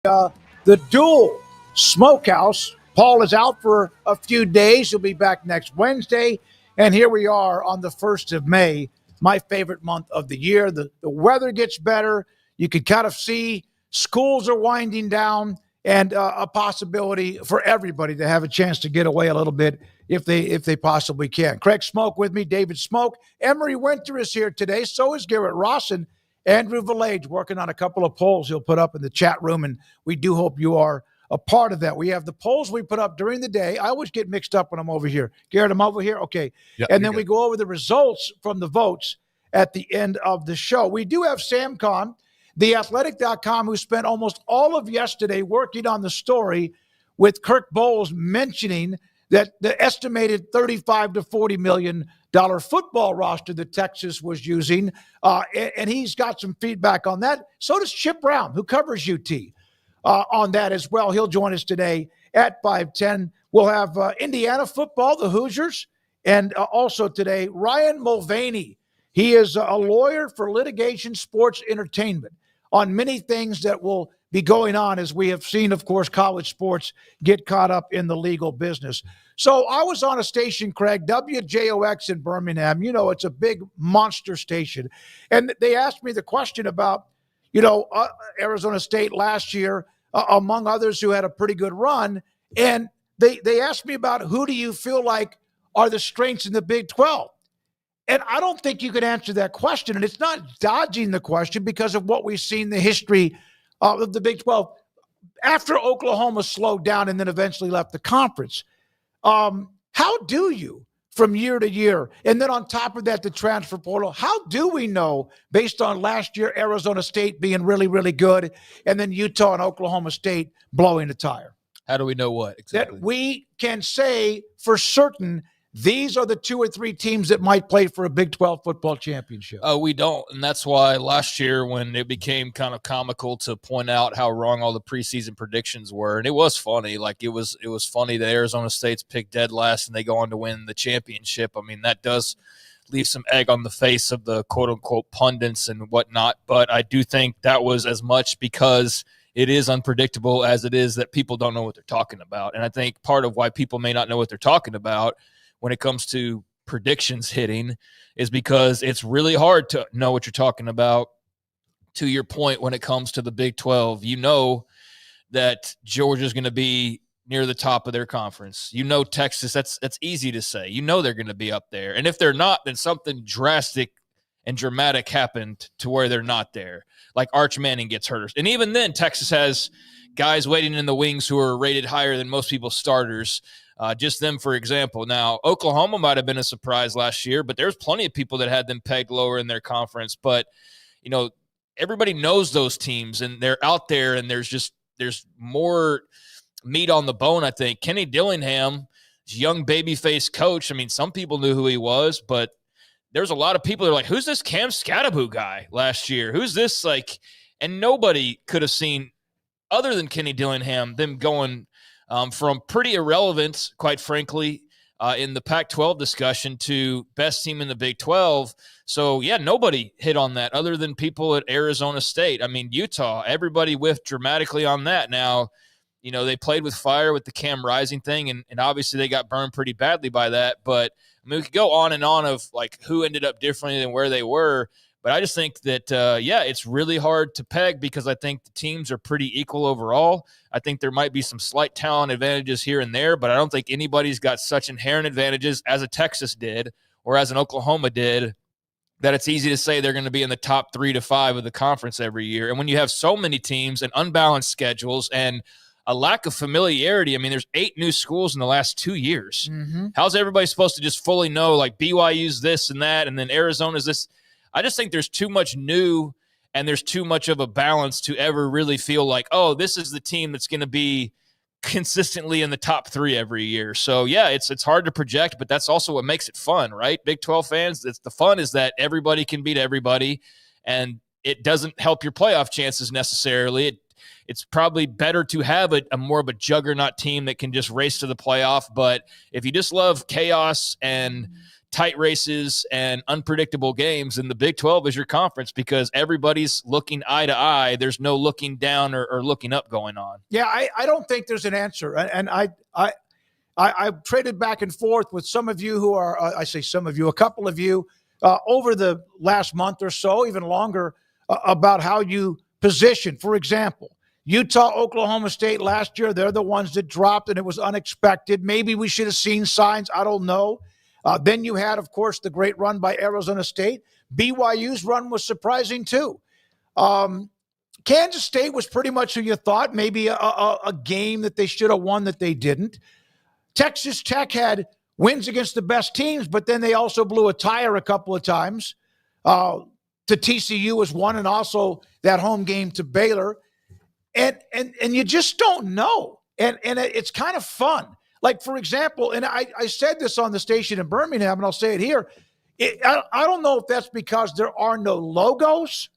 The dual smokehouse. Paul is out for a few days. He'll be back next Wednesday. And here we are on the 1st of May, my favorite month of the year. The weather gets better. You can kind of see schools are winding down, and a possibility for everybody to have a chance to get away a little bit if they possibly can. Craig Smoak with me, David Smoak. Emery Winter is here today. So is Garrett Ross, and Andrew Village working on a couple of polls he'll put up in the chat room, and we do hope you are a part of that. We have the polls we put up during the day. I always get mixed up when I'm over here. Garrett, I'm over here? Okay. Yep, and then we go over the results from the votes at the end of the show. We do have Sam Kahn, theathletic.com, who spent almost all of yesterday working on the story with Kirk Bowles mentioning that the estimated $35 to $40 million football roster that Texas was using, and he's got some feedback on that. So does Chip Brown, who covers UT, on that as well. He'll join us today at 5:10. We'll have Indiana football, the Hoosiers, and also today, Ryan Mulvaney. He is a lawyer for litigation, sports, entertainment on many things that will be going on, as we have seen, of course, college sports get caught up in the legal business. So I was on a station, Craig, WJOX in Birmingham. You know, it's a big monster station. And they asked me the question about, Arizona State last year, among others who had a pretty good run. And they asked me about who do you feel like are the strengths in the Big 12? And I don't think you could answer that question. And it's not dodging the question because of what we've seen, the history of the Big 12 after Oklahoma slowed down and then eventually left the conference. How do you, from year to year, and then on top of that, the transfer portal, how do we know, based on last year, Arizona State being really, really good, and then Utah and Oklahoma State blowing the tire? How do we know what exactly? That we can say for certain these are the 2 or 3 teams that might play for a Big 12 football championship. We don't, and that's why last year when it became kind of comical to point out how wrong all the preseason predictions were, and it was funny. Like it was funny that Arizona State's picked dead last and they go on to win the championship. I mean, that does leave some egg on the face of the quote-unquote pundits and whatnot, but I do think that was as much because it is unpredictable as it is that people don't know what they're talking about. And I think part of why people may not know what they're talking about when it comes to predictions hitting is because it's really hard to know what you're talking about. To your point, when it comes to the Big 12, you know that Georgia's going to be near the top of their conference. You know Texas, that's easy to say. You know they're going to be up there. And if they're not, then something drastic and dramatic happened to where they're not there. Like Arch Manning gets hurt. And even then, Texas has guys waiting in the wings who are rated higher than most people's starters. Just them, for example. Now, Oklahoma might have been a surprise last year, but there's plenty of people that had them pegged lower in their conference. But, everybody knows those teams, and they're out there, and there's more meat on the bone, I think. Kenny Dillingham, young babyface coach. I mean, some people knew who he was, but there's a lot of people that are like, who's this Cam Scatteraboo guy last year? Who's this? And nobody could have seen, other than Kenny Dillingham, them going from pretty irrelevant, quite frankly, in the Pac-12 discussion to best team in the Big 12. So, yeah, nobody hit on that other than people at Arizona State. I mean, Utah, everybody whiffed dramatically on that. Now, they played with fire with the Cam Rising thing, and obviously they got burned pretty badly by that. But, I mean, we could go on and on of, who ended up differently than where they were. But I just think that, it's really hard to peg because I think the teams are pretty equal overall. I think there might be some slight talent advantages here and there, but I don't think anybody's got such inherent advantages as a Texas did or as an Oklahoma did that it's easy to say they're going to be in the top 3 to 5 of the conference every year. And when you have so many teams and unbalanced schedules and a lack of familiarity, I mean, there's 8 new schools in the last 2 years. Mm-hmm. How's everybody supposed to just fully know, BYU's this and that, and then Arizona's this? I just think there's too much new and there's too much of a balance to ever really feel like, oh, this is the team that's going to be consistently in the top 3 every year. So, yeah, it's hard to project, but that's also what makes it fun, right? Big 12 fans, the fun is that everybody can beat everybody, and it doesn't help your playoff chances necessarily. it's probably better to have a more of a juggernaut team that can just race to the playoff. But if you just love chaos and tight races and unpredictable games, then the Big 12 is your conference because everybody's looking eye to eye. There's no looking down or looking up going on. Yeah, I don't think there's an answer. And I've traded back and forth with some of you who are, I say some of you, a couple of you over the last month or so, even longer, about how you position. For example, Utah, Oklahoma State last year, they're the ones that dropped and it was unexpected. Maybe we should have seen signs. I don't know. Then you had, of course, the great run by Arizona State. BYU's run was surprising too. Kansas State was pretty much who you thought, maybe a game that they should have won that they didn't. Texas Tech had wins against the best teams, but then they also blew a tire a couple of times. To TCU was one, and also that home game to Baylor. And you just don't know. And it's kind of fun. Like, for example, and I said this on the station in Birmingham, and I'll say it here. I don't know if that's because there are no logos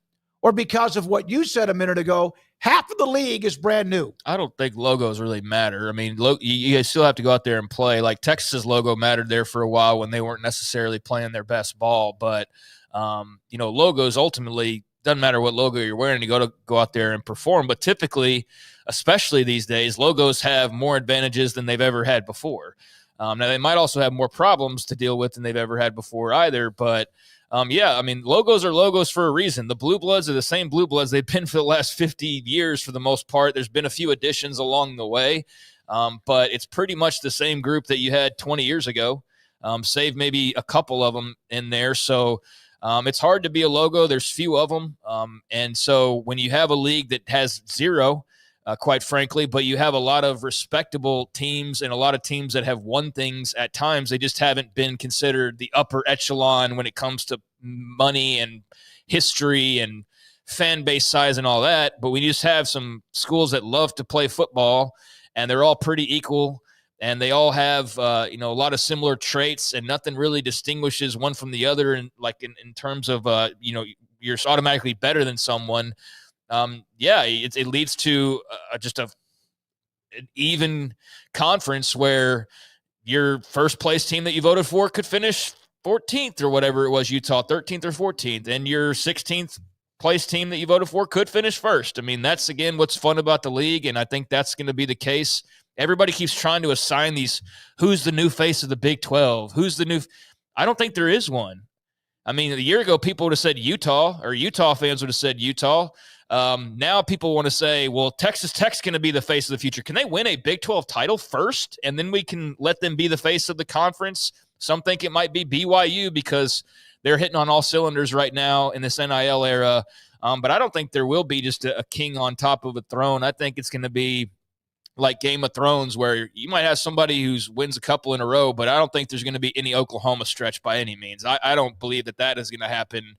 or because of what you said a minute ago. Half of the league is brand new. I don't think logos really matter. I mean, you still have to go out there and play. Like Texas's logo mattered there for a while when they weren't necessarily playing their best ball. But, logos ultimately doesn't matter what logo you're wearing. You got to go out there and perform. But typically, especially these days, logos have more advantages than they've ever had before. Now, they might also have more problems to deal with than they've ever had before either. But, logos are logos for a reason. The Blue Bloods are the same Blue Bloods they've been for the last 50 years for the most part. There's been a few additions along the way, but it's pretty much the same group that you had 20 years ago, save maybe a couple of them in there. So it's hard to be a logo. There's few of them. And so when you have a league that has zero, quite frankly, but you have a lot of respectable teams and a lot of teams that have won things at times. They just haven't been considered the upper echelon when it comes to money and history and fan base size and all that. But we just have some schools that love to play football, and they're all pretty equal, and they all have a lot of similar traits, and nothing really distinguishes one from the other. And in terms of you're automatically better than someone. It leads to just an even conference where your first place team that you voted for could finish 14th or whatever it was, Utah 13th or 14th, and your 16th place team that you voted for could finish first. I mean, that's again what's fun about the league, and I think that's going to be the case. Everybody keeps trying to assign these, who's the new face of the Big 12? Who's the new? I don't think there is one. I mean, a year ago, people would have said Utah, or Utah fans would have said Utah. Now people want to say, well, Texas Tech's going to be the face of the future. Can they win a Big 12 title first, and then we can let them be the face of the conference? Some think it might be BYU because they're hitting on all cylinders right now in this NIL era. But I don't think there will be just a king on top of a throne. I think it's going to be like Game of Thrones, where you might have somebody who wins a couple in a row, but I don't think there's going to be any Oklahoma stretch by any means. I don't believe that is going to happen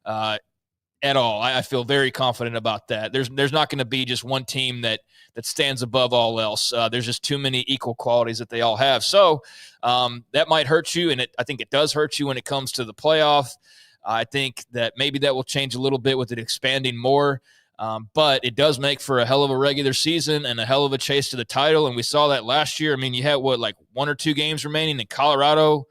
at all. I feel very confident about that. There's not going to be just one team that stands above all else. There's just too many equal qualities that they all have. So that might hurt you, and I think it does hurt you when it comes to the playoff. I think that maybe that will change a little bit with it expanding more. But it does make for a hell of a regular season and a hell of a chase to the title. And we saw that last year. I mean, you had one or two games remaining, and Colorado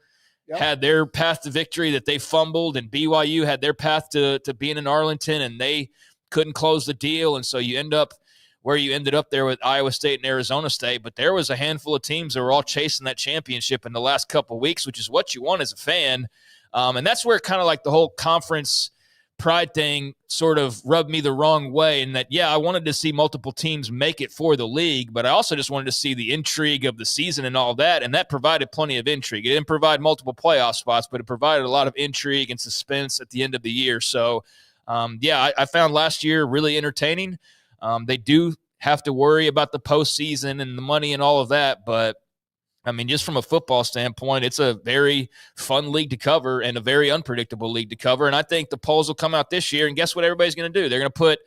had their path to victory that they fumbled, and BYU had their path to being in Arlington, and they couldn't close the deal. And so you end up where you ended up there with Iowa State and Arizona State. But there was a handful of teams that were all chasing that championship in the last couple of weeks, which is what you want as a fan. And that's where kind of like the whole conference pride thing sort of rubbed me the wrong way, in that, I wanted to see multiple teams make it for the league, but I also just wanted to see the intrigue of the season and all that, and that provided plenty of intrigue. It didn't provide multiple playoff spots, but it provided a lot of intrigue and suspense at the end of the year. So, I found last year really entertaining. They do have to worry about the postseason and the money and all of that, but I mean, just from a football standpoint, it's a very fun league to cover and a very unpredictable league to cover. And I think the polls will come out this year, and guess what everybody's going to do? They're going to put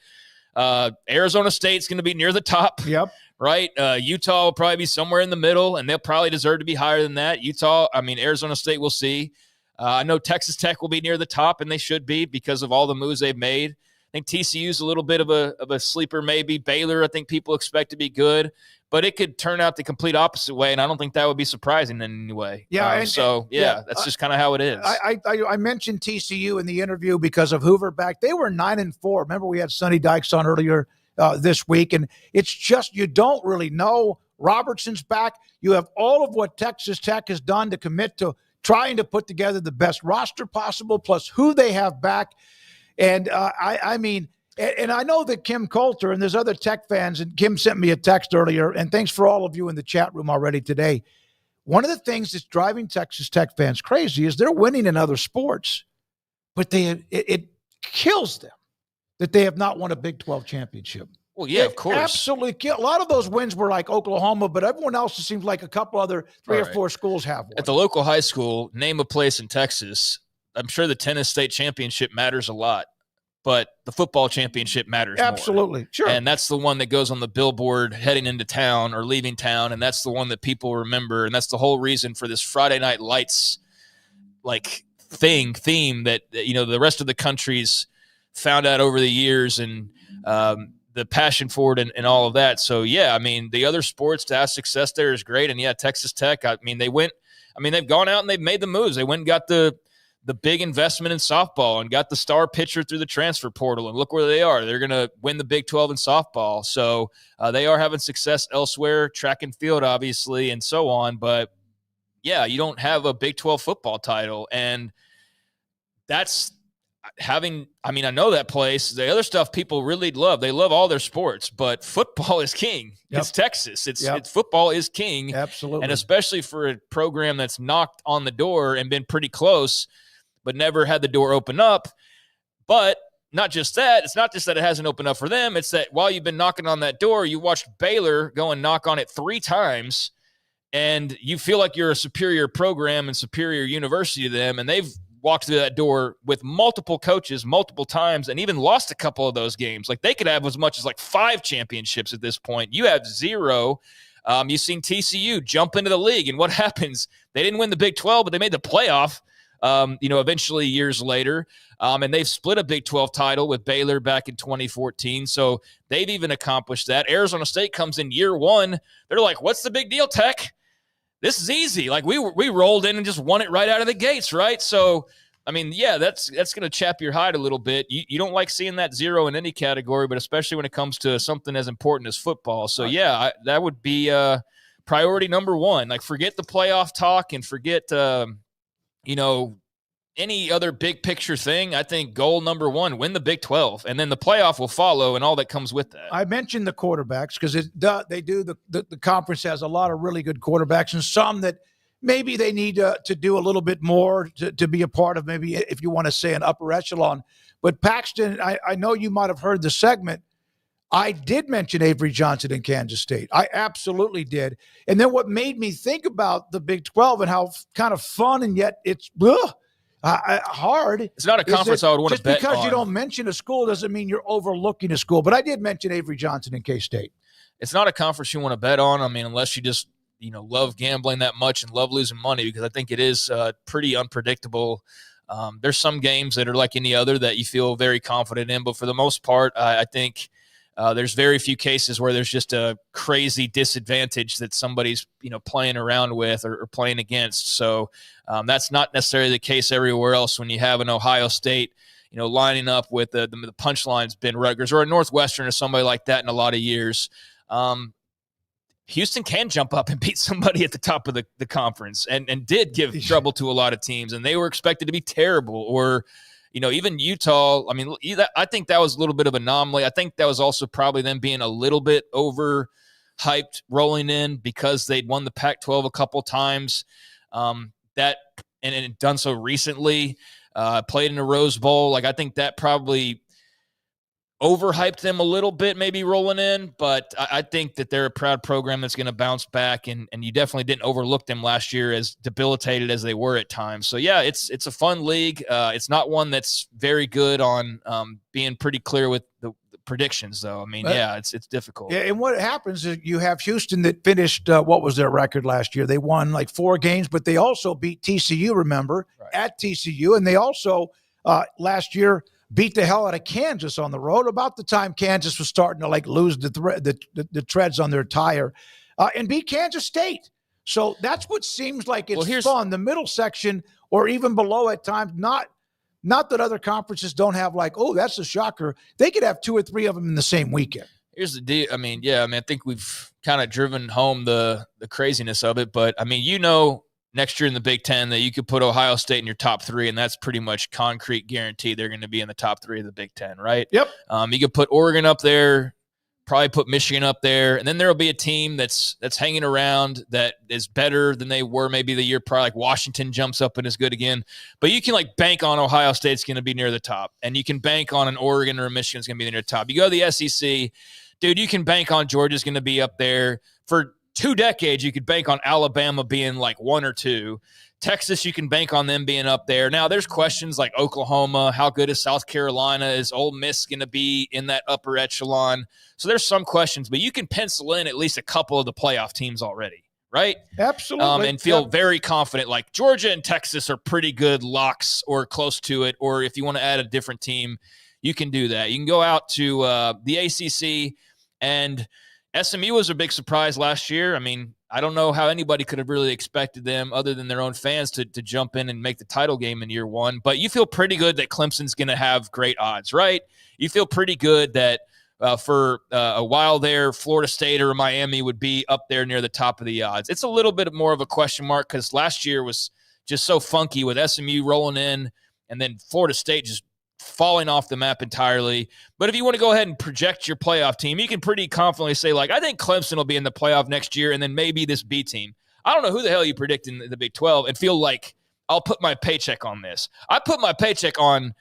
Arizona State's going to be near the top, right? Utah will probably be somewhere in the middle, and they'll probably deserve to be higher than that. Arizona State, we'll see. I know Texas Tech will be near the top, and they should be because of all the moves they've made. I think TCU's a little bit of a sleeper maybe. Baylor, I think people expect to be good. But it could turn out the complete opposite way, and I don't think that would be surprising in any way. Yeah, that's just kind of how it is. I mentioned TCU in the interview because of Hoover back. They were 9-4. Remember, we had Sonny Dykes on earlier this week, and it's just you don't really know. Robertson's back. You have all of what Texas Tech has done to commit to trying to put together the best roster possible, plus who they have back. And I mean. And I know that Kim Coulter and there's other Tech fans, and Kim sent me a text earlier, and thanks for all of you in the chat room already today. One of the things that's driving Texas Tech fans crazy is they're winning in other sports, but it kills them that they have not won a Big 12 championship. Well, yeah, of course. Absolutely. A lot of those wins were like Oklahoma, but everyone else, it seems like a couple other three or four schools have one. At the local high school, name a place in Texas, I'm sure the tennis state championship matters a lot. But the football championship matters Absolutely. more. Sure. And that's the one that goes on the billboard heading into town or leaving town, and that's the one that people remember, and that's the whole reason for this Friday Night Lights theme that the rest of the country's found out over the years, and the passion for it and all of that. So, yeah, I mean, the other sports to have success there is great. And, yeah, Texas Tech, they've gone out and they've made the moves. They went and got the big investment in softball and got the star pitcher through the transfer portal, and look where they are. They're going to win the Big 12 in softball. So they are having success elsewhere, track and field, obviously, and so on. But, yeah, you don't have a Big 12 football title, and that's having – I know that place. The other stuff people really love. They love all their sports, but football is king. Yep. It's Texas. It's football is king. Absolutely. And especially for a program that's knocked on the door and been pretty close – but never had the door open up. But not just that, it's not just that it hasn't opened up for them, it's that while you've been knocking on that door, you watched Baylor go and knock on it 3 times, and you feel like you're a superior program and superior university to them, and they've walked through that door with multiple coaches multiple times and even lost a couple of those games. Like, they could have as much as 5 championships at this point. You have 0. You've seen TCU jump into the league, and what happens? They didn't win the Big 12, but they made the playoff. Eventually years later, and they've split a Big 12 title with Baylor back in 2014. So they've even accomplished that. Arizona State comes in year 1. They're like, what's the big deal, Tech? This is easy. Like, we rolled in and just won it right out of the gates, right? So, that's going to chap your hide a little bit. You don't like seeing that 0 in any category, but especially when it comes to something as important as football. So, that would be priority number 1. Like, forget the playoff talk and forget any other big picture thing. I think goal number 1, win the Big 12, and then the playoff will follow and all that comes with that. I mentioned the quarterbacks because the conference has a lot of really good quarterbacks, and some that maybe they need to do a little bit more to be a part of, maybe if you want to say an upper echelon. But Paxton, I know you might have heard the segment. I did mention Avery Johnson in Kansas State. I absolutely did. And then what made me think about the Big 12 and how kind of fun and yet it's hard. It's not a conference I would want to bet on. Just because you don't mention a school doesn't mean you're overlooking a school. But I did mention Avery Johnson in K-State. It's not a conference you want to bet on. Unless you just love gambling that much and love losing money, because I think it is pretty unpredictable. There's some games that are like any other that you feel very confident in. But for the most part, I think – there's very few cases where there's just a crazy disadvantage that somebody's playing around with or playing against. So that's not necessarily the case everywhere else. When you have an Ohio State, lining up with the punchline's been Rutgers or a Northwestern or somebody like that in a lot of years. Houston can jump up and beat somebody at the top of the conference and did give trouble to a lot of teams, and they were expected to be terrible. Or even Utah, I think that was a little bit of an anomaly. I think that was also probably them being a little bit overhyped rolling in because they'd won the Pac-12 a couple times. And done so recently, played in a Rose Bowl. I think that probably overhyped them a little bit, maybe rolling in, but I think that they're a proud program that's going to bounce back, and you definitely didn't overlook them last year, as debilitated as they were at times. So yeah, it's a fun league. It's not one that's very good on being pretty clear with the predictions, though. It's difficult. Yeah, and what happens is you have Houston that finished what was their record last year? They won 4 games, but they also beat TCU. Remember, right, at TCU, and they also last year beat the hell out of Kansas on the road about the time Kansas was starting to like lose the treads on their tire, and beat Kansas State. So that's what seems like it's fun. The middle section or even below at times, not that other conferences don't have like, oh, that's a shocker. They could have 2 or 3 of them in the same weekend. Here's the deal. I mean, I think we've kind of driven home the craziness of it. But, I mean, next year in the Big Ten that you could put Ohio State in your top 3, and that's pretty much concrete guarantee they're going to be in the top 3 of the Big Ten, right? Yep. You could put Oregon up there, probably put Michigan up there, and then there will be a team that's hanging around that is better than they were maybe the year prior, like Washington jumps up and is good again. But you can like bank on Ohio State's going to be near the top, and you can bank on an Oregon or a Michigan's going to be near the top. You go to the SEC, dude, you can bank on Georgia's going to be up there. For 2 decades, you could bank on Alabama being like 1 or 2. Texas, you can bank on them being up there. Now, there's questions like Oklahoma. How good is South Carolina? Is Ole Miss going to be in that upper echelon? So there's some questions, but you can pencil in at least a couple of the playoff teams already, right? Absolutely. And feel very confident like Georgia and Texas are pretty good locks or close to it. Or if you want to add a different team, you can do that. You can go out to the ACC, and SMU was a big surprise last year. I mean, I don't know how anybody could have really expected them other than their own fans to jump in and make the title game in year 1. But you feel pretty good that Clemson's going to have great odds, right? You feel pretty good that for a while there, Florida State or Miami would be up there near the top of the odds. It's a little bit more of a question mark because last year was just so funky with SMU rolling in and then Florida State just falling off the map entirely. But if you want to go ahead and project your playoff team, you can pretty confidently say, like, I think Clemson will be in the playoff next year and then maybe this B team. I don't know who the hell you predict in the Big 12 and feel like I'll put my paycheck on this. I put my paycheck on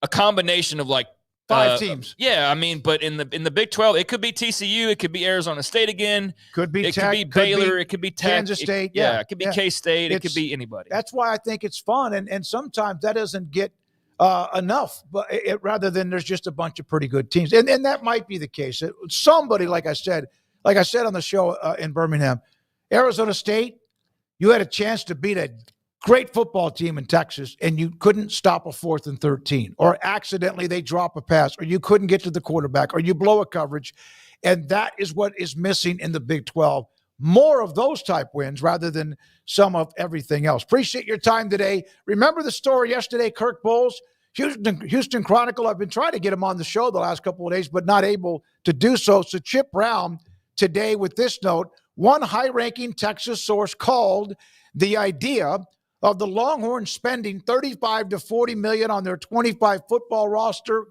a combination of like 5 teams. Yeah, I mean, but in the Big 12, it could be TCU, it could be Arizona State again. Could be It Tech, could be Baylor, it could be Tech, Kansas State. It could be K-State, it could be anybody. That's why I think it's fun, and sometimes that doesn't get enough, but rather than there's just a bunch of pretty good teams, and that might be the case. Somebody, like I said on the show in Birmingham, Arizona State, you had a chance to beat a great football team in Texas, and you couldn't stop a 4th and 13, or accidentally they drop a pass, or you couldn't get to the quarterback, or you blow a coverage, and that is what is missing in the Big 12. More of those type wins rather than some of everything else. Appreciate your time today. Remember the story yesterday, Kirk Bowles, Houston Chronicle. I've been trying to get him on the show the last couple of days, but not able to do so. So Chip Brown today with this note, one high-ranking Texas source called the idea of the Longhorns spending $35 to $40 million on their 25 football roster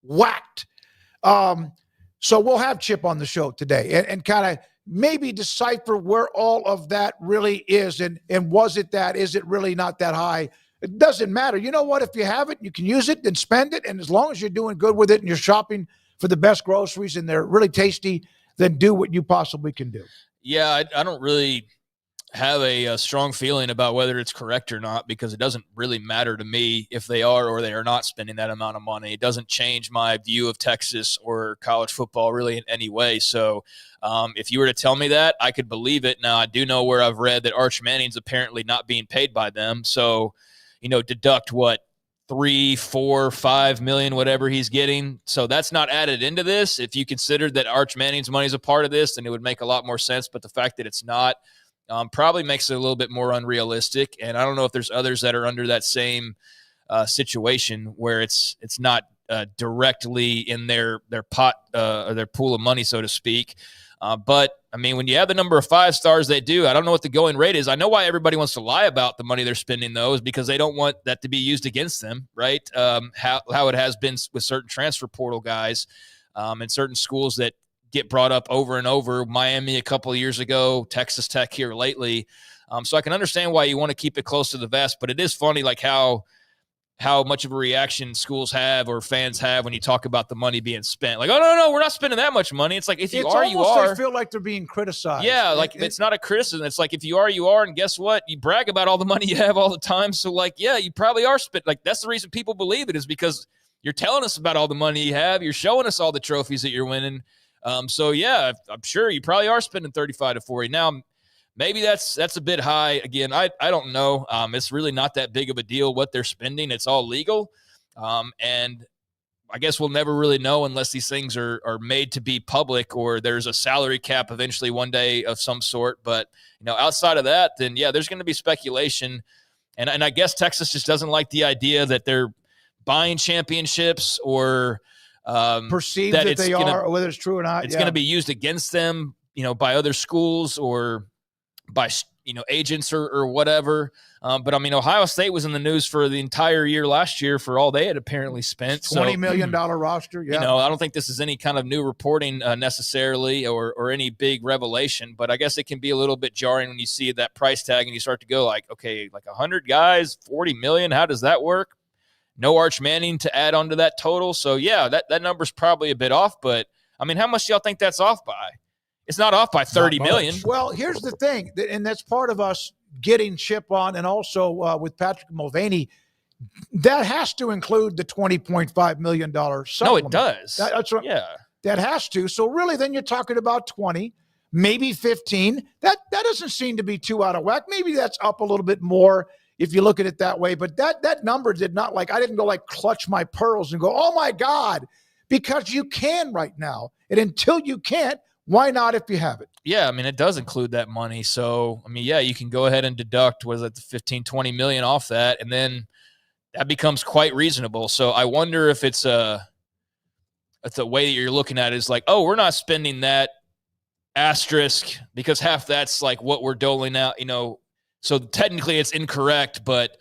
whacked. So we'll have Chip on the show today and kind of maybe decipher where all of that really is. And was it that? Is it really not that high? It doesn't matter. You know what? If you have it, you can use it and spend it. And as long as you're doing good with it and you're shopping for the best groceries and they're really tasty, then do what you possibly can do. Yeah, I don't really have a strong feeling about whether it's correct or not, because it doesn't really matter to me if they are or they are not spending that amount of money. It doesn't change my view of Texas or college football really in any way. So if you were to tell me that, I could believe it. Now, I do know where I've read that Arch Manning's apparently not being paid by them. So, deduct what, 3, 4, 5 million, whatever he's getting. So that's not added into this. If you considered that Arch Manning's money is a part of this, then it would make a lot more sense. But the fact that it's not, probably makes it a little bit more unrealistic. And I don't know if there's others that are under that same situation where it's not directly in their pot or their pool of money, so to speak. But I mean, when you have the number of 5 stars they do, I don't know what the going rate is. I know why everybody wants to lie about the money they're spending, though, is because they don't want that to be used against them, right? How it has been with certain transfer portal guys and certain schools that get brought up over and over. Miami a couple of years ago, Texas Tech here lately. So I can understand why you want to keep it close to the vest, but it is funny like how much of a reaction schools have or fans have when you talk about the money being spent. Like, oh, no, we're not spending that much money. It's like, if you are, you are. They feel like they're being criticized. Yeah, like it's not a criticism. It's like, if you are, you are. And guess what? You brag about all the money you have all the time. So, like, yeah, you probably are spending. Like, that's the reason people believe it, is because you're telling us about all the money you have. You're showing us all the trophies that you're winning. So, yeah, I'm sure you probably are spending 35 to 40. Now, maybe that's a bit high. Again, I don't know. It's really not that big of a deal what they're spending. It's all legal. And I guess we'll never really know unless these things are made to be public or there's a salary cap eventually one day of some sort. But, outside of that, then, yeah, there's going to be speculation. And I guess Texas just doesn't like the idea that they're buying championships or perceive that they are, or whether it's true or not. It's going to be used against them, by other schools or by agents or whatever. But I mean, Ohio State was in the news for the entire year last year for all they had apparently spent. $20 million roster. Yeah. I don't think this is any kind of new reporting necessarily or any big revelation, but I guess it can be a little bit jarring when you see that price tag and you start to go like, okay, like 100 guys, 40 million. How does that work? No Arch Manning to add onto that total. So yeah, that number's probably a bit off, but I mean, how much do y'all think that's off by? It's not off by 30 million. Well, here's the thing, and that's part of us getting Chip on, and also with Patrick Mulvaney, that has to include the $20.5 million supplement. No, it does. That's right. Yeah. That has to. So really, then you're talking about 20, maybe 15. That doesn't seem to be too out of whack. Maybe that's up a little bit more if you look at it that way. But that number did not I didn't go like clutch my pearls and go, oh my God, because you can right now. And until you can't, why not if you have it? Yeah, I mean, it does include that money. So, I mean, yeah, you can go ahead and deduct, was it the 15, 20 million off that, and then that becomes quite reasonable. So I wonder if it's a way that you're looking at it is like, oh, we're not spending that asterisk because half that's like what we're doling out, So technically it's incorrect, but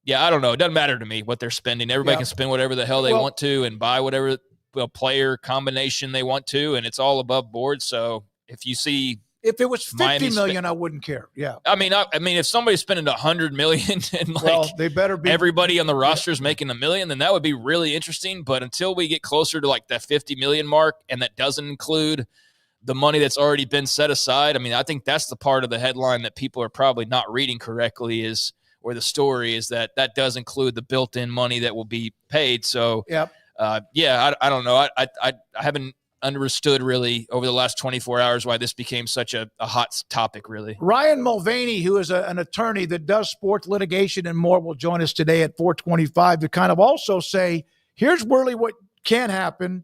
yeah, I don't know. It doesn't matter to me what they're spending. Everybody can spend whatever the hell they want to and buy whatever player combination they want to, and it's all above board. So if it was 50 million, I wouldn't care. Yeah. I mean, if somebody's spending 100 million and they better be everybody on the roster is making $1 million, then that would be really interesting. But until we get closer to like that 50 million mark, and that doesn't include the money that's already been set aside, I mean, I think that's the part of the headline that people are probably not reading correctly or the story is that does include the built-in money that will be paid. So, yep. I don't know. I haven't understood really over the last 24 hours why this became such a hot topic, really. Ryan Mulvaney, who is an attorney that does sports litigation and more, will join us today at 4:25 to kind of also say, here's really what can happen.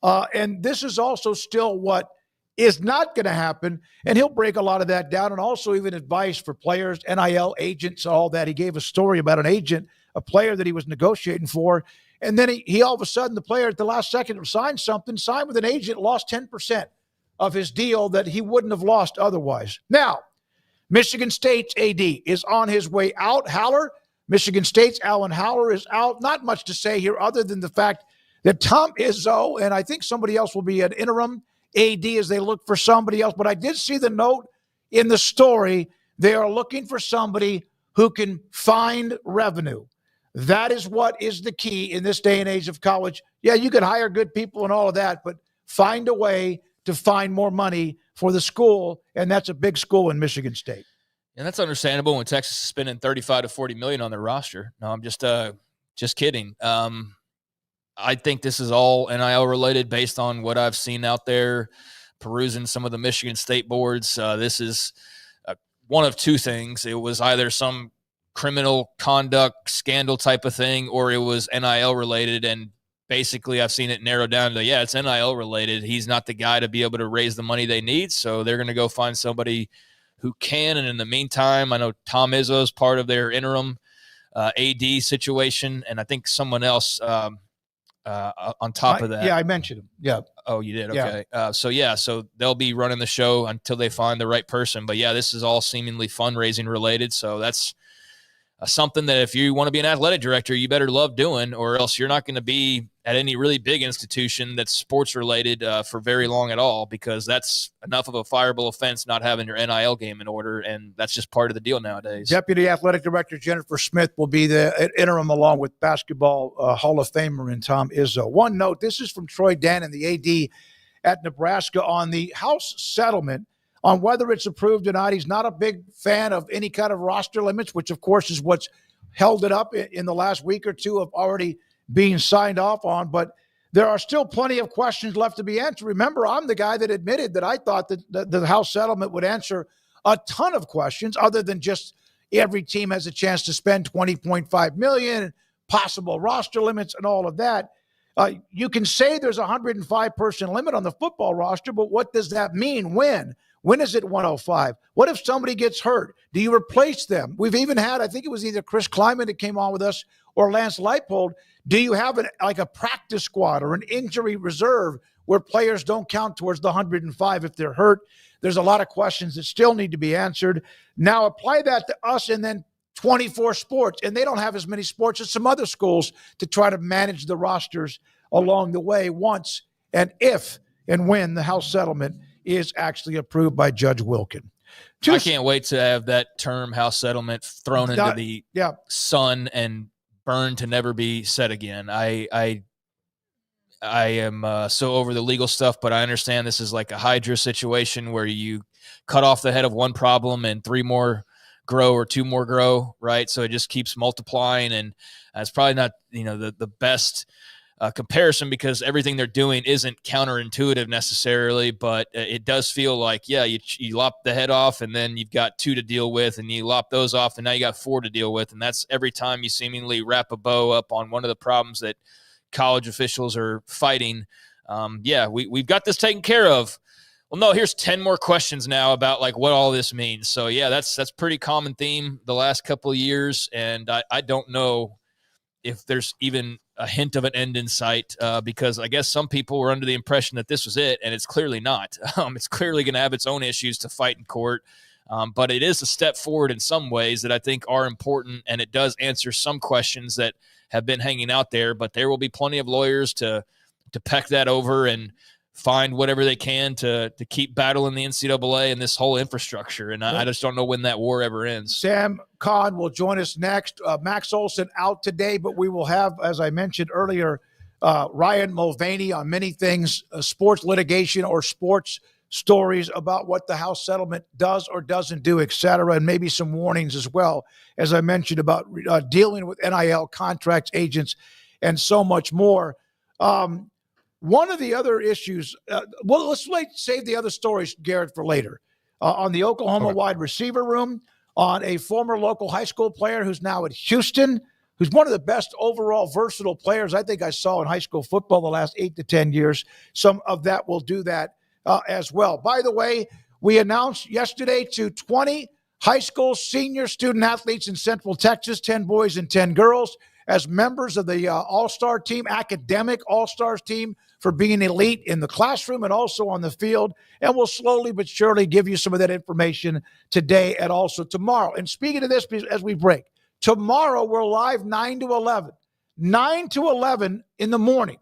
And this is also still what is not going to happen. And he'll break a lot of that down, and also even advice for players, NIL agents, all that. He gave a story about an agent, a player that he was negotiating for. And then he all of a sudden, the player at the last second signed with an agent, lost 10% of his deal that he wouldn't have lost otherwise. Now, Michigan State's AD is on his way out. Haller, Michigan State's Alan Haller is out. Not much to say here other than the fact that Tom Izzo, and I think somebody else will be an interim AD as they look for somebody else. But I did see the note in the story. They are looking for somebody who can find revenue. That is what is the key in this day and age of college. Yeah, you can hire good people and all of that, but find a way to find more money for the school, and that's a big school in Michigan State. And that's understandable when Texas is spending 35 to 40 million on their roster. No, I'm just kidding. I think this is all NIL related based on what I've seen out there, perusing some of the Michigan State boards. This is one of two things. It was either some criminal conduct scandal type of thing, or it was NIL related. And basically I've seen it narrowed down to, it's NIL related. He's not the guy to be able to raise the money they need. So they're going to go find somebody who can. And in the meantime, I know Tom Izzo is part of their interim AD situation. And I think someone else on top of that. Yeah, I mentioned him. Yeah. Oh, you did? Okay. Yeah. So they'll be running the show until they find the right person. But yeah, this is all seemingly fundraising related. So that's something that if you want to be an athletic director, you better love doing, or else you're not going to be at any really big institution that's sports related for very long at all, because that's enough of a fireable offense not having your NIL game in order, and that's just part of the deal nowadays. Deputy Athletic Director Jennifer Smith will be the interim along with basketball Hall of Famer and Tom Izzo. One note, this is from Troy Dannon, the AD at Nebraska, on the House settlement on whether it's approved or not. He's not a big fan of any kind of roster limits, which, of course, is what's held it up in the last week or two of already being signed off on. But there are still plenty of questions left to be answered. Remember, I'm the guy that admitted that I thought that the House settlement would answer a ton of questions other than just every team has a chance to spend $20.5 million, possible roster limits and all of that. You can say there's a 105-person limit on the football roster, but what does that mean? When? When is it 105? What if somebody gets hurt? Do you replace them? We've even had, I think it was either Chris Kleiman that came on with us or Lance Leipold. Do you have like a practice squad or an injury reserve where players don't count towards the 105 if they're hurt? There's a lot of questions that still need to be answered. Now apply that to us and then 24 sports, and they don't have as many sports as some other schools to try to manage the rosters along the way once and if and when the House settlement is actually approved by Judge Wilkin. I can't wait to have that term House settlement thrown into the sun and burned to never be said again. I am so over the legal stuff, but I understand this is like a Hydra situation where you cut off the head of one problem and 3 more grow or 2 more grow, right? So it just keeps multiplying, and it's probably not, the best comparison because everything they're doing isn't counterintuitive necessarily, but it does feel like, you lop the head off and then you've got 2 to deal with, and you lop those off and now you got 4 to deal with. And that's every time you seemingly wrap a bow up on one of the problems that college officials are fighting. We've got this taken care of. Well, no, here's 10 more questions now about like what all this means. So that's pretty common theme the last couple of years. And I don't know if there's even a hint of an end in sight, because I guess some people were under the impression that this was it, and it's clearly not. It's clearly going to have its own issues to fight in court, but it is a step forward in some ways that I think are important, and it does answer some questions that have been hanging out there, but there will be plenty of lawyers to peck that over and find whatever they can to keep battling the NCAA and this whole infrastructure. And I just don't know when that war ever ends. Sam Kahn will join us next. Max Olson out today, but we will have, as I mentioned earlier, Ryan Mulvaney on many things, sports litigation or sports stories about what the House settlement does or doesn't do, et cetera, and maybe some warnings as well, as I mentioned, about dealing with NIL contracts, agents, and so much more. One of the other issues, let's save the other stories, Garrett, for later. On the Oklahoma wide receiver room, on a former local high school player who's now at Houston, who's one of the best overall versatile players I think I saw in high school football the last 8 to 10 years. Some of that will do that as well. By the way, we announced yesterday to 20 high school senior student athletes in Central Texas, 10 boys and 10 girls, as members of the all-star team, academic all-stars team, for being elite in the classroom and also on the field. And we'll slowly but surely give you some of that information today and also tomorrow. And speaking of this, as we break, tomorrow we're live 9 to 11. 9 to 11 in the morning.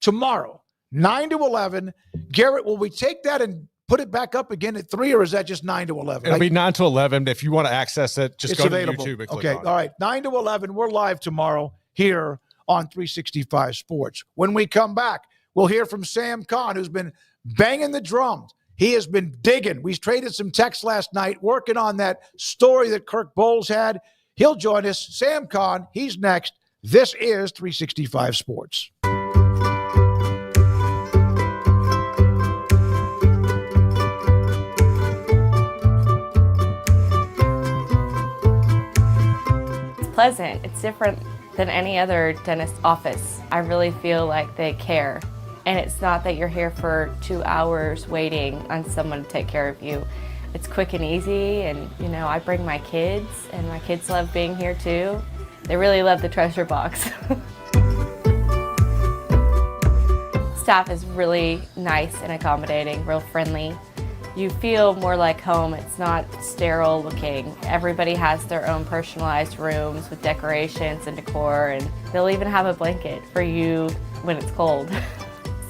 Tomorrow, 9 to 11. Garrett, will we take that and put it back up again at 3, or is that just 9 to 11? It'll be 9 to 11. If you want to access it, just go to YouTube and click on it. All right, 9 to 11. We're live tomorrow here on 365 Sports. When we come back, we'll hear from Sam Kahn, who's been banging the drums. He has been digging. We traded some texts last night, working on that story that Kirk Bowles had. He'll join us. Sam Kahn, he's next. This is 365 Sports. Pleasant. It's different than any other dentist office. I really feel like they care. And it's not that you're here for 2 hours waiting on someone to take care of you. It's quick and easy, and I bring my kids, and my kids love being here too. They really love the treasure box. Staff is really nice and accommodating, real friendly. You feel more like home. It's not sterile looking. Everybody has their own personalized rooms with decorations and decor, and they'll even have a blanket for you when it's cold.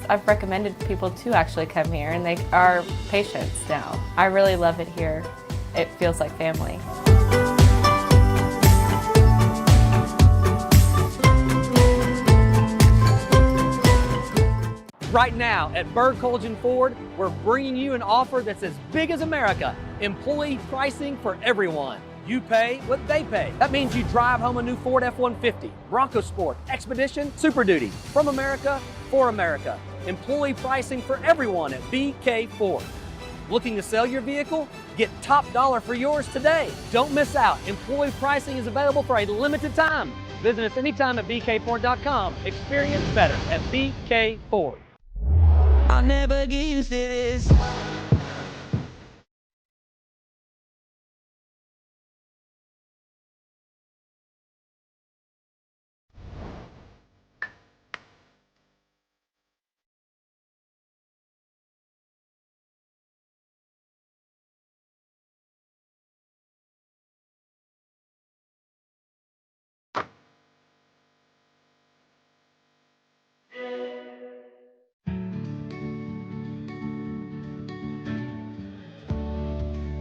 I've recommended people to actually come here, and they are patients now. I really love it here. It feels like family. Right now at Berg Collision Ford, we're bringing you an offer that's as big as America. Employee pricing for everyone. You pay what they pay. That means you drive home a new Ford F-150, Bronco Sport, Expedition, Super Duty. From America, for America. Employee pricing for everyone at BK Ford. Looking to sell your vehicle? Get top dollar for yours today. Don't miss out. Employee pricing is available for a limited time. Visit us anytime at bkford.com. Experience better at BK Ford. I'll never get used to this.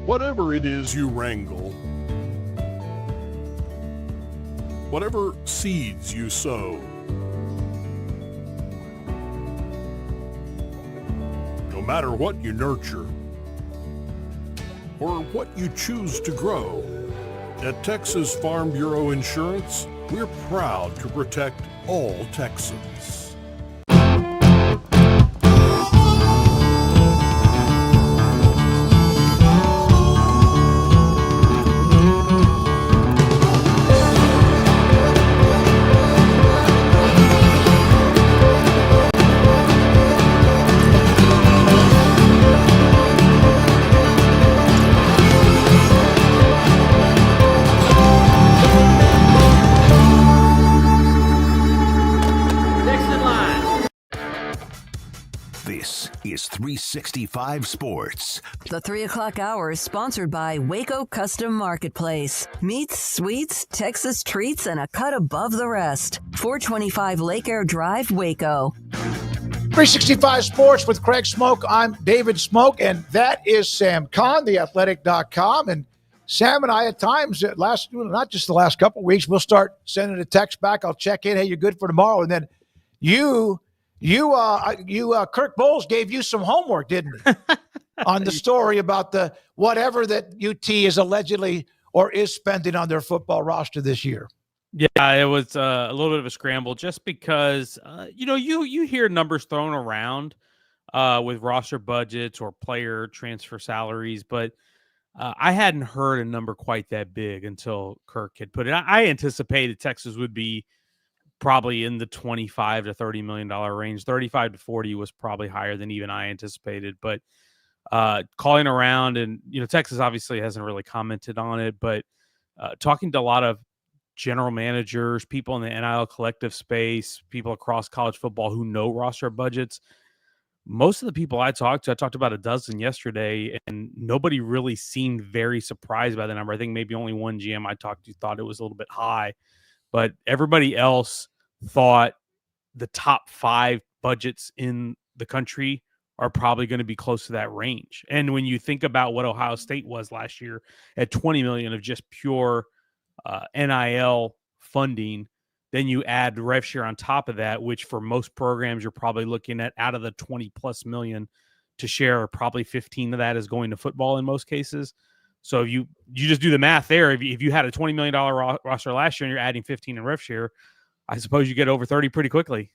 Whatever it is you wrangle, whatever seeds you sow, no matter what you nurture or what you choose to grow, at Texas Farm Bureau Insurance, we're proud to protect all Texans. This is 365 Sports. The 3 o'clock hour is sponsored by Waco Custom Marketplace. Meats, sweets, Texas treats, and a cut above the rest. 425 Lake Air Drive, Waco. 365 Sports with Craig Smoak. I'm David Smoak, and that is Sam Kahn, theathletic.com. And Sam and I, at times, not just the last couple of weeks, we'll start sending a text back. I'll check in. Hey, you're good for tomorrow. And then Kirk Bowles gave you some homework, didn't he? On the story about the whatever that UT is allegedly or is spending on their football roster this year. Yeah, it was a little bit of a scramble just because, you hear numbers thrown around with roster budgets or player transfer salaries, but I hadn't heard a number quite that big until Kirk had put it. I anticipated Texas would be probably in the $25 to $30 million range. 35 to 40 was probably higher than even I anticipated, but calling around and, Texas obviously hasn't really commented on it, but talking to a lot of general managers, people in the NIL collective space, people across college football who know roster budgets. Most of the people I talked about a dozen yesterday, and nobody really seemed very surprised by the number. I think maybe only one GM I talked to thought it was a little bit high, but everybody else thought the top 5 budgets in the country are probably going to be close to that range. And when you think about what Ohio State was last year at $20 million of just pure NIL funding, then you add rev share on top of that, which for most programs you're probably looking at out of the 20 plus million to share, probably 15 of that is going to football in most cases. So if you just do the math there, if you had a $20 million roster last year and you're adding 15 in rev share, I suppose you get over 30 pretty quickly.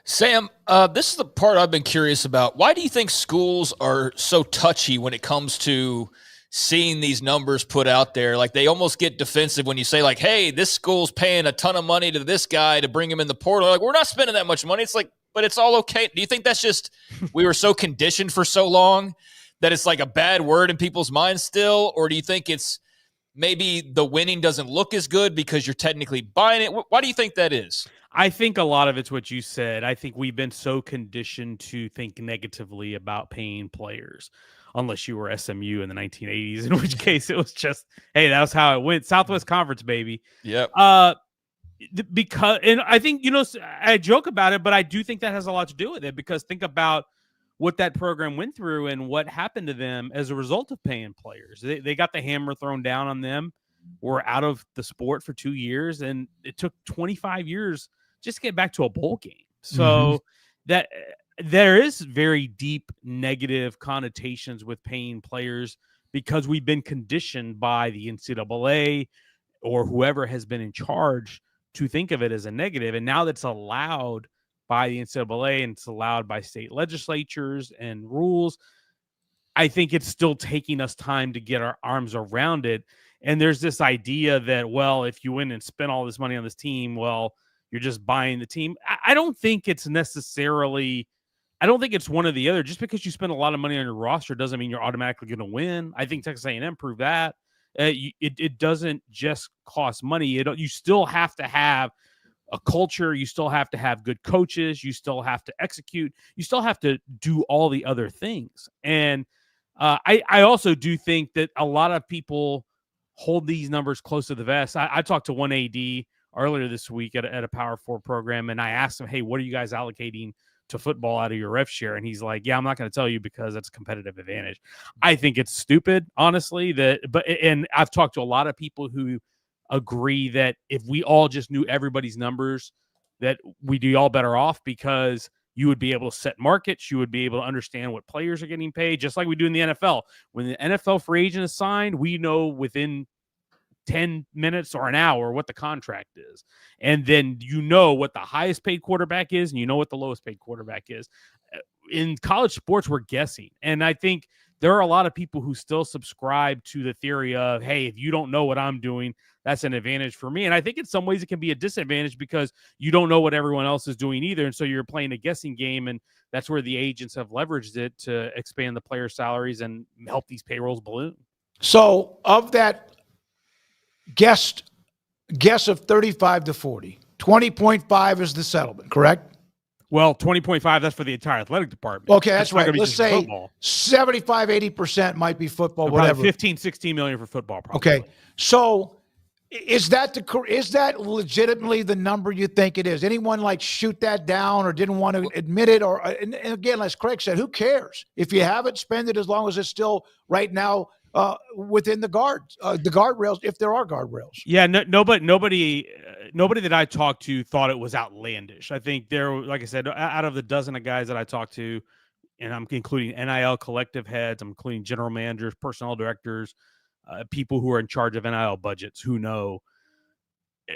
Sam, this is the part I've been curious about. Why do you think schools are so touchy when it comes to seeing these numbers put out there? Like, they almost get defensive when you say, like, hey, this school's paying a ton of money to this guy to bring him in the portal. Like, we're not spending that much money. It's like, but it's all okay. Do you think that's just we were so conditioned for so long that it's like a bad word in people's minds still? Or do you think it's maybe the winning doesn't look as good because you're technically buying it? Why do you think that is? I think a lot of it's what you said. I think we've been so conditioned to think negatively about paying players, unless you were SMU in the 1980s, in which case it was just, hey, that was how it went. Southwest Conference, baby. Yep. Because, and I think, I joke about it, but I do think that has a lot to do with it, because think about what that program went through and what happened to them as a result of paying players. They got the hammer thrown down on them, were out of the sport for 2 years, and it took 25 years just to get back to a bowl game. So that there is very deep negative connotations with paying players because we've been conditioned by the NCAA or whoever has been in charge to think of it as a negative. And now that's allowed by the NCAA and it's allowed by state legislatures and rules, I think it's still taking us time to get our arms around it. And there's this idea that, well, if you win and spend all this money on this team, well, you're just buying the team. I don't think it's necessarily, I don't think it's one or the other. Just because you spend a lot of money on your roster doesn't mean you're automatically going to win. I think Texas A&M proved that. It doesn't just cost money. You still have to have a culture. You still have to have good coaches. You still have to execute. You still have to do all the other things. And I also do think that a lot of people hold these numbers close to the vest. I talked to one AD earlier this week at a Power 4 program, and I asked him, hey, what are you guys allocating to football out of your rev share? And he's like, yeah, I'm not going to tell you because that's a competitive advantage. I think it's stupid, honestly, and I've talked to a lot of people who agree that if we all just knew everybody's numbers, that we'd be all better off, because you would be able to set markets. You would be able to understand what players are getting paid, just like we do in the NFL. When the NFL free agent is signed, we know within 10 minutes or an hour what the contract is. And then you know what the highest paid quarterback is, and you know what the lowest paid quarterback is. In college sports, we're guessing. And I think there are a lot of people who still subscribe to the theory of, hey, if you don't know what I'm doing, that's an advantage for me. And I think in some ways it can be a disadvantage because you don't know what everyone else is doing either. And so you're playing a guessing game, and that's where the agents have leveraged it to expand the player salaries and help these payrolls balloon. So of that guess of 35 to 40, 20.5 is the settlement, correct? Well, 20.5, that's for the entire athletic department. Okay, that's right. Let's say football. 75, 80% might be football, whatever. 15, 16 million for football, probably. Okay. So is that legitimately the number you think it is? Anyone shoot that down or didn't want to admit it? Or and again, as Craig said, who cares? If you have it, spend it as long as it's still right now within the guardrails, if there are guardrails. Yeah, nobody that I talked to thought it was outlandish. I think like I said, out of the dozen of guys that I talked to, and I'm including NIL collective heads, I'm including general managers, personnel directors, people who are in charge of NIL budgets who know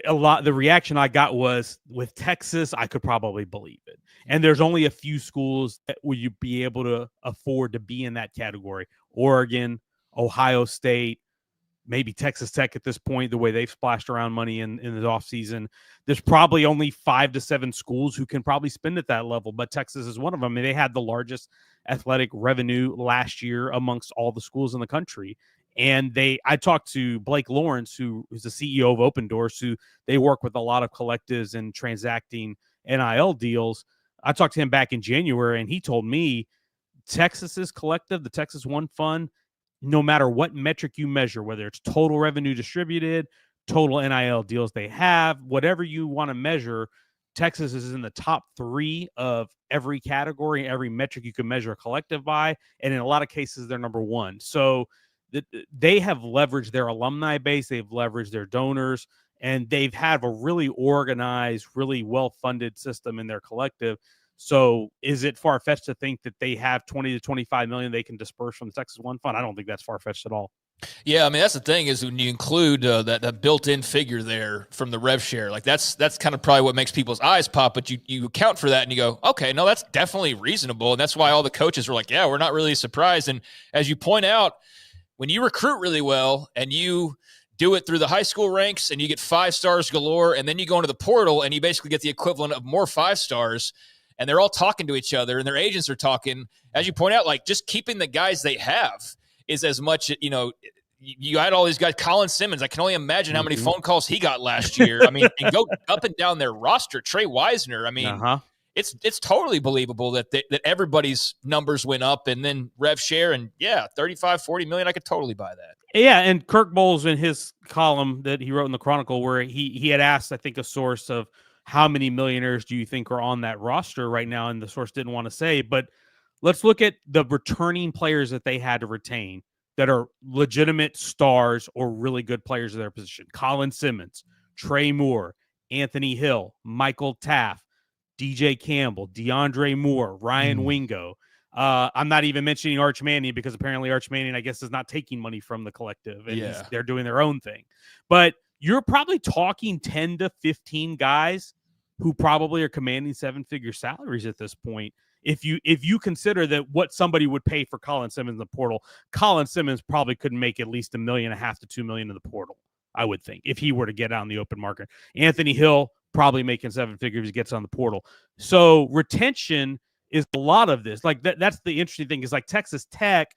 a lot. The reaction I got was, with Texas, I could probably believe it. And there's only a few schools that would you be able to afford to be in that category. Oregon, Ohio State, maybe Texas Tech at this point, the way they've splashed around money in the offseason. There's probably only 5 to 7 schools who can probably spend at that level, but Texas is one of them. I mean, they had the largest athletic revenue last year amongst all the schools in the country. And I talked to Blake Lawrence, who is the CEO of Open Doors, who they work with a lot of collectives and transacting NIL deals. I talked to him back in January, and he told me Texas's collective, the Texas One Fund, no matter what metric you measure, whether it's total revenue distributed, total NIL deals they have, whatever you want to measure, Texas is in the top 3 of every category, every metric you can measure a collective by. And in a lot of cases, they're number 1. So they have leveraged their alumni base. They've leveraged their donors, and they've had a really organized, really well-funded system in their collective. So is it far-fetched to think that they have 20 to 25 million they can disperse from the Texas One Fund? I don't think that's far-fetched at all. Yeah, I mean, that's the thing is when you include that built-in figure there from the rev share, that's kind of probably what makes people's eyes pop, but you account for that and you go, okay, no, that's definitely reasonable. And that's why all the coaches were like, yeah, we're not really surprised. And as you point out, when you recruit really well and you do it through the high school ranks and you get 5 stars galore, and then you go into the portal and you basically get the equivalent of more 5 stars, and they're all talking to each other and their agents are talking, as you point out, just keeping the guys they have is as much, you had all these guys, Colin Simmons, I can only imagine how many phone calls he got last year. I mean, and go up and down their roster, Trey Wisner. I mean, it's totally believable that everybody's numbers went up, and then rev share, and 35, 40 million, I could totally buy that. Yeah, and Kirk Bowles in his column that he wrote in the Chronicle, where he had asked, I think, a source of how many millionaires do you think are on that roster right now, and the source didn't want to say. But let's look at the returning players that they had to retain that are legitimate stars or really good players of their position. Colin Simmons, Trey Moore, Anthony Hill, Michael Taft, DJ Campbell, DeAndre Moore, Ryan Wingo. I'm not even mentioning Arch Manning, because apparently Arch Manning, I guess, is not taking money from the collective, and they're doing their own thing. But you're probably talking 10 to 15 guys who probably are commanding 7-figure salaries at this point. if you consider that what somebody would pay for Colin Simmons in the portal, Colin Simmons probably could make at least $1.5 million to $2 million in the portal, I would think, if he were to get out in the open market. Anthony Hill probably making 7 figures if he gets on the portal. So retention is a lot of this. Like that's the interesting thing, is like Texas Tech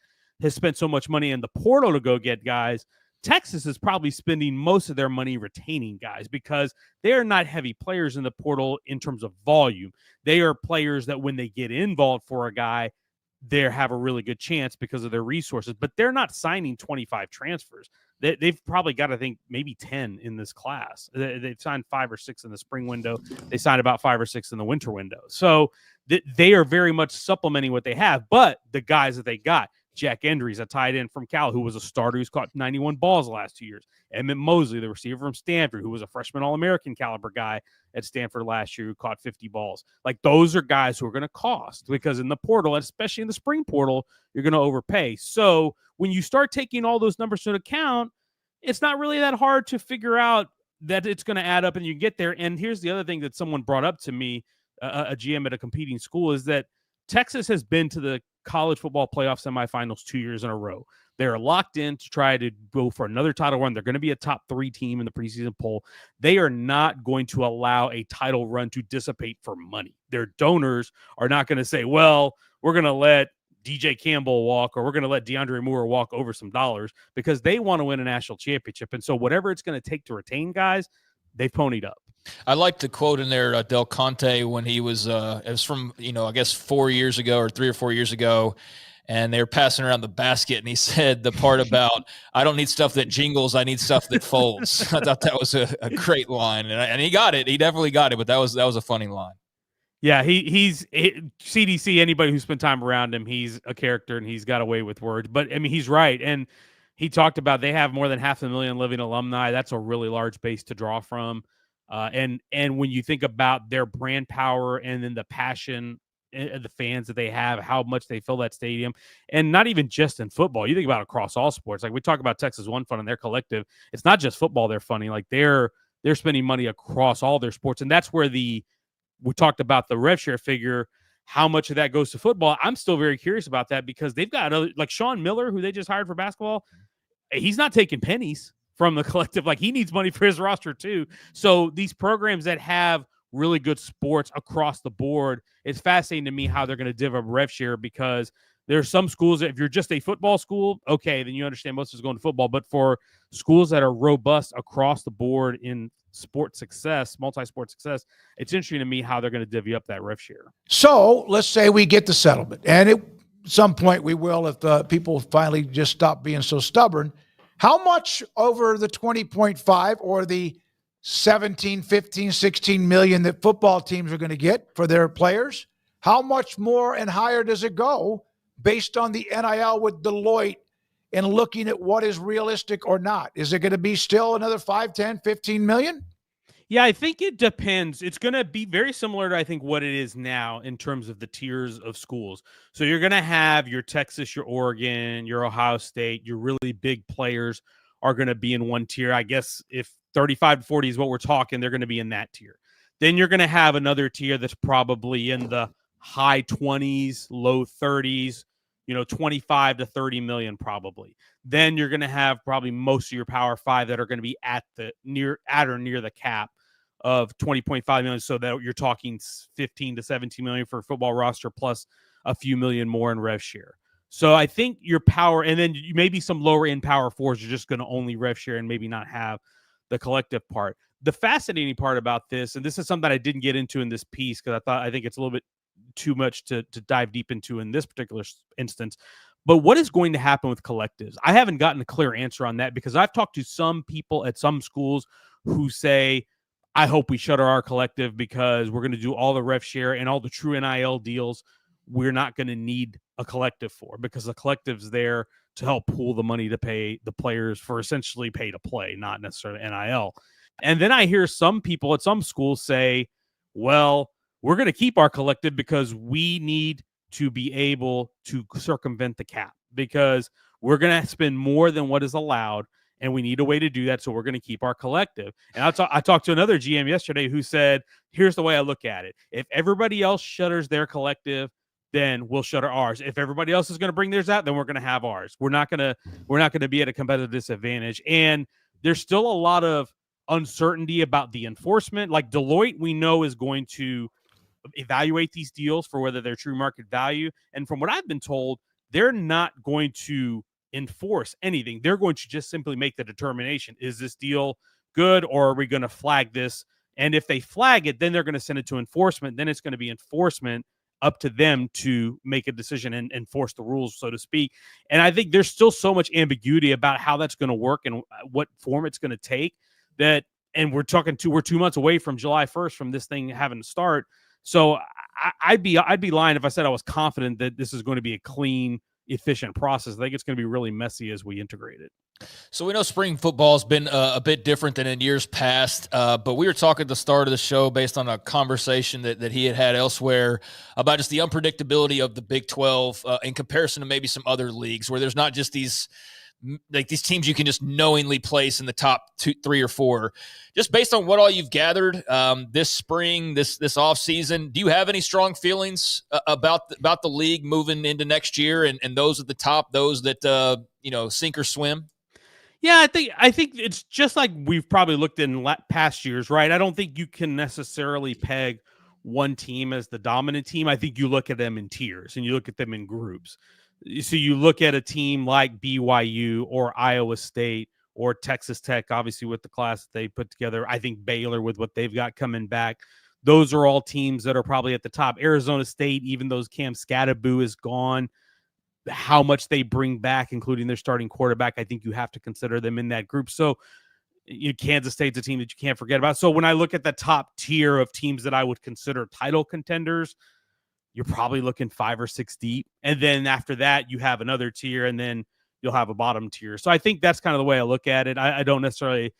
has spent so much money in the portal to go get guys. Texas is probably spending most of their money retaining guys because they're not heavy players in the portal in terms of volume. They are players that when they get involved for a guy, they have a really good chance because of their resources, but they're not signing 25 transfers. They've probably got, I think, maybe 10 in this class. They've signed 5 or 6 in the spring window. They signed about 5 or 6 in the winter window. So they are very much supplementing what they have, but the guys that they got, Jack Endry's a tight end from Cal who was a starter who's caught 91 balls the last 2 years. Emmett Mosley, the receiver from Stanford, who was a freshman All-American caliber guy at Stanford last year who caught 50 balls. Like, those are guys who are going to cost, because in the portal, and especially in the spring portal, you're going to overpay. So when you start taking all those numbers into account, it's not really that hard to figure out that it's going to add up and you get there. And here's the other thing that someone brought up to me, a GM at a competing school, is that Texas has been to the college football playoff semifinals 2 years in a row. They're locked in to try to go for another title run. They're going to be a top 3 team in the preseason poll. They are not going to allow a title run to dissipate for money. Their donors are not going to say, well, we're going to let DJ Campbell walk, or we're going to let DeAndre Moore walk over some dollars, because they want to win a national championship. And so whatever it's going to take to retain guys, they've ponied up. I like the quote in there, Del Conte, when he was, it was from, I guess 4 years ago or 3 or 4 years ago, and they were passing around the basket, and he said the part about, I don't need stuff that jingles, I need stuff that folds. I thought that was a great line, and he got it. He definitely got it, but that was a funny line. Yeah, he's CDC, anybody who spent time around him, he's a character, and he's got a way with words. But, I mean, he's right, and he talked about they have more than 500,000 living alumni. That's a really large base to draw from. And when you think about their brand power and then the passion of the fans that they have, how much they fill that stadium, and not even just in football, you think about across all sports. Like we talk about Texas One Fund and their collective. It's not just football they're funding. Like they're spending money across all their sports. And that's where we talked about the rev share figure, how much of that goes to football. I'm still very curious about that, because they've got like Sean Miller, who they just hired for basketball. He's not taking pennies from the collective. Like, he needs money for his roster too. So these programs that have really good sports across the board, it's fascinating to me how they're going to div up rev share, because there are some schools that if you're just a football school, okay, then you understand most of it's going to football. But for schools that are robust across the board in sport success, multi-sport success, it's interesting to me how they're going to divvy up that rev share. So let's say we get the settlement, and at some point we will, if people finally just stop being so stubborn. How much over the 20.5 or the 17, 15, 16 million that football teams are going to get for their players, how much more and higher does it go based on the NIL with Deloitte and looking at what is realistic or not? Is it going to be still another 5, 10, 15 million? Yeah, I think it depends. It's going to be very similar to, I think, what it is now in terms of the tiers of schools. So you're going to have your Texas, your Oregon, your Ohio State, your really big players are going to be in one tier. I guess if 35 to 40 is what we're talking, they're going to be in that tier. Then you're going to have another tier that's probably in the high 20s, low 30s, 25 to 30 million probably. Then you're going to have probably most of your Power 5 that are going to be at or near the cap of 20.5 million, so that you're talking 15 to 17 million for a football roster plus a few million more in rev share. So I think your power, and then maybe some lower end Power 4s are just going to only rev share and maybe not have the collective part. The fascinating part about this, and this is something I didn't get into in this piece because I think it's a little bit too much to dive deep into in this particular instance, but what is going to happen with collectives? I haven't gotten a clear answer on that, because I've talked to some people at some schools who say, I hope we shutter our collective because we're going to do all the rev share and all the true NIL deals. We're not going to need a collective for, because the collective's there to help pool the money to pay the players for essentially pay to play, not necessarily NIL. And then I hear some people at some schools say, well, we're going to keep our collective because we need to be able to circumvent the cap, because we're going to spend more than what is allowed, and we need a way to do that, so we're going to keep our collective. And I talked to another GM yesterday who said, here's the way I look at it. If everybody else shutters their collective, then we'll shutter ours. If everybody else is going to bring theirs out, then we're going to have ours. We're not going to be at a competitive disadvantage. And there's still a lot of uncertainty about the enforcement. Like Deloitte, we know is going to evaluate these deals for whether they're true market value. And from what I've been told, they're not going to enforce anything. They're going to just simply make the determination. Is this deal good, or are we going to flag this? And if they flag it, then they're going to send it to enforcement. Then it's going to be enforcement up to them to make a decision and enforce the rules, so to speak. And I think there's still so much ambiguity about how that's going to work and what form it's going to take that, and we're 2 months away from July 1st from this thing having to start. So I'd be lying if I said I was confident that this is going to be a clean, efficient process. I think it's going to be really messy as we integrate it. So we know spring football has been a bit different than in years past, but we were talking at the start of the show based on a conversation that he had elsewhere about just the unpredictability of the Big 12 in comparison to maybe some other leagues where there's not just these teams you can just knowingly place in the top 2, 3, or 4. Just based on what all you've gathered this spring, this off season, do you have any strong feelings about the league moving into next year and those at the top, those that sink or swim? Yeah, I think it's just like we've probably looked in past years, right? I don't think you can necessarily peg one team as the dominant team. I think you look at them in tiers and you look at them in groups. So you look at a team like BYU or Iowa State or Texas Tech, obviously with the class that they put together. I think Baylor with what they've got coming back. Those are all teams that are probably at the top. Arizona State, even though Cam Scatteraboo is gone, how much they bring back, including their starting quarterback, I think you have to consider them in that group. So Kansas State's a team that you can't forget about. So when I look at the top tier of teams that I would consider title contenders, you're probably looking 5 or 6 deep. And then after that, you have another tier, and then you'll have a bottom tier. So I think that's kind of the way I look at it. I don't necessarily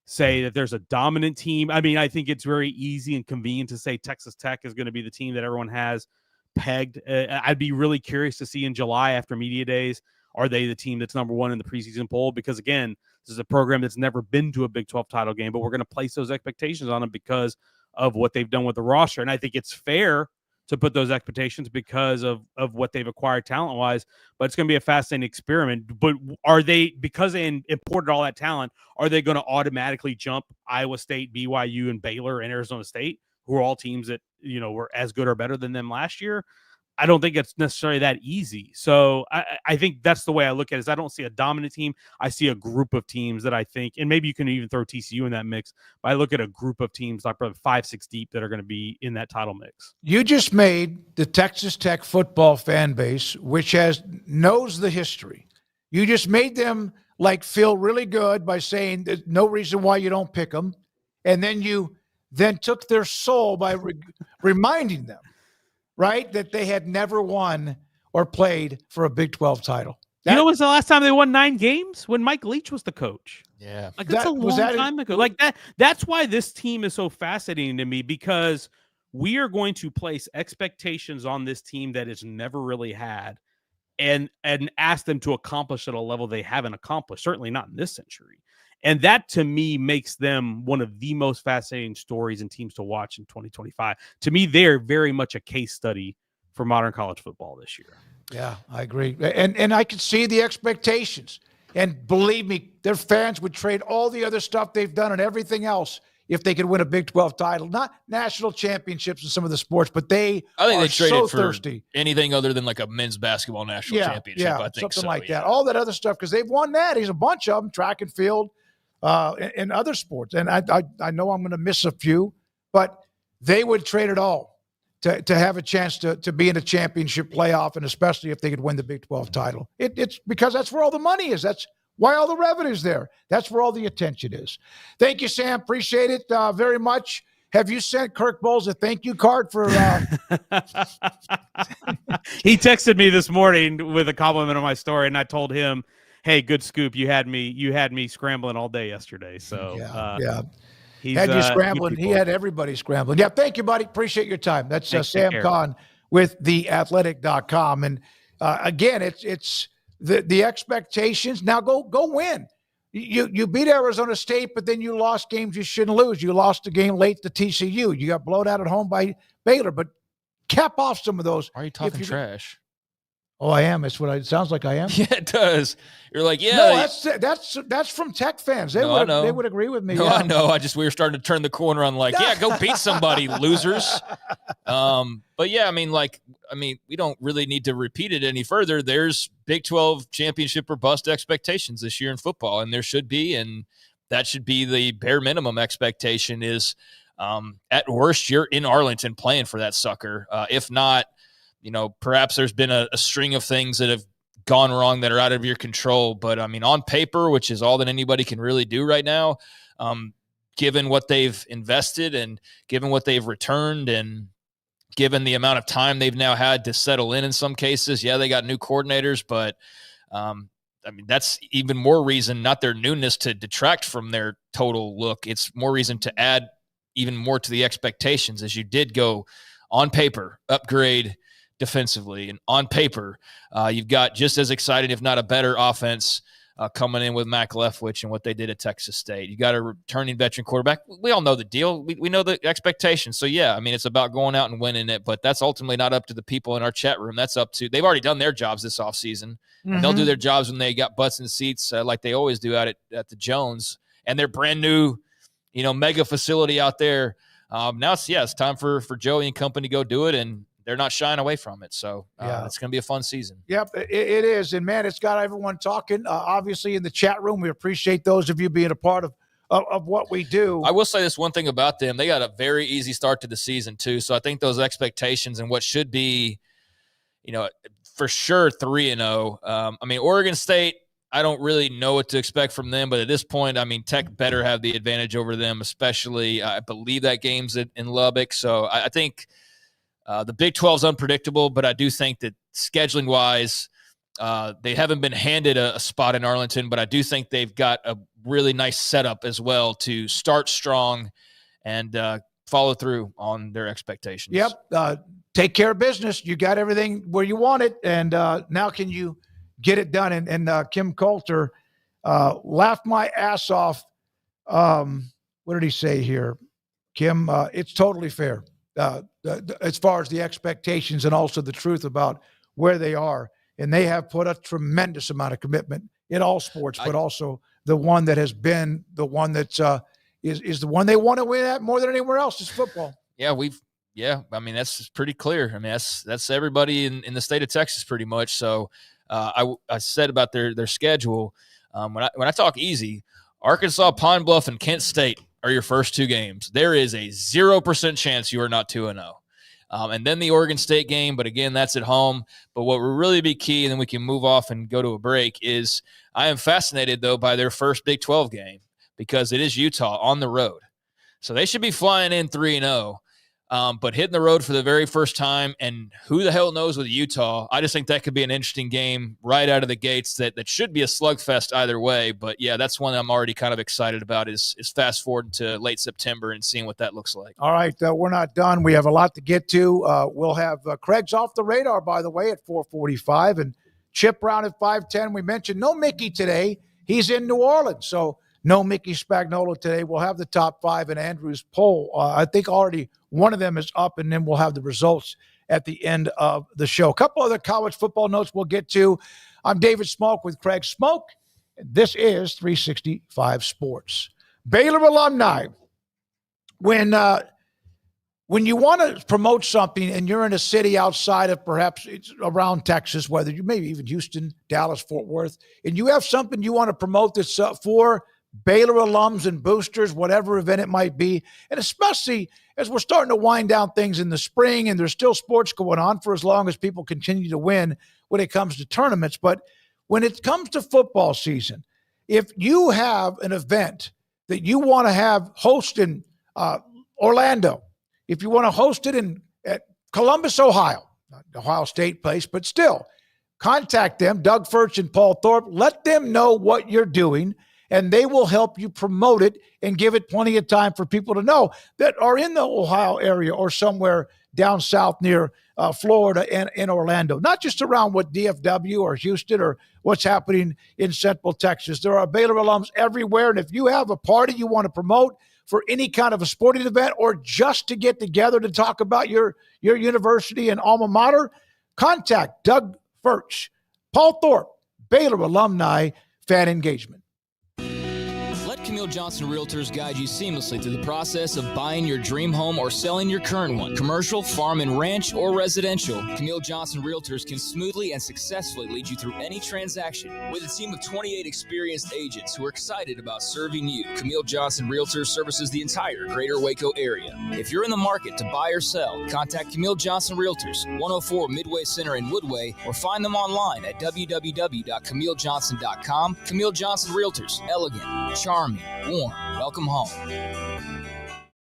say that there's a dominant team. I mean, I think it's very easy and convenient to say Texas Tech is going to be the team that everyone has pegged. I'd be really curious to see in July after media days, are they the team that's number 1 in the preseason poll? Because again, this is a program that's never been to a Big 12 title game, but we're going to place those expectations on them because of what they've done with the roster. And I think it's fair to put those expectations because of what they've acquired talent-wise, but it's going to be a fascinating experiment. But are they, because they imported all that talent, are they going to automatically jump Iowa State, BYU, and Baylor and Arizona State, who are all teams that, were as good or better than them last year? I don't think it's necessarily that easy. So I think that's the way I look at it, is I don't see a dominant team. I see a group of teams that I think, and maybe you can even throw TCU in that mix, but I look at a group of teams like probably 5, 6 deep that are going to be in that title mix. You just made the Texas Tech football fan base, which knows the history. You just made them feel really good by saying there's no reason why you don't pick them. And then you took their soul by reminding them, right, that they had never won or played for a Big 12 title. When's the last time they won 9 games? When Mike Leach was the coach. Yeah. That's a long time ago. That's why this team is so fascinating to me, because we are going to place expectations on this team that it's never really had and ask them to accomplish at a level they haven't accomplished, certainly not in this century. And that, to me, makes them one of the most fascinating stories and teams to watch in 2025. To me, they're very much a case study for modern college football this year. Yeah, I agree. And I can see the expectations. And believe me, their fans would trade all the other stuff they've done and everything else if they could win a Big 12 title. Not national championships in some of the sports, but I think they traded for thirsty. Anything other than a men's basketball national championship. Yeah, I think something like that. All that other stuff, because they've won that. He's a bunch of them, track and field. In other sports. And I know I'm going to miss a few, but they would trade it all to have a chance to be in a championship playoff, and especially if they could win the Big 12 title. It's because that's where all the money is. That's why all the revenue's there. That's where all the attention is. Thank you, Sam. Appreciate it very much. Have you sent Kirk Bowles a thank you card for He texted me this morning with a compliment on my story, and I told him, hey, good scoop. You had me scrambling all day yesterday. So yeah. He had you scrambling. He had everybody scrambling. Yeah. Thank you, buddy. Appreciate your time. That's Sam Kahn with theathletic.com. And again, it's the expectations. Now go win. You beat Arizona State, but then you lost games you shouldn't lose. You lost a game late to TCU. You got blown out at home by Baylor, but cap off some of those. Why are you talking trash? Oh, I am. It's what it sounds like I am. Yeah, it does. You're like, yeah. No, that's from Tech fans. They would agree with me. No, yeah. I know. We were starting to turn the corner on like, yeah, go beat somebody, losers. But yeah, we don't really need to repeat it any further. There's Big 12 championship or bust expectations this year in football, and there should be, and that should be the bare minimum expectation is at worst you're in Arlington playing for that sucker. If not, perhaps there's been a string of things that have gone wrong that are out of your control. But on paper, which is all that anybody can really do right now, given what they've invested and given what they've returned and given the amount of time they've now had to settle in some cases. Yeah, they got new coordinators, but that's even more reason, not their newness to detract from their total look. It's more reason to add even more to the expectations as you did go on paper, upgrade defensively, and on paper, you've got just as exciting, if not a better offense coming in with Mac Leftwich and what they did at Texas State. You got a returning veteran quarterback. We all know the deal. We know the expectations. So, yeah, it's about going out and winning it, but that's ultimately not up to the people in our chat room. That's up to – they've already done their jobs this offseason. Mm-hmm. And they'll do their jobs when they got butts in seats like they always do at the Jones and their brand new, mega facility out there. Now it's time for Joey and company to go do it, and they're not shying away from it. So it's going to be a fun season. Yep, it is. And, man, it's got everyone talking. Obviously, in the chat room, we appreciate those of you being a part of what we do. I will say this one thing about them. They got a very easy start to the season, too. So I think those expectations and what should be, for sure 3-0. Oregon State, I don't really know what to expect from them. But at this point, Tech better have the advantage over them, especially I believe that game's in Lubbock. So I think – the Big 12 is unpredictable, but I do think that scheduling-wise, they haven't been handed a spot in Arlington, but I do think they've got a really nice setup as well to start strong and follow through on their expectations. Yep. Take care of business. You got everything where you want it, and now can you get it done? And Kim Coulter laughed my ass off. What did he say here? Kim, it's totally fair. As far as the expectations and also the truth about where they are. And they have put a tremendous amount of commitment in all sports, but also the one that has been the one that's is the one they want to win at more than anywhere else is football. Yeah, that's pretty clear. That's everybody in the state of Texas pretty much. So I said about their schedule, when I talk easy, Arkansas, Pine Bluff, and Kent State are your first two games. There is a 0% chance you are not 2-0. And then the Oregon State game, but again, that's at home. But what will really be key, and then we can move off and go to a break, is I am fascinated, though, by their first Big 12 game because it is Utah on the road. So they should be flying in 3-0, but hitting the road for the very first time, and who the hell knows with Utah. I just think that could be an interesting game right out of the gates that should be a slugfest either way. But, yeah, that's one I'm already kind of excited about is fast forward to late September and seeing what that looks like. All right, we're not done. We have a lot to get to. We'll have Craig's off the radar, by the way, at 4:45, and Chip Brown at 5:10. We mentioned no Mickey today. He's in New Orleans, so no Mickey Spagnola today. We'll have the top five in Andrew's poll. I think already one of them is up, and then we'll have the results at the end of the show. A couple other college football notes we'll get to. I'm David Smoak with Craig Smoak. This is 365 Sports. Baylor alumni, when you want to promote something and you're in a city outside of perhaps it's around Texas, whether you maybe even Houston, Dallas, Fort Worth, and you have something you want to promote that's for Baylor alums and boosters, whatever event it might be, and especially as we're starting to wind down things in the spring and there's still sports going on for as long as people continue to win when it comes to tournaments. But when it comes to football season, if you have an event that you want to have host in Orlando, if you want to host it at Columbus, Ohio, not Ohio State place, but still, contact them, Doug Furch and Paul Thorpe. Let them know what you're doing, and they will help you promote it and give it plenty of time for people to know that are in the Ohio area or somewhere down south near Florida and in Orlando, not just around what DFW or Houston or what's happening in Central Texas. There are Baylor alums everywhere, and if you have a party you want to promote, for any kind of a sporting event or just to get together to talk about your university and alma mater, contact Doug Furch, Paul Thorpe, Baylor Alumni Fan Engagement. Let Camille Johnson Realtors guide you seamlessly through the process of buying your dream home or selling your current one. Commercial, farm and ranch, or residential, Camille Johnson Realtors can smoothly and successfully lead you through any transaction. With a team of 28 experienced agents who are excited about serving you, Camille Johnson Realtors services the entire greater Waco area. If you're in the market to buy or sell, contact Camille Johnson Realtors, 104 Midway Center in Woodway, or find them online at www.camillejohnson.com. Camille Johnson Realtors, elegant, charming, warm. Welcome home.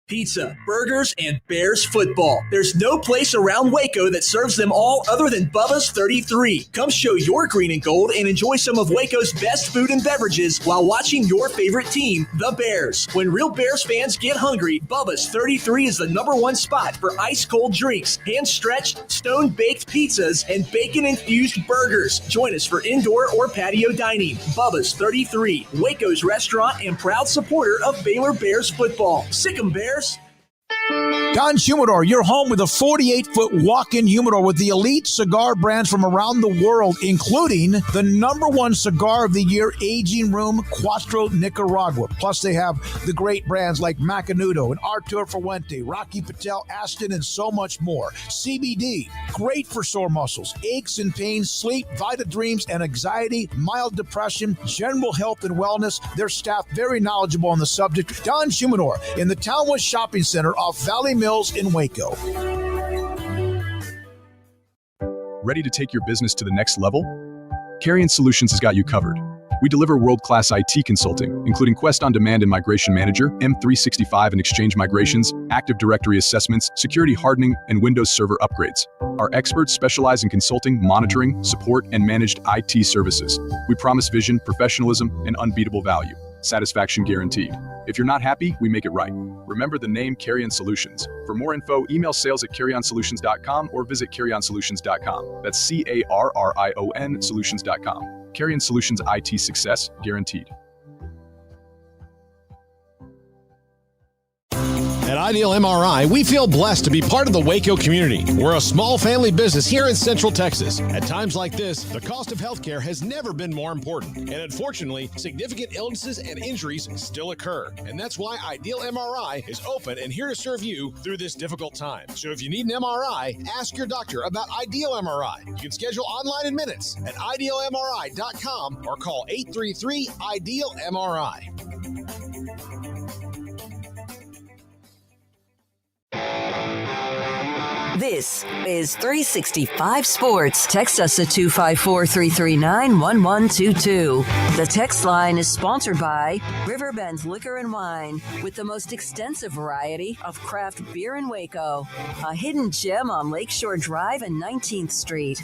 Pizza, burgers, and Bears football. There's no place around Waco that serves them all other than Bubba's 33. Come show your green and gold and enjoy some of Waco's best food and beverages while watching your favorite team, the Bears. When real Bears fans get hungry, Bubba's 33 is the #1 spot for ice-cold drinks, hand-stretched, stone-baked pizzas, and bacon-infused burgers. Join us for indoor or patio dining. Bubba's 33, Waco's restaurant and proud supporter of Baylor Bears football. Sick 'em, Bears. Don's Humidor, your home with a 48-foot walk-in humidor with the elite cigar brands from around the world, including the #1 cigar of the year, Aging Room Cuatro Nicaragua. Plus, they have the great brands like Macanudo and Artur Fuente, Rocky Patel, Aston, and so much more. CBD, great for sore muscles, aches and pains, sleep, Vita Dreams, and anxiety, mild depression, general health and wellness. Their staff very knowledgeable on the subject. Don's Humidor in the Townwood Shopping Center off Valley Mills in Waco. Ready to take your business to the next level? Carrion Solutions has got you covered. We deliver world-class IT consulting, including Quest On Demand and Migration Manager, M365 and Exchange migrations, Active Directory assessments, security hardening, and Windows Server upgrades. Our experts specialize in consulting, monitoring, support, and managed IT services. We promise vision, professionalism, and unbeatable value. Satisfaction guaranteed. If you're not happy, we make it right. Remember the name Carrion Solutions. For more info, email sales@carrionsolutions.com or visit carrionsolutions.com. That's CARRION solutions.com. Carrion Solutions, IT success guaranteed. At Ideal MRI, we feel blessed to be part of the Waco community. We're a small family business here in Central Texas. At times like this, the cost of healthcare has never been more important. And unfortunately, significant illnesses and injuries still occur. And that's why Ideal MRI is open and here to serve you through this difficult time. So if you need an MRI, ask your doctor about Ideal MRI. You can schedule online in minutes at idealmri.com or call 833-IDEAL-MRI. This is 365 Sports. Text us at 254-339-1122. The text line is sponsored by Riverbend's Liquor and Wine, with the most extensive variety of craft beer in Waco. A hidden gem on Lakeshore Drive and 19th Street.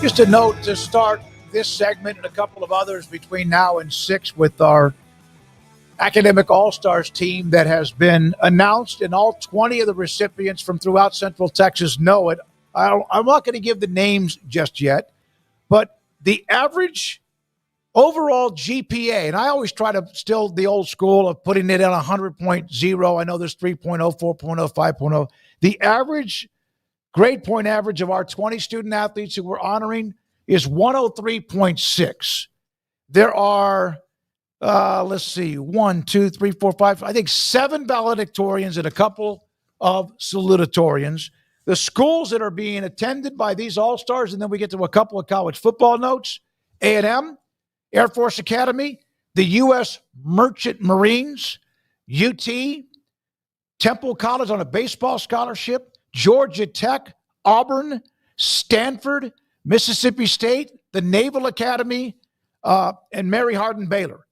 Just a note to start this segment and a couple of others between now and 6 with our Academic All-Stars team that has been announced, and all 20 of the recipients from throughout Central Texas know it. I'm not going to give the names just yet, but the average overall GPA, and I always try to still the old school of putting it at 100.0. I know there's 3.0, 4.0, 5.0. The average grade point average of our 20 student athletes who we're honoring is 103.6. There are let's see, 1, 2, 3, 4, 5, I think 7 valedictorians and a couple of salutatorians. The schools that are being attended by these All-Stars, and then we get to a couple of college football notes: A&M, Air Force Academy, the U.S. Merchant Marines, UT, Temple College on a baseball scholarship, Georgia Tech, Auburn, Stanford, Mississippi State, the Naval Academy, and Mary Hardin Baylor.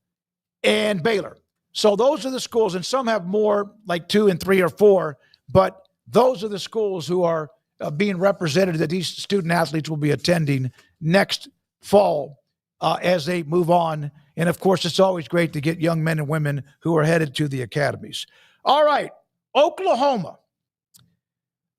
And Baylor. So those are the schools, and some have more, like 2 and 3 or 4, but those are the schools who are being represented that these student athletes will be attending next fall as they move on. And, of course, it's always great to get young men and women who are headed to the academies. All right, Oklahoma.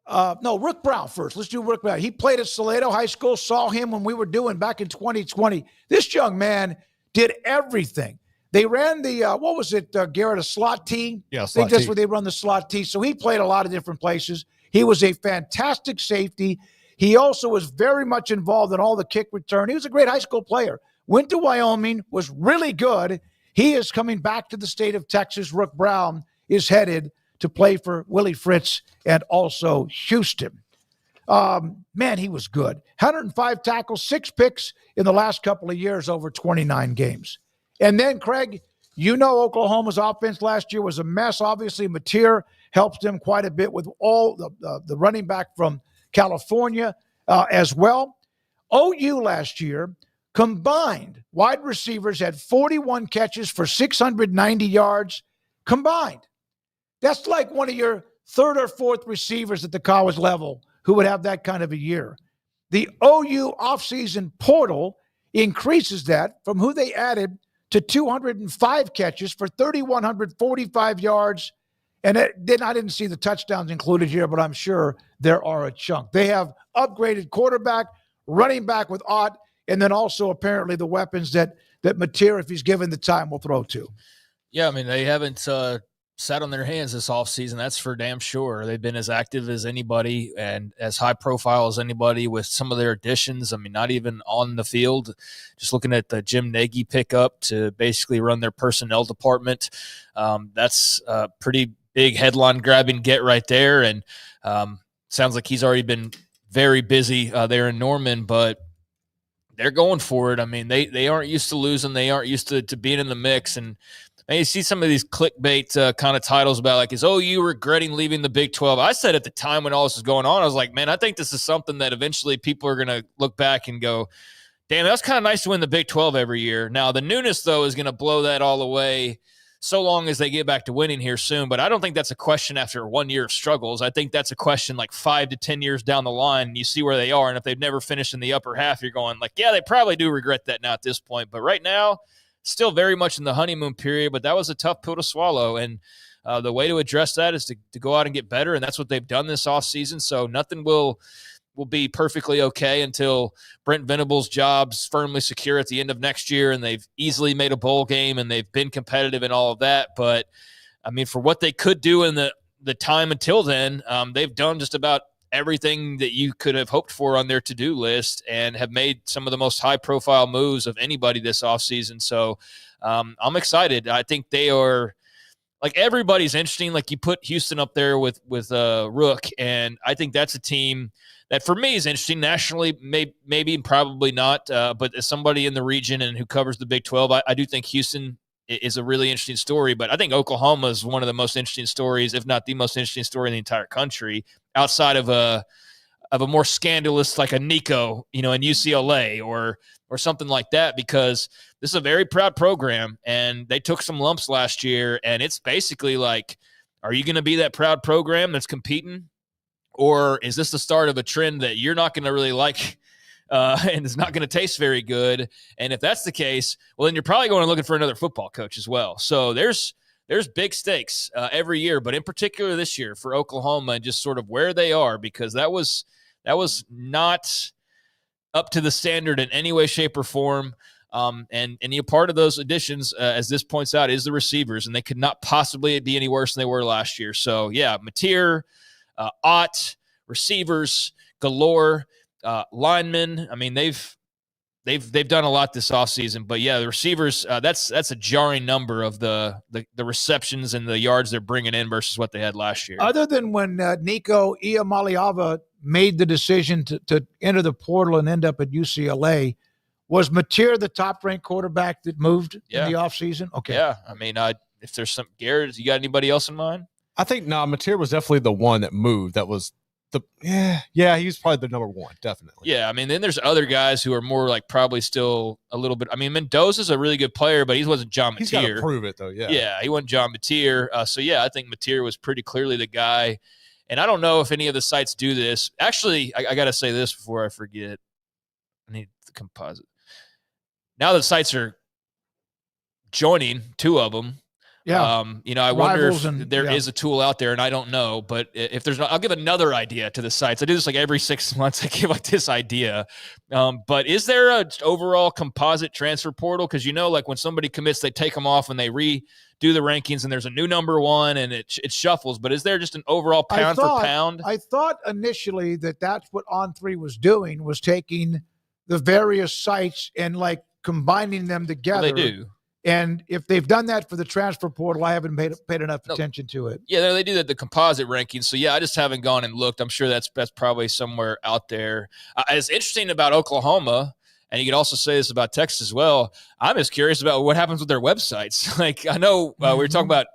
Rick Brown first. Let's do Rick Brown. He played at Salado High School, saw him when we were doing back in 2020. This young man did everything. They ran the, what was it, Garrett, a slot T? Yeah, I slot think that's T. where they run the slot T. So he played a lot of different places. He was a fantastic safety. He also was very much involved in all the kick return. He was a great high school player. Went to Wyoming, was really good. He is coming back to the state of Texas. Rook Brown is headed to play for Willie Fritz and also Houston. Man, he was good. 105 tackles, 6 picks in the last couple of years over 29 games. And then, Craig, you know Oklahoma's offense last year was a mess. Obviously, Mateer helps them quite a bit with all the running back from California as well. OU last year, combined wide receivers had 41 catches for 690 yards combined. That's like one of your third or fourth receivers at the college level who would have that kind of a year. The OU offseason portal increases that from who they added to 205 catches for 3,145 yards. And I didn't see the touchdowns included here, but I'm sure there are a chunk. They have upgraded quarterback, running back with Ott, and then also apparently the weapons that Mateer, if he's given the time, will throw to. Yeah, I mean, they haven't sat on their hands this offseason. That's for damn sure. They've been as active as anybody and as high profile as anybody with some of their additions. I mean, not even on the field. Just looking at the Jim Nagy pickup to basically run their personnel department. That's a pretty big headline-grabbing get right there. And sounds like he's already been very busy there in Norman, but they're going for it. I mean, they aren't used to losing. They aren't used to being in the mix. And you see some of these clickbait kind of titles about like, is OU regretting leaving the Big 12? I said at the time when all this was going on, I was like, man, I think this is something that eventually people are going to look back and go, damn, that's kind of nice to win the Big 12 every year. Now, the newness, though, is going to blow that all away so long as they get back to winning here soon. But I don't think that's a question after 1 year of struggles. I think that's a question like 5 to 10 years down the line, and you see where they are. And if they've never finished in the upper half, you're going like, yeah, they probably do regret that now at this point. But right now, still very much in the honeymoon period, but that was a tough pill to swallow. And the way to address that is to go out and get better, and that's what they've done this offseason. So nothing will be perfectly okay until Brent Venables' job's firmly secure at the end of next year, and they've easily made a bowl game, and they've been competitive in all of that. But, I mean, for what they could do in the time until then, they've done just about everything that you could have hoped for on their to-do list and have made some of the most high-profile moves of anybody this offseason. So I'm excited. I think they are – like, everybody's interesting. Like, you put Houston up there with Rook, and I think that's a team that for me is interesting nationally, maybe and probably not, but as somebody in the region and who covers the Big 12, I do think Houston is a really interesting story. But I think Oklahoma is one of the most interesting stories, if not the most interesting story in the entire country, outside of a more scandalous like a Nico, in UCLA or something like that, because this is a very proud program, and they took some lumps last year, and it's basically like, are you going to be that proud program that's competing? Or is this the start of a trend that you're not going to really like and it's not going to taste very good? And if that's the case, well, then you're probably going to looking for another football coach as well. So there's big stakes every year, but in particular this year for Oklahoma and just sort of where they are, because that was not up to the standard in any way, shape, or form. And a part of those additions, as this points out, is the receivers, and they could not possibly be any worse than they were last year. So, yeah, Mateer, Ott, receivers galore, linemen. I mean, they've done a lot this offseason, but yeah, the receivers, that's a jarring number of the receptions and the yards they're bringing in versus what they had last year. Other than when Nico Iamaleava made the decision to enter the portal and end up at UCLA, was Mateer the top-ranked quarterback that moved in the offseason? Okay. Yeah, I mean, if there's some – Garrett, you got anybody else in mind? I think Mateer was definitely the one that moved. That was he was probably the number one, definitely. Yeah, I mean, then there's other guys who are more like probably still a little bit. I mean, Mendoza's a really good player, but he wasn't John Mateer. He's got to prove it, though, yeah. Yeah, he wasn't John Mateer. So, yeah, I think Mateer was pretty clearly the guy. And I don't know if any of the sites do this. Actually, I got to say this before I forget. I need the composite. Now the sites are joining, 2 of them. Yeah. I wonder Rivals if there is a tool out there, and I don't know. But if there's not, I'll give another idea to the sites. I do this like every 6 months. I give like this idea. But is there a overall composite transfer portal? Because like when somebody commits, they take them off and they redo the rankings, and there's a new number one, and it shuffles. But is there just an overall pound for pound? I thought initially that's what On3 was doing, was taking the various sites and like combining them together. Well, they do. And if they've done that for the transfer portal, I haven't paid enough attention to it. Yeah, they do the composite rankings. So, yeah, I just haven't gone and looked. I'm sure that's probably somewhere out there. It's interesting about Oklahoma, and you could also say this about Texas as well. I'm just curious about what happens with their websites. Like, I know we were talking about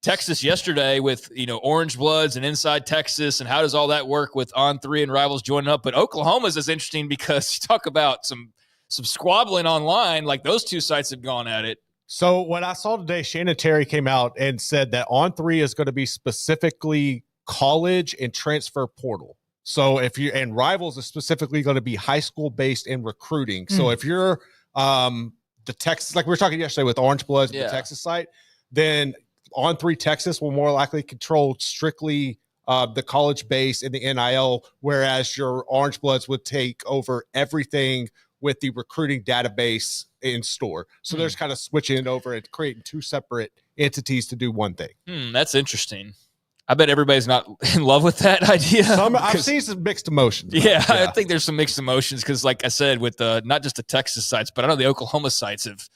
Texas yesterday with, Orange Bloods and Inside Texas, and how does all that work with On3 and Rivals joining up. But Oklahoma's is interesting because you talk about some squabbling online, like those two sites have gone at it. So what I saw today, Shannon Terry came out and said that On3 is going to be specifically college and transfer portal. So and Rivals is specifically going to be high school based in recruiting. So if you're the Texas, like we were talking yesterday with Orange Bloods, the Texas site, then On3 Texas will more likely control strictly the college base and the NIL, whereas your Orange Bloods would take over everything with the recruiting database in store. So there's kind of switching it over and creating two separate entities to do one thing. That's interesting. I bet everybody's not in love with that idea. I've seen some mixed emotions. Yeah, I think there's some mixed emotions because, like I said, with not just the Texas sites, but I know the Oklahoma sites have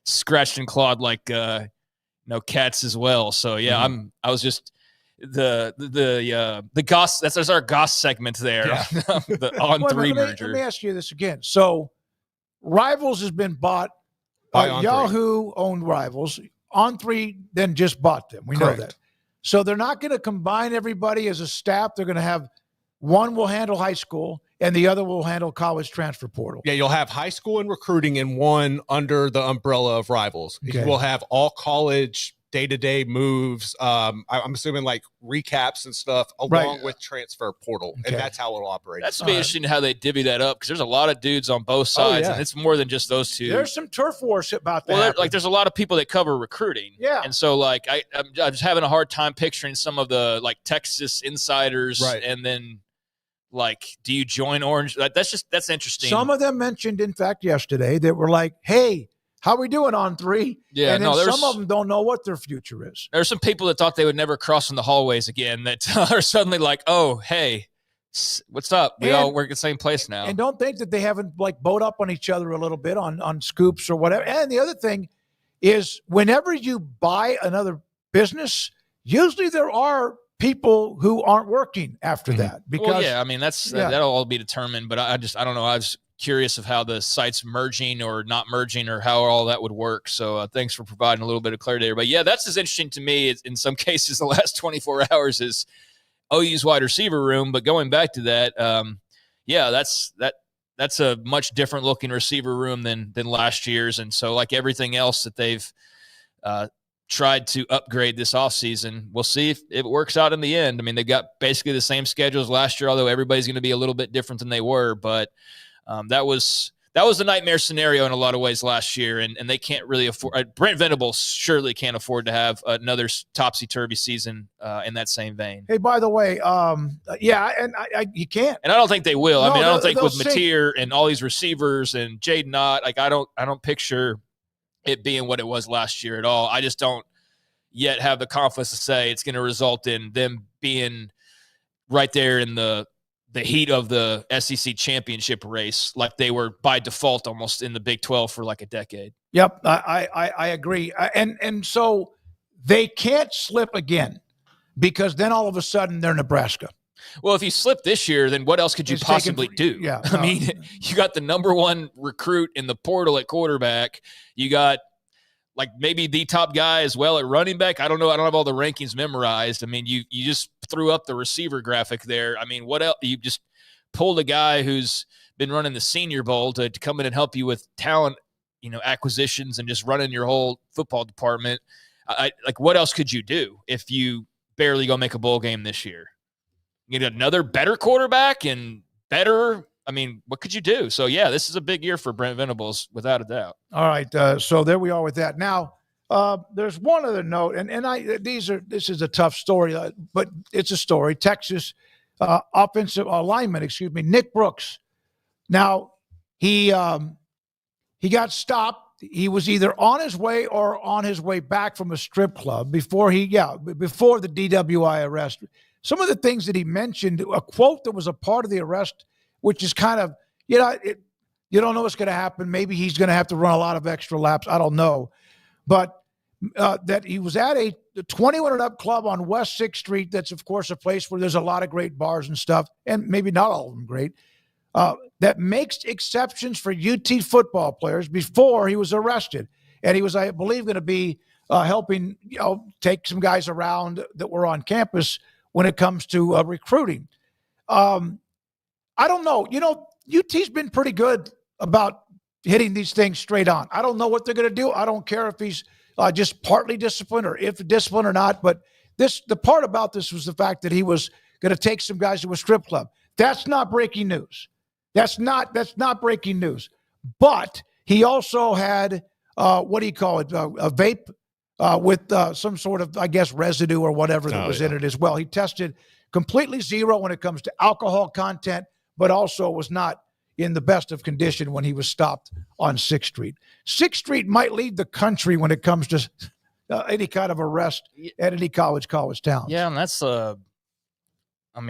scratched and clawed like cats as well. So yeah, I was just the Goss. That's our Goss segment there. Yeah. The On3 merger. Let me ask you this again. So Rivals has been bought by Yahoo owned Rivals. On3 then just bought them. We know that. So they're not going to combine everybody as a staff. They're going to have one will handle high school and the other will handle college transfer portal. Yeah, you'll have high school and recruiting in one under the umbrella of Rivals. Okay. You will have all college day-to-day moves. I'm assuming like recaps and stuff along with transfer portal. Okay. And that's how it'll operate. That's be interesting how they divvy that up because there's a lot of dudes on both sides and it's more than just those two. There's some turf wars about that. Well, there's a lot of people that cover recruiting. Yeah. And so like I'm just having a hard time picturing some of the like Texas insiders and then like, do you join Orange? That's interesting. Some of them mentioned, in fact, yesterday that were like, hey, how we doing On3? Yeah, and then some of them don't know what their future is. There's some people that thought they would never cross in the hallways again that are suddenly like, oh, hey, what's up? We all work at the same place now. And don't think that they haven't like bowed up on each other a little bit on scoops or whatever. And the other thing is whenever you buy another business, usually there are people who aren't working after that. Because I mean, that'll all be determined. But I don't know. I was curious of how the sites merging or not merging or how all that would work. So thanks for providing a little bit of clarity there. But yeah, that's as interesting to me in some cases the last 24 hours is OU's wide receiver room. But going back to that, that's a much different looking receiver room than last year's. And so like everything else that they've tried to upgrade this offseason, we'll see if it works out in the end. I mean, they've got basically the same schedules last year, although everybody's going to be a little bit different than they were. But that was a nightmare scenario in a lot of ways last year, and they can't really afford. Brent Venables surely can't afford to have another topsy-turvy season in that same vein. Hey, by the way, you can't, and I don't think they will. I don't think with Mateer and all these receivers and Jaden Ott, like I don't picture it being what it was last year at all. I just don't yet have the confidence to say it's going to result in them being right there in the heat of the SEC championship race, like they were by default almost in the Big 12 for like a decade. Yep, I agree. And so they can't slip again because then all of a sudden they're Nebraska. Well, if you slip this year, then what else could you possibly do? Yeah, I mean, you got the number one recruit in the portal at quarterback. You got like maybe the top guy as well at running back. I don't know. I don't have all the rankings memorized. I mean, you just threw up the receiver graphic there. I mean, what else? You just pulled a guy who's been running the Senior Bowl to come in and help you with talent, acquisitions and just running your whole football department. Like, what else could you do if you barely go make a bowl game this year? You get another better quarterback and better. I mean, what could you do? So, yeah, this is a big year for Brent Venables, without a doubt. All right. So there we are with that. Now, there's one other note, and this is a tough story, but it's a story. Texas offensive lineman, Nick Brooks. Now he got stopped. He was either on his way or on his way back from a strip club before the DWI arrest. Some of the things that he mentioned, a quote that was a part of the arrest, which is kind of, you don't know what's going to happen. Maybe he's going to have to run a lot of extra laps. I don't know. But that he was at a 21 and up club on West 6th Street. That's, of course, a place where there's a lot of great bars and stuff, and maybe not all of them great. That makes exceptions for UT football players before he was arrested. And he was, I believe, going to be helping, take some guys around that were on campus when it comes to recruiting. I don't know. UT's been pretty good about hitting these things straight on. I don't know what they're going to do. I don't care if he's just partly disciplined or if disciplined or not. But the part about this was the fact that he was going to take some guys to a strip club. That's not breaking news. That's not breaking news. But he also had, a vape with some sort of, I guess, residue or whatever that was in it as well. He tested completely zero when it comes to alcohol content, but also was not in the best of condition when he was stopped on 6th Street. 6th Street might lead the country when it comes to any kind of arrest at any college town. Yeah, and that's a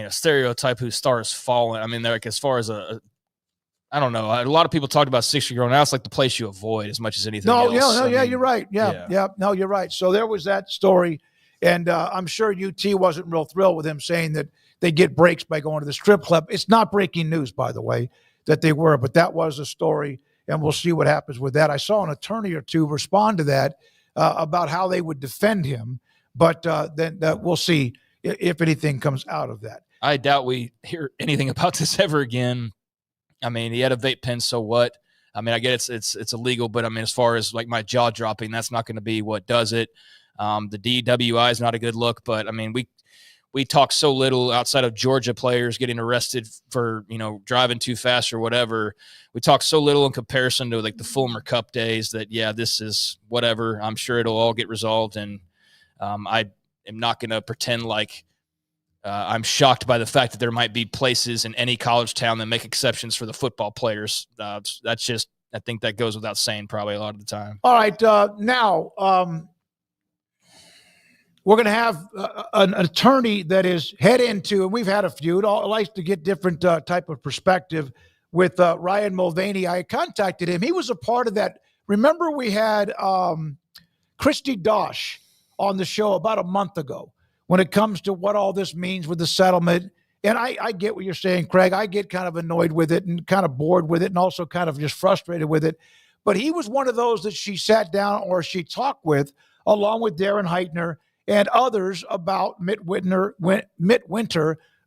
stereotype whose star is falling. I mean, like as far as I don't know. A lot of people talked about 6th Street growing. Now it's like the place you avoid as much as anything else. You're right. Yeah. No, you're right. So there was that story, and I'm sure UT wasn't real thrilled with him saying that they get breaks by going to the strip club. It's not breaking news, by the way, that they were, but that was a story, and we'll see what happens with that. I saw an attorney or two respond to that about how they would defend him, but then we'll see if anything comes out of that. I doubt we hear anything about this ever again. I mean, he had a vape pen, so what? I mean, I get it's illegal, but I mean, as far as like my jaw dropping, that's not going to be what does it. The DWI is not a good look, but I mean, we talk so little outside of Georgia players getting arrested for, driving too fast or whatever. We talk so little in comparison to like the Fulmer Cup days that, this is whatever. I'm sure it'll all get resolved. And I am not going to pretend like I'm shocked by the fact that there might be places in any college town that make exceptions for the football players. That's just, I think that goes without saying probably a lot of the time. All right. Now, we're going to have an attorney that is head into, and we've had a few. I like to get different type of perspective with Ryan Mulvaney. I contacted him. He was a part of that. Remember we had Christy Dosh on the show about a month ago when it comes to what all this means with the settlement. And I get what you're saying, Craig. I get kind of annoyed with it and kind of bored with it and also kind of just frustrated with it. But he was one of those that she sat down or she talked with, along with Darren Heitner and others about Mitt Winter,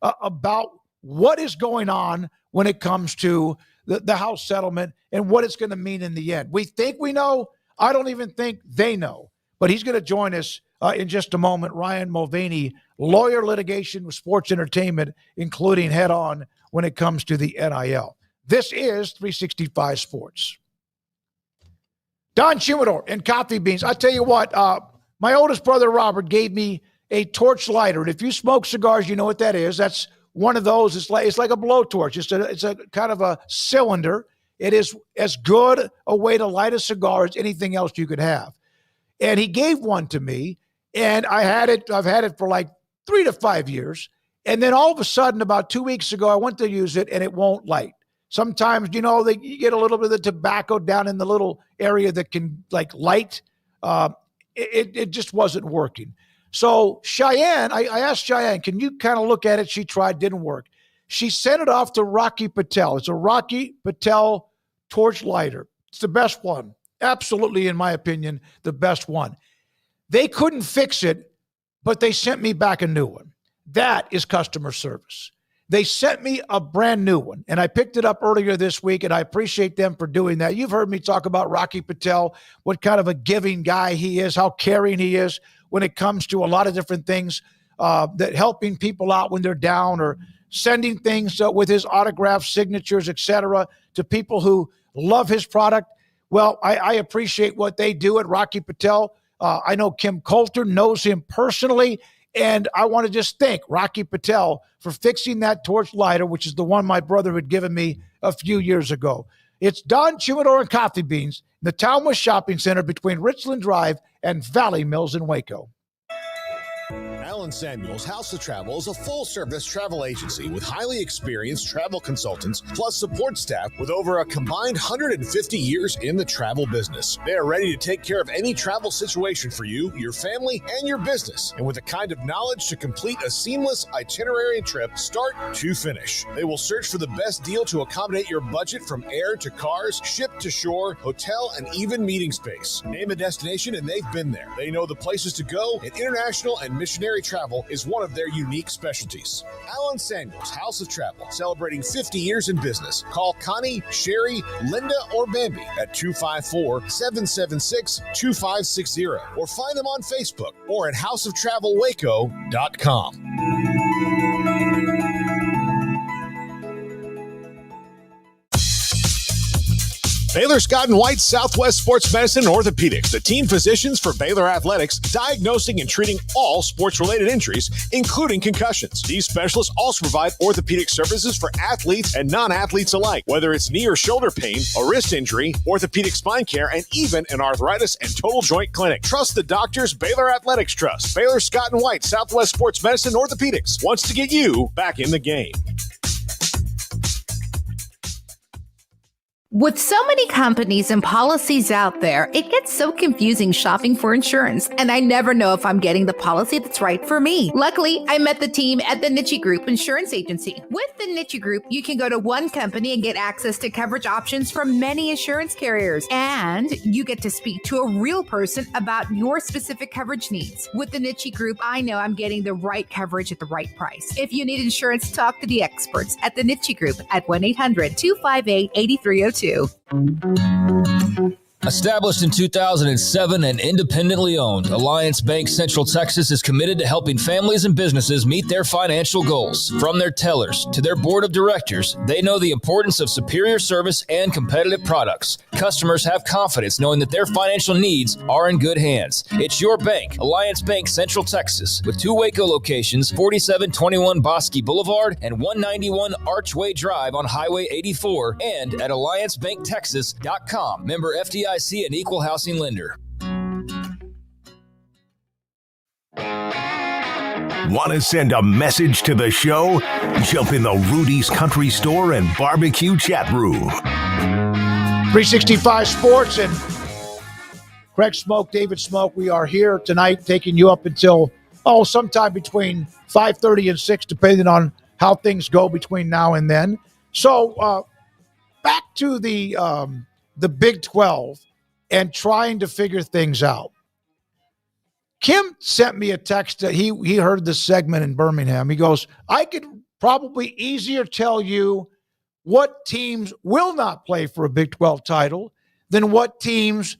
about what is going on when it comes to the House settlement and what it's going to mean in the end. We think we know. I don't even think they know. But he's going to join us in just a moment. Ryan Mulvaney, lawyer, litigation with sports entertainment, including head-on when it comes to the NIL. This is 365 Sports. Don Shumidor and Coffee Beans. I tell you what, my oldest brother, Robert, gave me a torch lighter. And if you smoke cigars, you know what that is. That's one of those. It's like a blowtorch. It's a kind of a cylinder. It is as good a way to light a cigar as anything else you could have. And he gave one to me, and I've had it for like 3 to 5 years. And then all of a sudden, about 2 weeks ago, I went to use it, and it won't light. Sometimes, you get a little bit of the tobacco down in the little area that can like light. It just wasn't working. So Cheyenne, I asked Cheyenne, can you kind of look at it? She tried, didn't work. She sent it off to Rocky Patel. It's a Rocky Patel torch lighter. It's the best one. Absolutely, in my opinion, the best one. They couldn't fix it, but they sent me back a new one. That is customer service. They sent me a brand new one, and I picked it up earlier this week, and I appreciate them for doing that. You've heard me talk about Rocky Patel, what kind of a giving guy he is, how caring he is when it comes to a lot of different things, that helping people out when they're down or sending things with his autograph signatures, etc., to people who love his product. Well, I appreciate what they do at Rocky Patel. I know Kim Coulter knows him personally, and I want to just thank Rocky Patel for fixing that torch lighter, which is the one my brother had given me a few years ago. It's Don Chumador and Coffee Beans, the Townwest Shopping Center between Richland Drive and Valley Mills in Waco. Alan Samuels House of Travel is a full-service travel agency with highly experienced travel consultants plus support staff with over a combined 150 years in the travel business. They are ready to take care of any travel situation for you, your family, and your business, and with the kind of knowledge to complete a seamless itinerary and trip start to finish. They will search for the best deal to accommodate your budget from air to cars, ship to shore, hotel, and even meeting space. Name a destination and they've been there. They know the places to go, and international and missionary travel is one of their unique specialties. Alan Samuels House of Travel, celebrating 50 years in business. Call Connie, Sherry, Linda, or Bambi at 254-776-2560 or find them on Facebook or at houseoftravelwaco.com. Baylor Scott & White Southwest Sports Medicine and Orthopedics, the team physicians for Baylor Athletics, diagnosing and treating all sports-related injuries, including concussions. These specialists also provide orthopedic services for athletes and non-athletes alike, whether it's knee or shoulder pain, a wrist injury, orthopedic spine care, and even an arthritis and total joint clinic. Trust the doctors Baylor Athletics trust. Baylor Scott & White Southwest Sports Medicine and Orthopedics wants to get you back in the game. With so many companies and policies out there, it gets so confusing shopping for insurance, and I never know if I'm getting the policy that's right for me. Luckily, I met the team at the Niche Group Insurance Agency. With the Niche Group, you can go to one company and get access to coverage options from many insurance carriers, and you get to speak to a real person about your specific coverage needs. With the Niche Group, I know I'm getting the right coverage at the right price. If you need insurance, talk to the experts at the Niche Group at 1-800-258-8302. Established in 2007 and independently owned, Alliance Bank Central Texas is committed to helping families and businesses meet their financial goals. From their tellers to their board of directors, they know the importance of superior service and competitive products. Customers have confidence knowing that their financial needs are in good hands. It's your bank, Alliance Bank Central Texas, with 2 Waco locations, 4721 Bosque Boulevard and 191 Archway Drive on Highway 84, and at alliancebanktexas.com. Member FDIC and equal housing lender. Want to send a message to the show? Jump in the Rudy's Country Store and Barbecue chat room. 365 Sports and Craig Smoak, David Smoak. We are here tonight taking you up until, sometime between 5:30 and 6, depending on how things go between now and then. So back to the Big 12 and trying to figure things out. Kim sent me a text that he heard this segment in Birmingham. He goes, I could probably easier tell you what teams will not play for a Big 12 title than what teams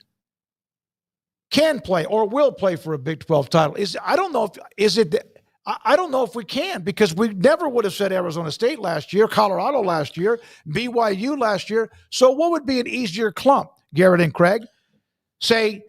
can play or will play for a Big 12 title. I don't know if we can, because we never would have said Arizona State last year, Colorado last year, BYU last year. So what would be an easier clump, Garrett and Craig? Say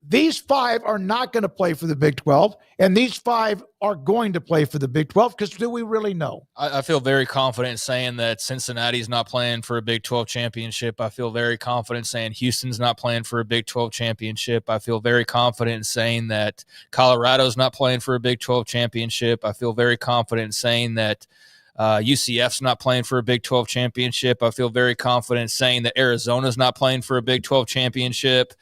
these 5 are not going to play for the Big 12, and these 5 are going to play for the Big 12, because do we really know? I feel very confident saying that Cincinnati's not playing for a Big 12 championship. I feel very confident saying Houston's not playing for a Big 12 championship. I feel very confident in saying that Colorado's not playing for a Big 12 championship. I feel very confident in saying that UCF's not playing for a Big 12 championship. I feel very confident saying that Arizona's not playing for a Big 12 championship.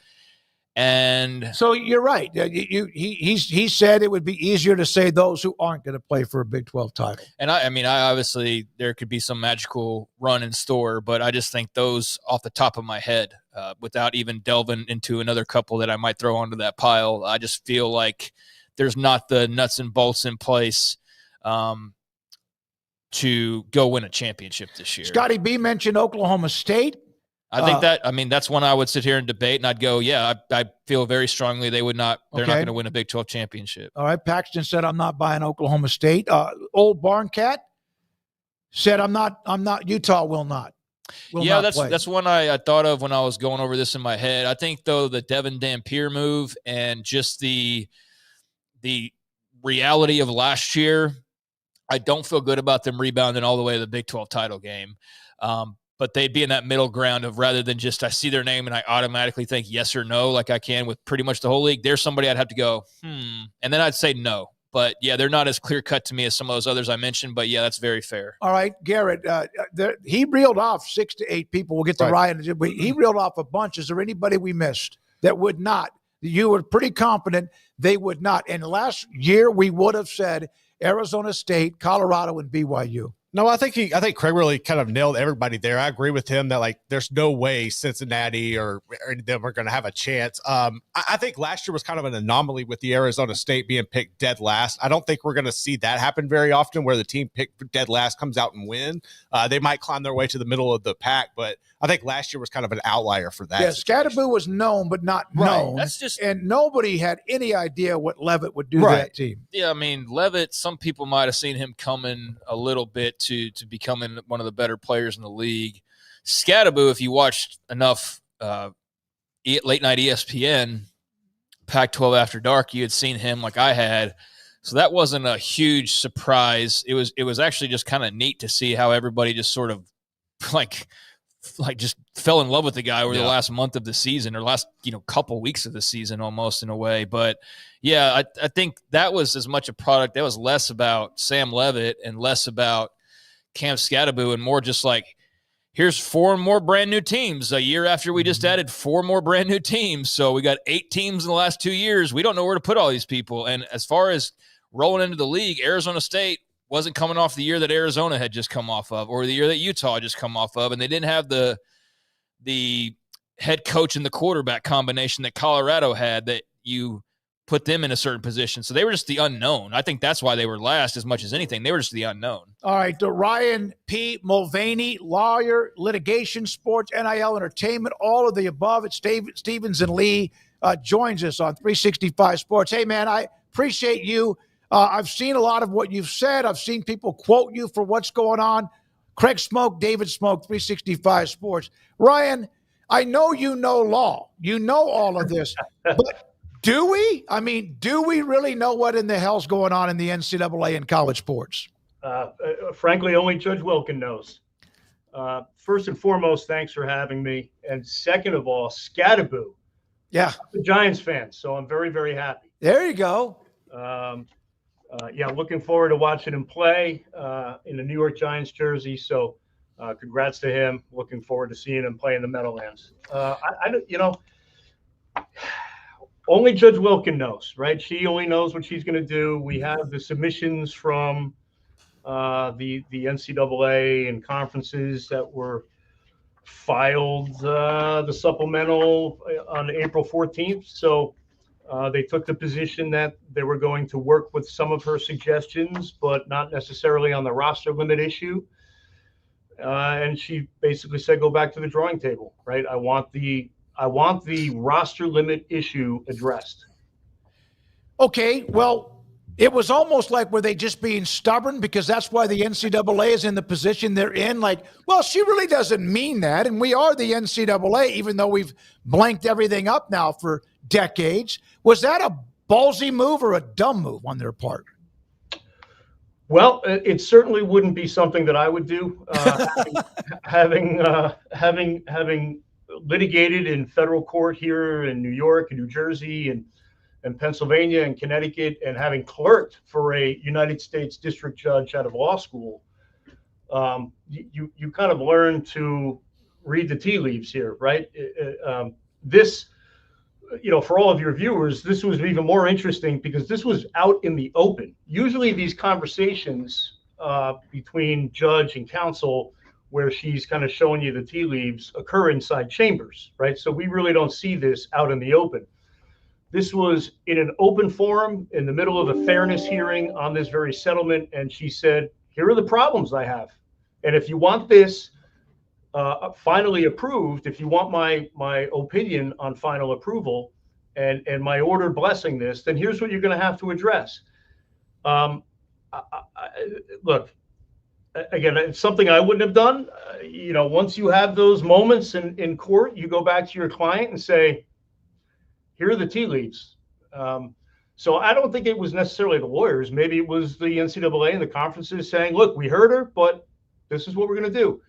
And so you're right. He said it would be easier to say those who aren't going to play for a Big 12 title. And I obviously there could be some magical run in store, but I just think those off the top of my head, without even delving into another couple that I might throw onto that pile, I just feel like there's not the nuts and bolts in place to go win a championship this year. Scotty B mentioned Oklahoma State. I think that's one I would sit here and debate, and I'd go, yeah, I feel very strongly they're not going to win a Big 12 championship. All right. Paxton said, I'm not buying Oklahoma State. Old Barncat said, I'm not, Utah will not. will Yeah, not play. that's one I thought of when I was going over this in my head. I think, though, the Devin Dampier move and just the reality of last year, I don't feel good about them rebounding all the way to the Big 12 title game. But they'd be in that middle ground of, rather than just I see their name and I automatically think yes or no, like I can with pretty much the whole league, there's somebody I'd have to go, and then I'd say no. But, yeah, they're not as clear-cut to me as some of those others I mentioned. But, yeah, that's very fair. All right, Garrett, he reeled off 6 to 8 people. We'll get to Ryan. He reeled off a bunch. Is there anybody we missed that would not? You were pretty confident they would not. And last year we would have said Arizona State, Colorado, and BYU. No, I think Craig really kind of nailed everybody there. I agree with him that, like, there's no way Cincinnati or them are going to have a chance. I think last year was kind of an anomaly with the Arizona State being picked dead last. I don't think we're going to see that happen very often, where the team picked dead last comes out and win. They might climb their way to the middle of the pack, but I think last year was kind of an outlier for that. Yeah, Scatterboo was known but not known. That's just, and nobody had any idea what Levitt would do to that team. Yeah, I mean, Levitt, some people might have seen him coming a little bit to becoming one of the better players in the league. Scatterboo, if you watched enough late night ESPN, Pac-12 After Dark, you had seen him like I had. So that wasn't a huge surprise. It was actually just kind of neat to see how everybody just sort of like just fell in love with the guy over the last month of the season, or last, couple weeks of the season, almost, in a way. But yeah, I think that was as much a product. That was less about Sam Levitt and less about Cam Scatterboo, and more just like, here's 4 more brand new teams a year after we just added 4 more brand new teams. So we got 8 teams in the last 2 years. We don't know where to put all these people. And as far as rolling into the league, Arizona State wasn't coming off the year that Arizona had just come off of, or the year that Utah had just come off of, and they didn't have the head coach and the quarterback combination that Colorado had, that you put them in a certain position. So they were just the unknown. I think that's why they were last as much as anything. They were just the unknown. All right, Ryan P. Mulvaney, lawyer, litigation, sports, NIL, entertainment, all of the above. It's Stevens and Lee joins us on 365 Sports. Hey, man, I appreciate you. I've seen a lot of what you've said. I've seen people quote you for what's going on. Craig Smoak, David Smoak, 365 Sports. Ryan, I know you know law. You know all of this. But do we? I mean, do we really know what in the hell's going on in the NCAA and college sports? Frankly, only Judge Wilkin knows. First and foremost, thanks for having me. And second of all, Scatterboo. Yeah. I'm a Giants fan, so I'm very, very happy. There you go. Looking forward to watching him play in the New York Giants jersey. So congrats to him. Looking forward to seeing him play in the Meadowlands. Only Judge Wilkin knows, right? She only knows what she's going to do. We have the submissions from the NCAA and conferences that were filed, the supplemental on April 14th. So they took the position that they were going to work with some of her suggestions, but not necessarily on the roster limit issue. And she basically said, go back to the drawing table, right? I want the roster limit issue addressed. Okay, well, it was almost like, were they just being stubborn? Because that's why the NCAA is in the position they're in. Like, well, she really doesn't mean that. And we are the NCAA, even though we've blanked everything up now for decades. Was that a ballsy move or a dumb move on their part? Well, it certainly wouldn't be something that I would do. Having litigated in federal court here in New York and New Jersey and Pennsylvania and Connecticut, and having clerked for a United States district judge out of law school, you kind of learn to read the tea leaves here, right? This, for all of your viewers, this was even more interesting because this was out in the open. Usually these conversations between judge and counsel, where she's kind of showing you the tea leaves, occur inside chambers, right? So we really don't see this out in the open. This was in an open forum in the middle of the fairness hearing on this very settlement. And she said, here are the problems I have. And if you want this finally approved, if you want my opinion on final approval and my order blessing this, then here's what you're going to have to address. Look, again, it's something I wouldn't have done. Once you have those moments in court, you go back to your client and say, here are the tea leaves. So I don't think it was necessarily the lawyers. Maybe it was the NCAA and the conferences saying, look, we heard her, but this is what we're going to do.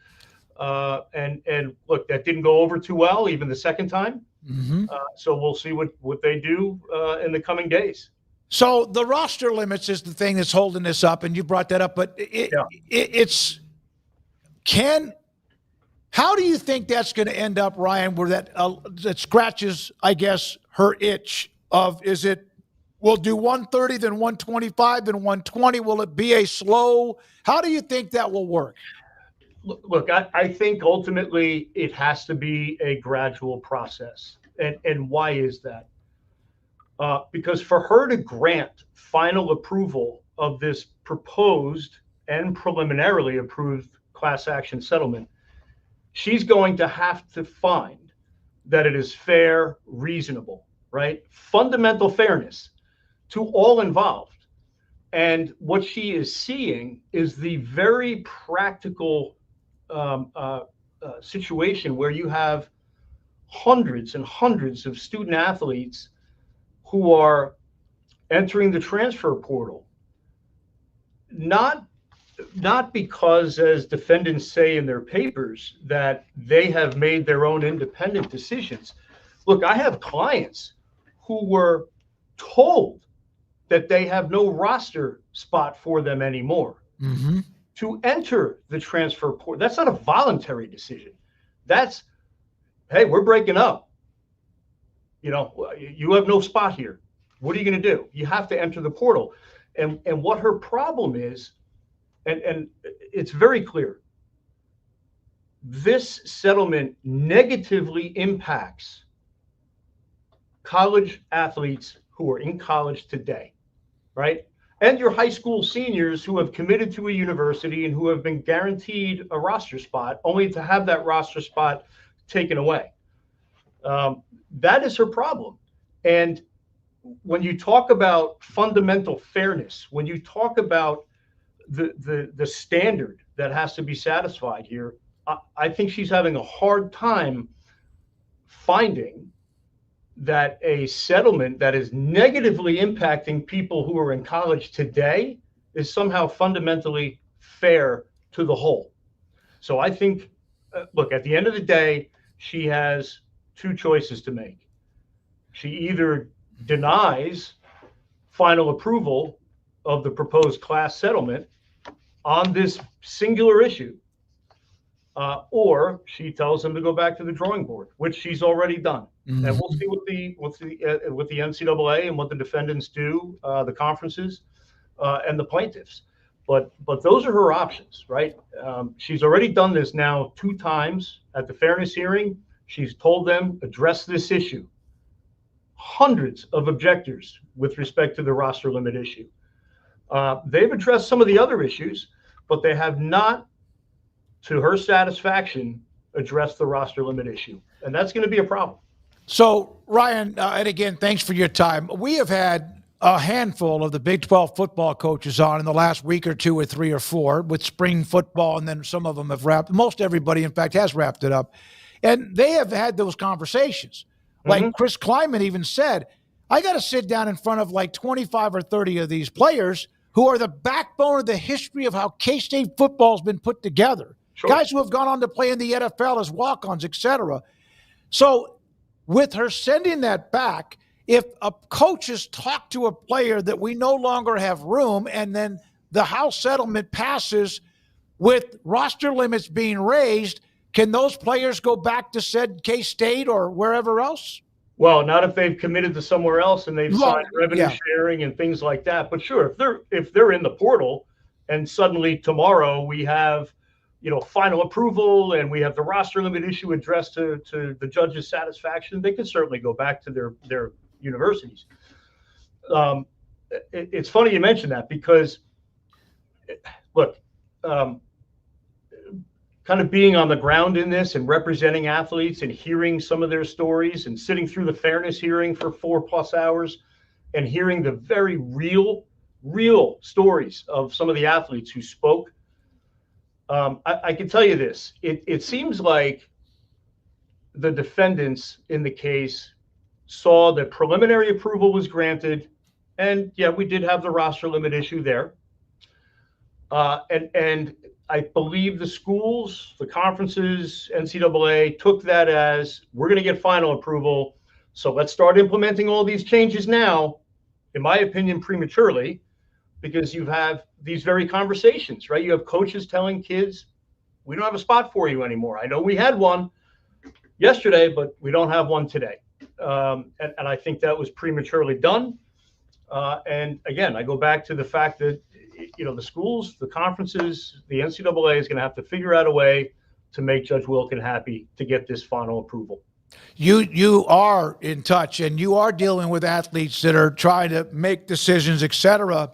And look, that didn't go over too well, even the second time. Mm-hmm. So we'll see what they do in the coming days. So the roster limits is the thing that's holding this up, and you brought that up. But how do you think that's going to end up, Ryan? Where that scratches, I guess, her itch of is it? We'll do 130, then 125, then 120. Will it be a slow? How do you think that will work? Look, I think ultimately it has to be a gradual process. And why is that? Because for her to grant final approval of this proposed and preliminarily approved class action settlement, she's going to have to find that it is fair, reasonable, right? Fundamental fairness to all involved. And what she is seeing is the very practical situation where you have hundreds and hundreds of student athletes who are entering the transfer portal, not because, as defendants say in their papers, that they have made their own independent decisions. Look, I have clients who were told that they have no roster spot for them anymore. Mm-hmm. To enter the transfer portal, that's not a voluntary decision. That's, hey, we're breaking up. You have no spot here. What are you going to do? You have to enter the portal. And what her problem is, and it's very clear, this settlement negatively impacts college athletes who are in college today, right? And your high school seniors who have committed to a university and who have been guaranteed a roster spot, only to have that roster spot taken away. That is her problem. And when you talk about fundamental fairness, when you talk about the standard that has to be satisfied here, I think she's having a hard time finding that a settlement that is negatively impacting people who are in college today is somehow fundamentally fair to the whole. So I think, look, at the end of the day, she has two choices to make. She either denies final approval of the proposed class settlement on this singular issue, or she tells them to go back to the drawing board, which she's already done. Mm-hmm. And we'll see what the NCAA and what the defendants do, the conferences and the plaintiffs. But those are her options, right? She's already done this now 2 times at the fairness hearing. She's told them, address this issue. Hundreds of objectors with respect to the roster limit issue. They've addressed some of the other issues, but they have not, to her satisfaction, addressed the roster limit issue. And that's going to be a problem. So, Ryan, and again, thanks for your time. We have had a handful of the Big 12 football coaches on in the last week or 2 or 3 or 4 with spring football, and then some of them have wrapped. Most everybody, in fact, has wrapped it up. And they have had those conversations. Like Chris Kleiman even said, I got to sit down in front of like 25 or 30 of these players who are the backbone of the history of how K-State football has been put together. Sure. Guys who have gone on to play in the NFL as walk-ons, etc. So with her sending that back, if a coach has talked to a player that we no longer have room, and then the House settlement passes with roster limits being raised, can those players go back to said K-State or wherever else? Well, not if they've committed to somewhere else and they've signed revenue sharing and things like that. But sure, if they're in the portal and suddenly tomorrow we have, final approval and we have the roster limit issue addressed to the judge's satisfaction, they can certainly go back to their universities. It's funny you mention that because, look, kind of being on the ground in this and representing athletes and hearing some of their stories and sitting through the fairness hearing for 4+ hours and hearing the very real stories of some of the athletes who spoke. I can tell you this. It seems like the defendants in the case saw that preliminary approval was granted, and yeah, we did have the roster limit issue there. And I believe the schools, the conferences, NCAA took that as, we're going to get final approval, so let's start implementing all these changes now, in my opinion, prematurely, because you have these very conversations, right? You have coaches telling kids, we don't have a spot for you anymore. I know we had one yesterday, but we don't have one today. And I think that was prematurely done. And again, I go back to the fact that, the schools, the conferences, the NCAA is going to have to figure out a way to make Judge Wilkin happy to get this final approval. You are in touch, and you are dealing with athletes that are trying to make decisions, etc.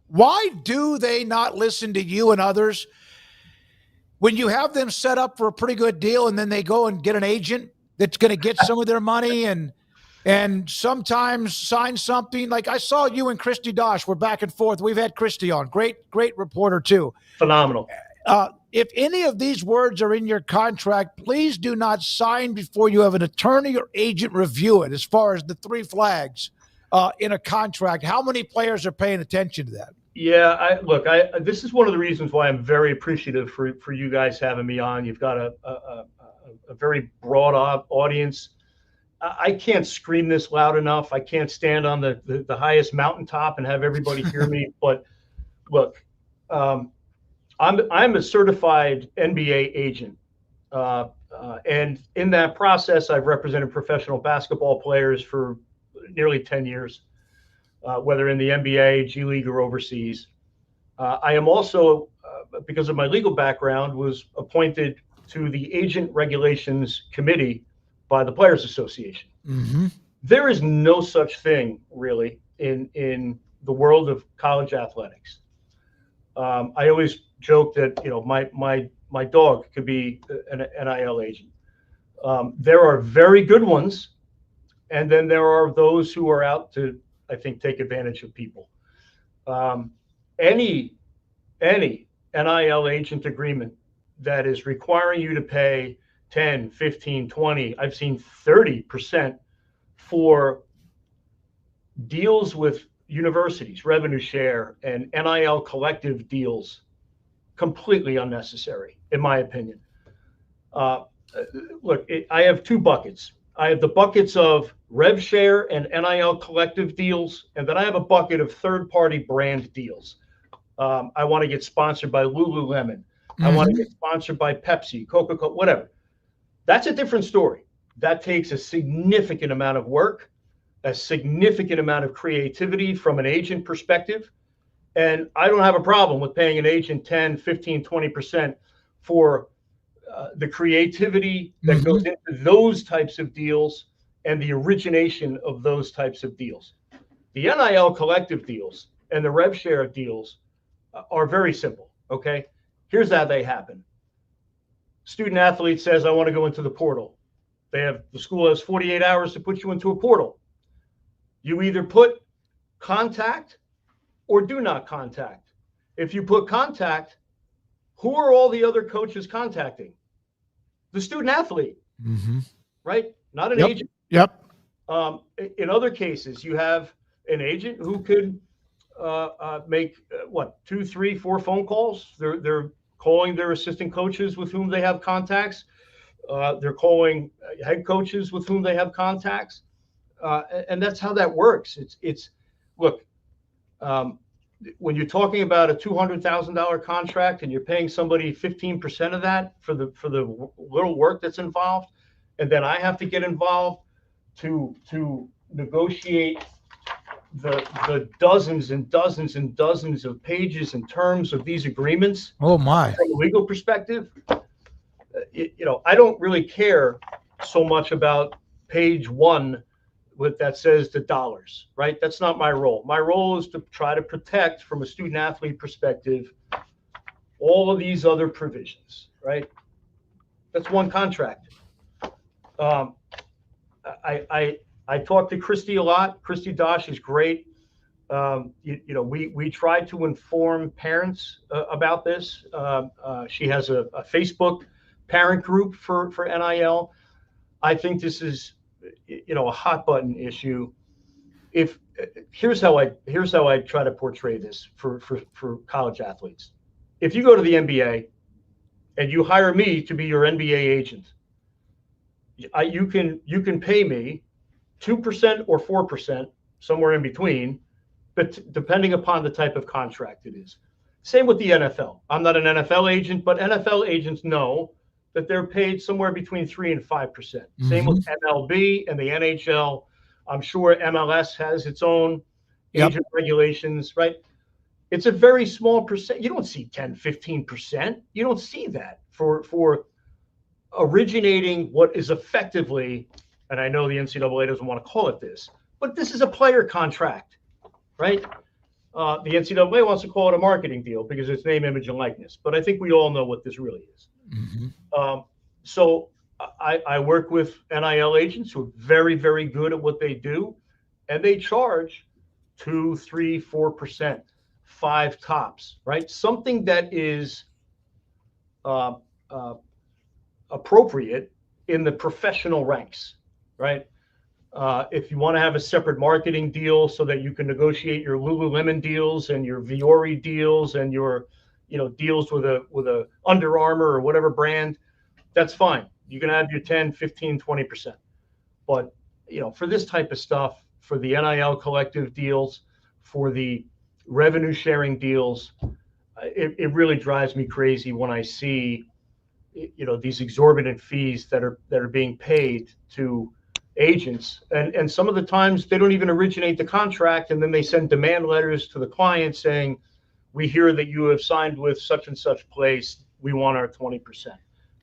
Why do they not listen to you and others when you have them set up for a pretty good deal, and then they go and get an agent that's going to get some of their money and sometimes sign something? Like I saw you and Christy Dosh were back and forth. We've had Christy on. Great reporter too. Phenomenal. If any of these words are in your contract, please do not sign before you have an attorney or agent review it. As far as the three flags in a contract, how many players are paying attention to that? Yeah, this is one of the reasons why I'm very appreciative for you guys having me on. You've got a very broad audience. I can't scream this loud enough. I can't stand on the highest mountaintop and have everybody hear me. But look, I'm a certified NBA agent, and in that process, I've represented professional basketball players for nearly 10 years, whether in the NBA, G League, or overseas. I am also, because of my legal background, was appointed to the Agent Regulations Committee by the Players Association. Mm-hmm. There is no such thing really in the world of college athletics. I always joke that my dog could be an NIL agent. There are very good ones, and then there are those who are out to, I think, take advantage of people. Any NIL agent agreement that is requiring you to pay 10, 15, 20, I've seen 30% for deals with universities, revenue share, and NIL collective deals, completely unnecessary, in my opinion. Look, I have two buckets. I have the buckets of rev share and NIL collective deals, and then I have a bucket of third-party brand deals. I want to get sponsored by Lululemon. I want to get sponsored by Pepsi, Coca-Cola, whatever. That's a different story. That takes a significant amount of work, a significant amount of creativity from an agent perspective. And I don't have a problem with paying an agent 10, 15, 20% for the creativity that goes into those types of deals and the origination of those types of deals. The NIL collective deals and the rev share deals are very simple, okay? Here's how they happen. Student athlete says, I want to go into the portal. The school has 48 hours to put you into a portal. You either put contact or do not contact. If you put contact, who are all the other coaches contacting? The student athlete, right? Not an agent. Yep. In other cases, you have an agent who could make 2, 3, 4 phone calls. They're calling their assistant coaches with whom they have contacts. They're calling head coaches with whom they have contacts. And that's how that works. Look, when you're talking about a $200,000 contract and you're paying somebody 15% of that for the little work that's involved, and then I have to get involved to negotiate the dozens and dozens and dozens of pages and terms of these agreements. Oh my! From a legal perspective, I don't really care so much about page 1 that says the dollars, right? That's not my role. My role is to try to protect, from a student athlete perspective, all of these other provisions, right? That's one contract. I talk to Christy a lot. Christy Dosh is great. We try to inform parents about this. She has a Facebook parent group for NIL. I think this is, a hot button issue. Here's how I try to portray this for college athletes. If you go to the NBA and you hire me to be your NBA agent, you can pay me 2% or 4%, somewhere in between, but depending upon the type of contract it is. Same with the NFL. I'm not an NFL agent, but NFL agents know that they're paid somewhere between 3 and 5%. Same with MLB and the NHL. I'm sure MLS has its own agent regulations, right? It's a very small percent. You don't see 10, 15%. You don't see that for originating what is effectively, and I know the NCAA doesn't want to call it this, but this is a player contract, right? The NCAA wants to call it a marketing deal because it's name, image, and likeness. But I think we all know what this really is. So I work with NIL agents who are very, very good at what they do, and they charge 2, 3, 4%, 5 tops, right? Something that is appropriate in the professional ranks, right? If you want to have a separate marketing deal so that you can negotiate your Lululemon deals and your Viore deals and your, deals with a Under Armour or whatever brand, that's fine. You can have your 10, 15, 20%. But, for this type of stuff, for the NIL collective deals, for the revenue sharing deals, it really drives me crazy when I see, these exorbitant fees that are being paid to agents, and some of the times they don't even originate the contract, and then they send demand letters to the client saying, we hear that you have signed with such and such place, we want our 20%.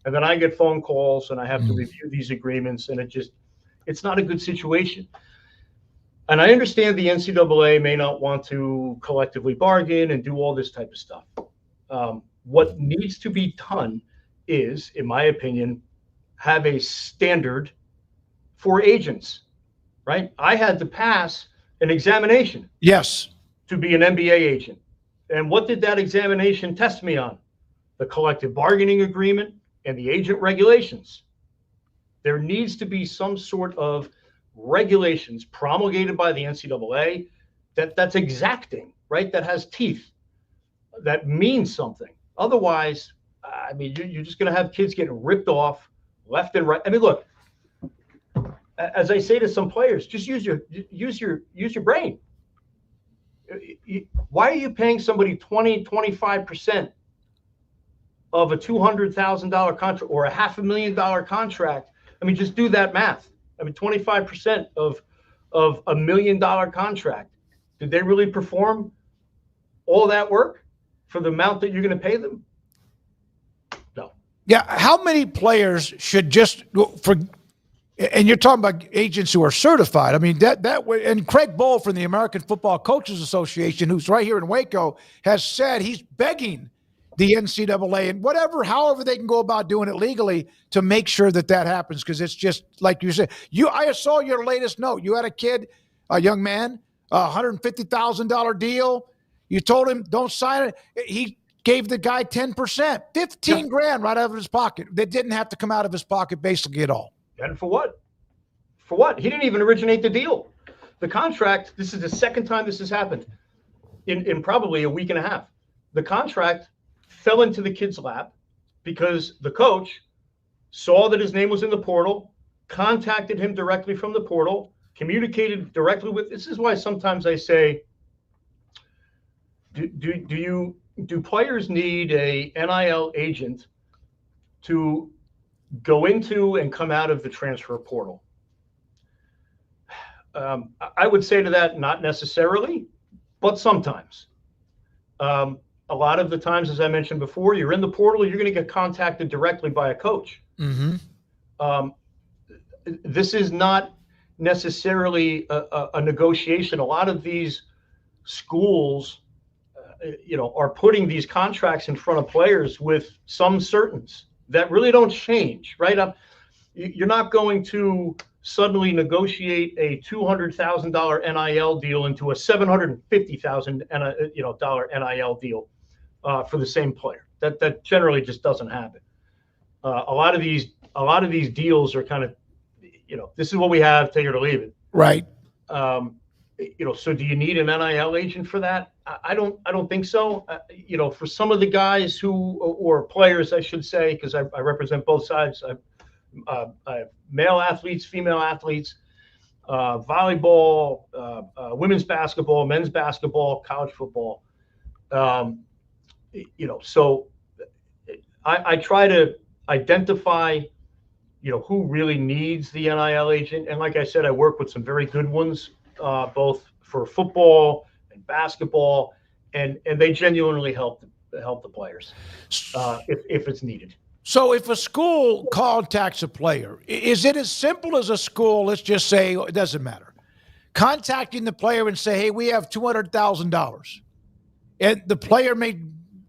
And then I get phone calls and I have to review these agreements, and it's not a good situation. And I understand the NCAA may not want to collectively bargain and do all this type of stuff. What needs to be done is, in my opinion, have a standard for agents, right? I had to pass an examination. Yes. To be an NBA agent. And what did that examination test me on? The collective bargaining agreement and the agent regulations. There needs to be some sort of regulations promulgated by the NCAA that's exacting, right? That has teeth, that means something. Otherwise, you're just going to have kids getting ripped off left and right. Look, as I say to some players, just use your brain. Why are you paying somebody 20, 25% of a $200,000 contract or a $500,000 contract? Just do that math. 25% of $1 million contract. Did they really perform all that work for the amount that you're going to pay them? No. Yeah. How many players should just and you're talking about agents who are certified. That way, and Craig Bowl from the American Football Coaches Association, who's right here in Waco, has said he's begging the NCAA and however they can go about doing it legally to make sure that happens. Because it's just like you said, I saw your latest note. You had a young man, $150,000 deal. You told him don't sign it. He gave the guy 10%, 15 grand right out of his pocket. That didn't have to come out of his pocket basically at all. And for what? For what? He didn't even originate the deal. The contract, this is the second time this has happened in probably a week and a half. The contract fell into the kid's lap because the coach saw that his name was in the portal, contacted him directly from the portal, communicated directly with. This is why sometimes I say, do players need a NIL agent to go into and come out of the transfer portal? I would say to that, not necessarily, but sometimes. A lot of the times, as I mentioned before, you're in the portal, you're going to get contacted directly by a coach. This is not necessarily a negotiation. A lot of these schools, are putting these contracts in front of players with some certains that really don't change, right? You're not going to suddenly negotiate a $200,000 NIL deal into a $750,000 dollar NIL deal for the same player. That generally just doesn't happen. A lot of these deals are kind of, this is what we have, take it or leave it. Right. So do you need an NIL agent for that? I don't think so. For some of the guys or players, I should say, because I represent both sides. I have male athletes, female athletes, volleyball, women's basketball, men's basketball, college football. So I try to identify, who really needs the NIL agent. And like I said, I work with some very good ones, both for football and basketball, and they genuinely help the players if it's needed. So if a school contacts a player, is it as simple as a school, let's just say, it doesn't matter, contacting the player and say, hey, we have $200,000. And the player may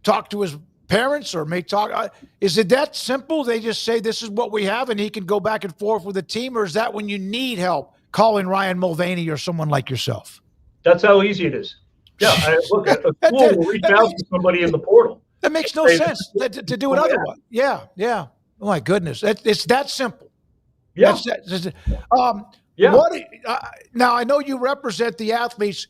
talk to his parents or may talk. Is it that simple? They just say, this is what we have, and he can go back and forth with the team? Or is that when you need help, calling Ryan Mulvaney or someone like yourself? That's how easy it is. Yeah. Look, a school will reach out to somebody in the portal. That makes no sense to do it otherwise. Yeah. Oh my goodness, it's that simple. Yeah. Now I know you represent the athletes.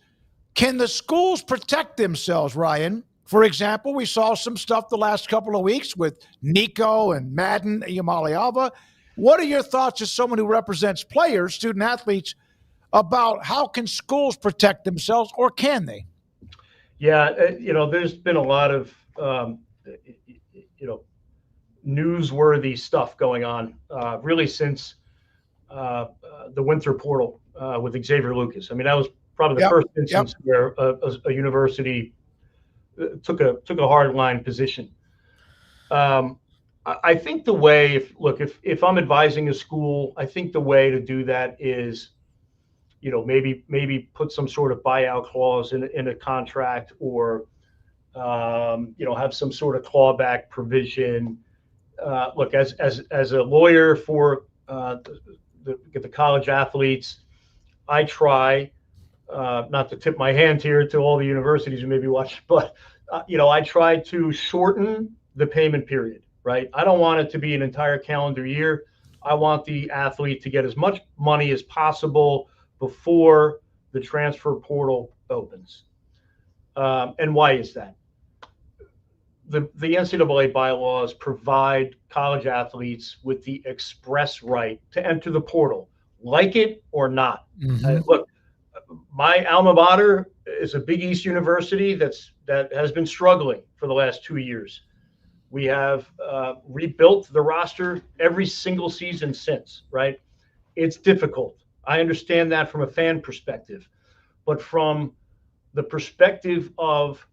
Can the schools protect themselves, Ryan? For example, we saw some stuff the last couple of weeks with Nico and Madden Yamaliava. What are your thoughts as someone who represents players, student athletes, about how can schools protect themselves, or can they? Yeah, there's been a lot of newsworthy stuff going on really since the winter portal with Xavier Lucas. I mean, that was probably the first instance where a university took a hard line position. I think the way, if I'm advising a school, I think the way to do that is, maybe put some sort of buyout clause in a contract, or have some sort of clawback provision. As a lawyer for the college athletes, I try not to tip my hand here to all the universities who may be watching, but I try to shorten the payment period. Right? I don't want it to be an entire calendar year. I want the athlete to get as much money as possible before the transfer portal opens. And why is that? The NCAA bylaws provide college athletes with the express right to enter the portal, like it or not. Look, my alma mater is a Big East university that has been struggling for the last 2 years. We have rebuilt the roster every single season since, right? It's difficult. I understand that from a fan perspective, but from the perspective of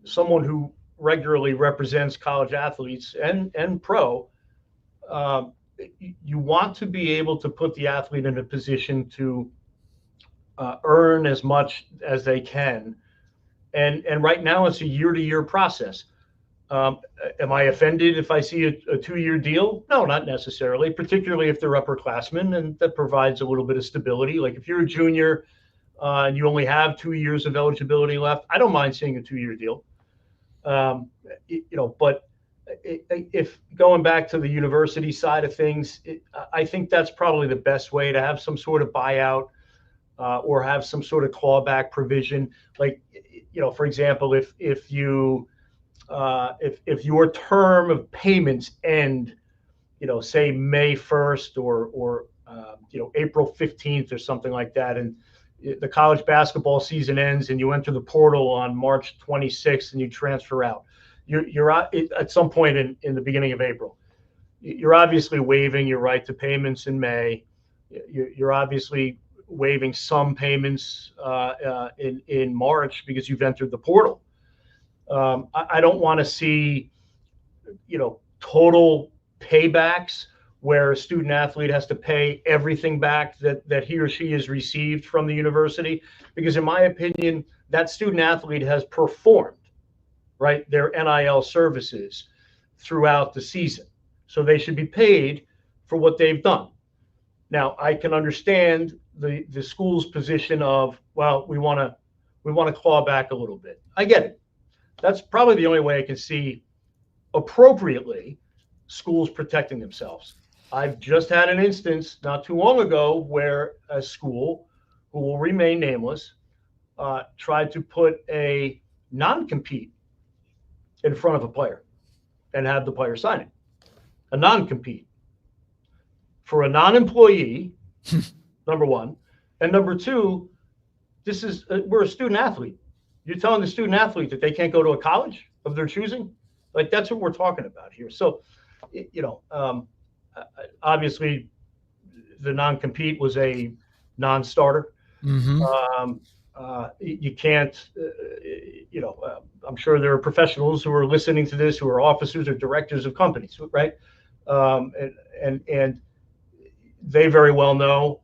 someone who regularly represents college athletes and pro, you want to be able to put the athlete in a position to earn as much as they can. And right now it's a year-to-year process. Am I offended if I see a 2-year deal? No, not necessarily, particularly if they're upperclassmen, and that provides a little bit of stability. Like if you're a junior and you only have 2 years of eligibility left, I don't mind seeing a 2-year deal. But if going back to the university side of things, I think that's probably the best way to have some sort of buyout or have some sort of clawback provision. Like, for example, if your term of payments end, say May 1st or April 15th or something like that, and the college basketball season ends and you enter the portal on March 26th and you transfer out, you're at some point in the beginning of April, you're obviously waiving your right to payments in May. You're obviously waiving some payments in March because you've entered the portal. I don't want to see, total paybacks where a student athlete has to pay everything back that he or she has received from the university, because in my opinion, that student athlete has performed, right, their NIL services throughout the season. So they should be paid for what they've done. Now, I can understand the school's position of, well, we want to claw back a little bit. I get it. That's probably the only way I can see appropriately schools protecting themselves. I've just had an instance not too long ago where a school, who will remain nameless, tried to put a non-compete in front of a player and have the player sign it. A non-compete for a non-employee, number one. And number two, this is we're a student athlete. You're telling the student athlete that they can't go to a college of their choosing? Like, that's what we're talking about here. So, obviously, the non-compete was a non-starter. Mm-hmm. You can't, I'm sure there are professionals who are listening to this who are officers or directors of companies, right? And they very well know,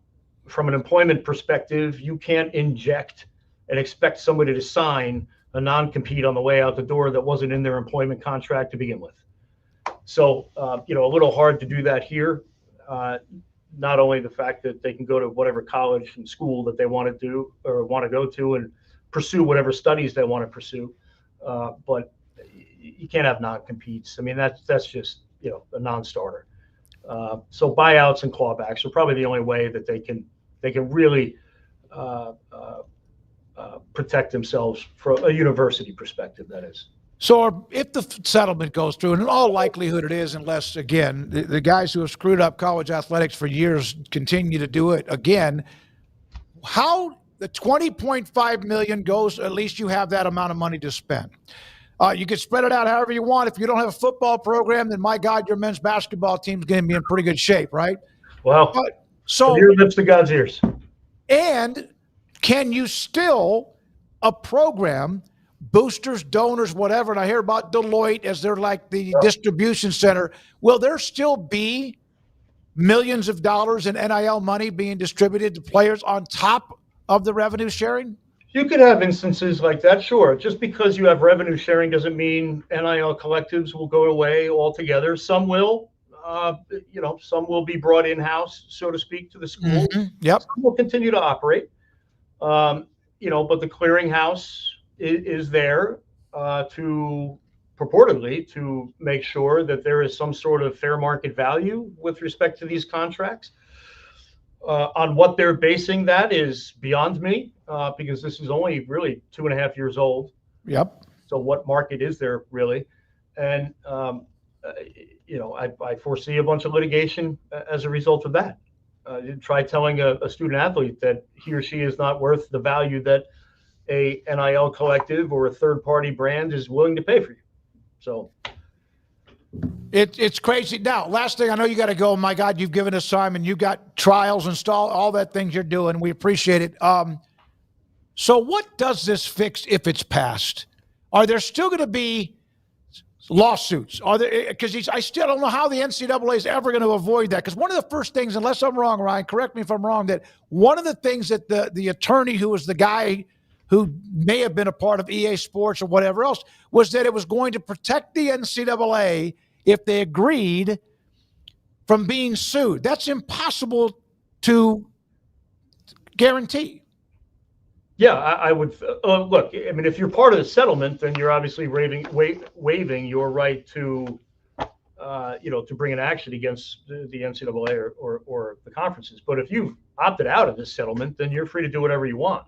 from an employment perspective, you can't inject and expect somebody to sign a non-compete on the way out the door that wasn't in their employment contract to begin with. So, a little hard to do that here. Not only the fact that they can go to whatever college and school that they want to do or want to go to and pursue whatever studies they want to pursue, but you can't have non-competes. I mean, that's just, a non-starter. So buyouts and clawbacks are probably the only way that they can really protect themselves from a university perspective, that is. So if the settlement goes through, and in all likelihood it is, unless, again, the guys who have screwed up college athletics for years continue to do it again, how the $20.5 million goes, at least you have that amount of money to spend. You can spread it out however you want. If you don't have a football program, then my God, your men's basketball team's going to be in pretty good shape, right? Well, from your lips to God's ears. And can you still a program boosters, donors, whatever, and I hear about Deloitte as they're like the distribution center. Will there still be millions of dollars in NIL money being distributed to players on top of the revenue sharing? You could have instances like that, sure. Just because you have revenue sharing doesn't mean NIL collectives will go away altogether. Some will, some will be brought in-house, so to speak, to the schools. Mm-hmm. Yep. Some will continue to operate. But the clearinghouse is there to purportedly to make sure that there is some sort of fair market value with respect to these contracts. On what they're basing that is beyond me, because this is only really 2.5 years old. Yep. So what market is there really? And, I foresee a bunch of litigation as a result of that. Try telling a student athlete that he or she is not worth the value that a NIL collective or a third-party brand is willing to pay for you. So it's crazy. Now, last thing, I know you got to go. My God, you've given us time, and you got trials installed, all that things you're doing. We appreciate it. So what does this fix if it's passed? Are there still going to be lawsuits? Are there? Because I still don't know how the NCAA is ever going to avoid that. Because one of the first things, unless I'm wrong, Ryan, correct me if I'm wrong, that one of the things that the attorney who was the guy who may have been a part of EA Sports or whatever else, was that it was going to protect the NCAA if they agreed from being sued. That's impossible to guarantee. Yeah, I would look. I mean, if you're part of the settlement, then you're obviously waiving your right to, to bring an action against the NCAA or the conferences. But if you've opted out of this settlement, then you're free to do whatever you want.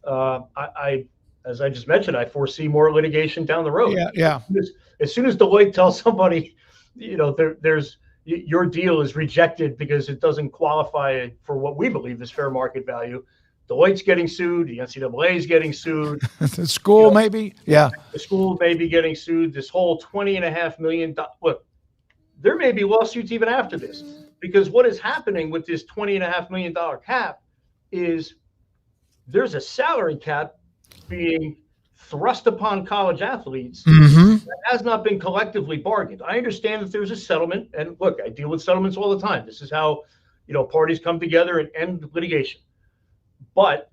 As I just mentioned, I foresee more litigation down the road. Yeah. As soon as Deloitte tells somebody, there's your deal is rejected because it doesn't qualify for what we believe is fair market value. Deloitte's getting sued. The NCAA is getting sued. The school maybe. Yeah. The school may be getting sued. This whole $20.5 million. Look, there may be lawsuits even after this, because what is happening with this $20.5 million cap is there's a salary cap being thrust upon college athletes that has not been collectively bargained. I understand that there's a settlement, and look, I deal with settlements all the time. This is how, parties come together and end litigation. But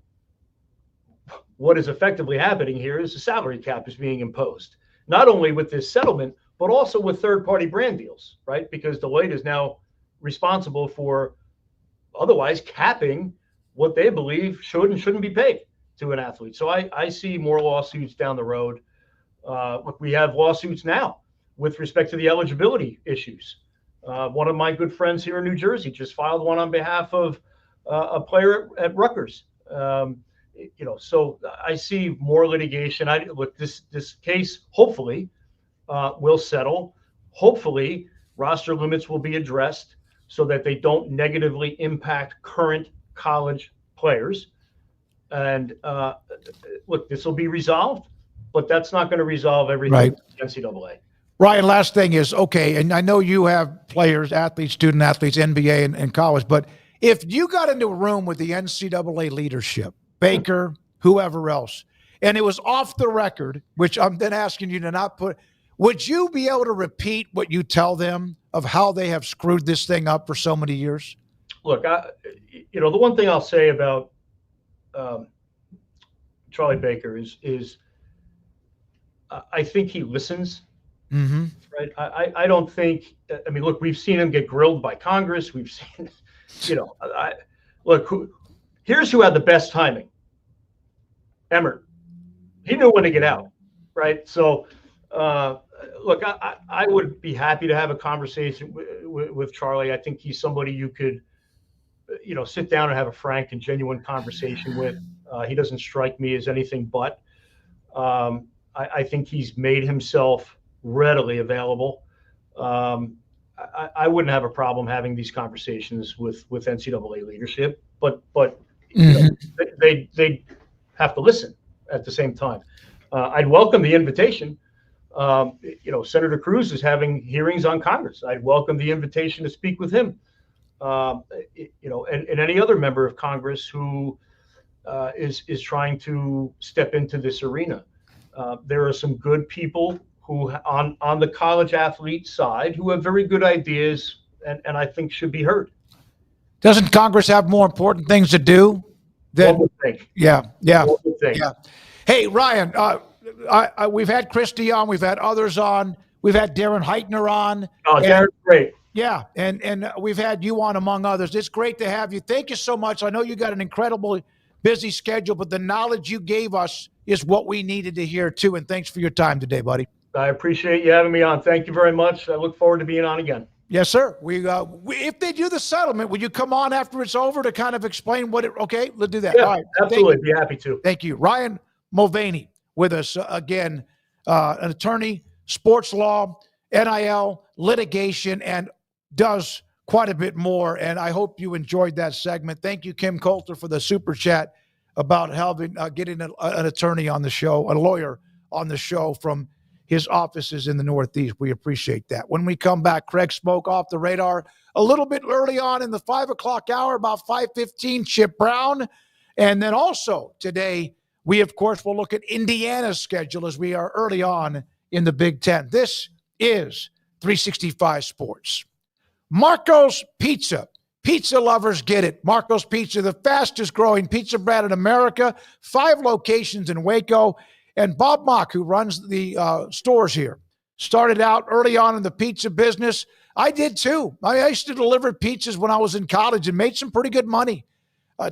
what is effectively happening here is the salary cap is being imposed, not only with this settlement, but also with third-party brand deals, right? Because Deloitte is now responsible for otherwise capping what they believe should and shouldn't be paid to an athlete. So I see more lawsuits down the road. Look, we have lawsuits now with respect to the eligibility issues. One of my good friends here in New Jersey just filed one on behalf of a player at Rutgers. So I see more litigation. Look, this case hopefully will settle. Hopefully, roster limits will be addressed so that they don't negatively impact current college players. And look, this will be resolved, but that's not going to resolve everything. Right. With the NCAA. Ryan, last thing is, okay, and I know you have players, athletes, student athletes, NBA and college, but if you got into a room with the NCAA leadership, Baker, whoever else, and it was off the record, which I'm then asking you to not put, would you be able to repeat what you tell them of how they have screwed this thing up for so many years? Look, the one thing I'll say about Charlie Baker is I think he listens. Mm-hmm. Right. I don't think, I mean, look, we've seen him get grilled by Congress. We've seen, here's who had the best timing. Emmert. He knew when to get out. Right. So, look, I would be happy to have a conversation with Charlie. I think he's somebody you could, sit down and have a frank and genuine conversation with. He doesn't strike me as anything but. I think he's made himself readily available. I wouldn't have a problem having these conversations with NCAA leadership, but they have to listen at the same time. I'd welcome the invitation. Senator Cruz is having hearings on Congress. I'd welcome the invitation to speak with him. And any other member of Congress who is trying to step into this arena. There are some good people who on the college athlete side who have very good ideas and I think should be heard. Doesn't Congress have more important things to do than? One would think. Yeah. One would think. Yeah. Hey, Ryan, we've had Christy on, we've had others on, we've had Darren Heitner on. Oh, Darren's great. Yeah, and we've had you on among others. It's great to have you. Thank you so much. I know you got an incredible busy schedule, but the knowledge you gave us is what we needed to hear too. And thanks for your time today, buddy. I appreciate you having me on. Thank you very much. I look forward to being on again. Yes, sir. We if they do the settlement, will you come on after it's over to kind of explain what it? Okay, let's do that. Yeah, all right, absolutely. Be happy to. Thank you, Ryan Mulvaney, with us again, an attorney, sports law, NIL, litigation, and does quite a bit more. And I hope you enjoyed that segment. Thank you, Kim Coulter, for the super chat about having getting an attorney on the show, a lawyer on the show from his offices in the Northeast. We appreciate that. When we come back, Craig Smoak off the radar a little bit early on in the 5 o'clock hour, about 5:15, Chip Brown. And then also today, we, of course, will look at Indiana's schedule as we are early on in the Big Ten. This is 365 Sports. Marco's Pizza. Pizza lovers get it. Marco's Pizza, the fastest growing pizza brand in America, 5 locations in Waco. And Bob Mock, who runs the stores here, started out early on in the pizza business. I did too. I used to deliver pizzas when I was in college and made some pretty good money.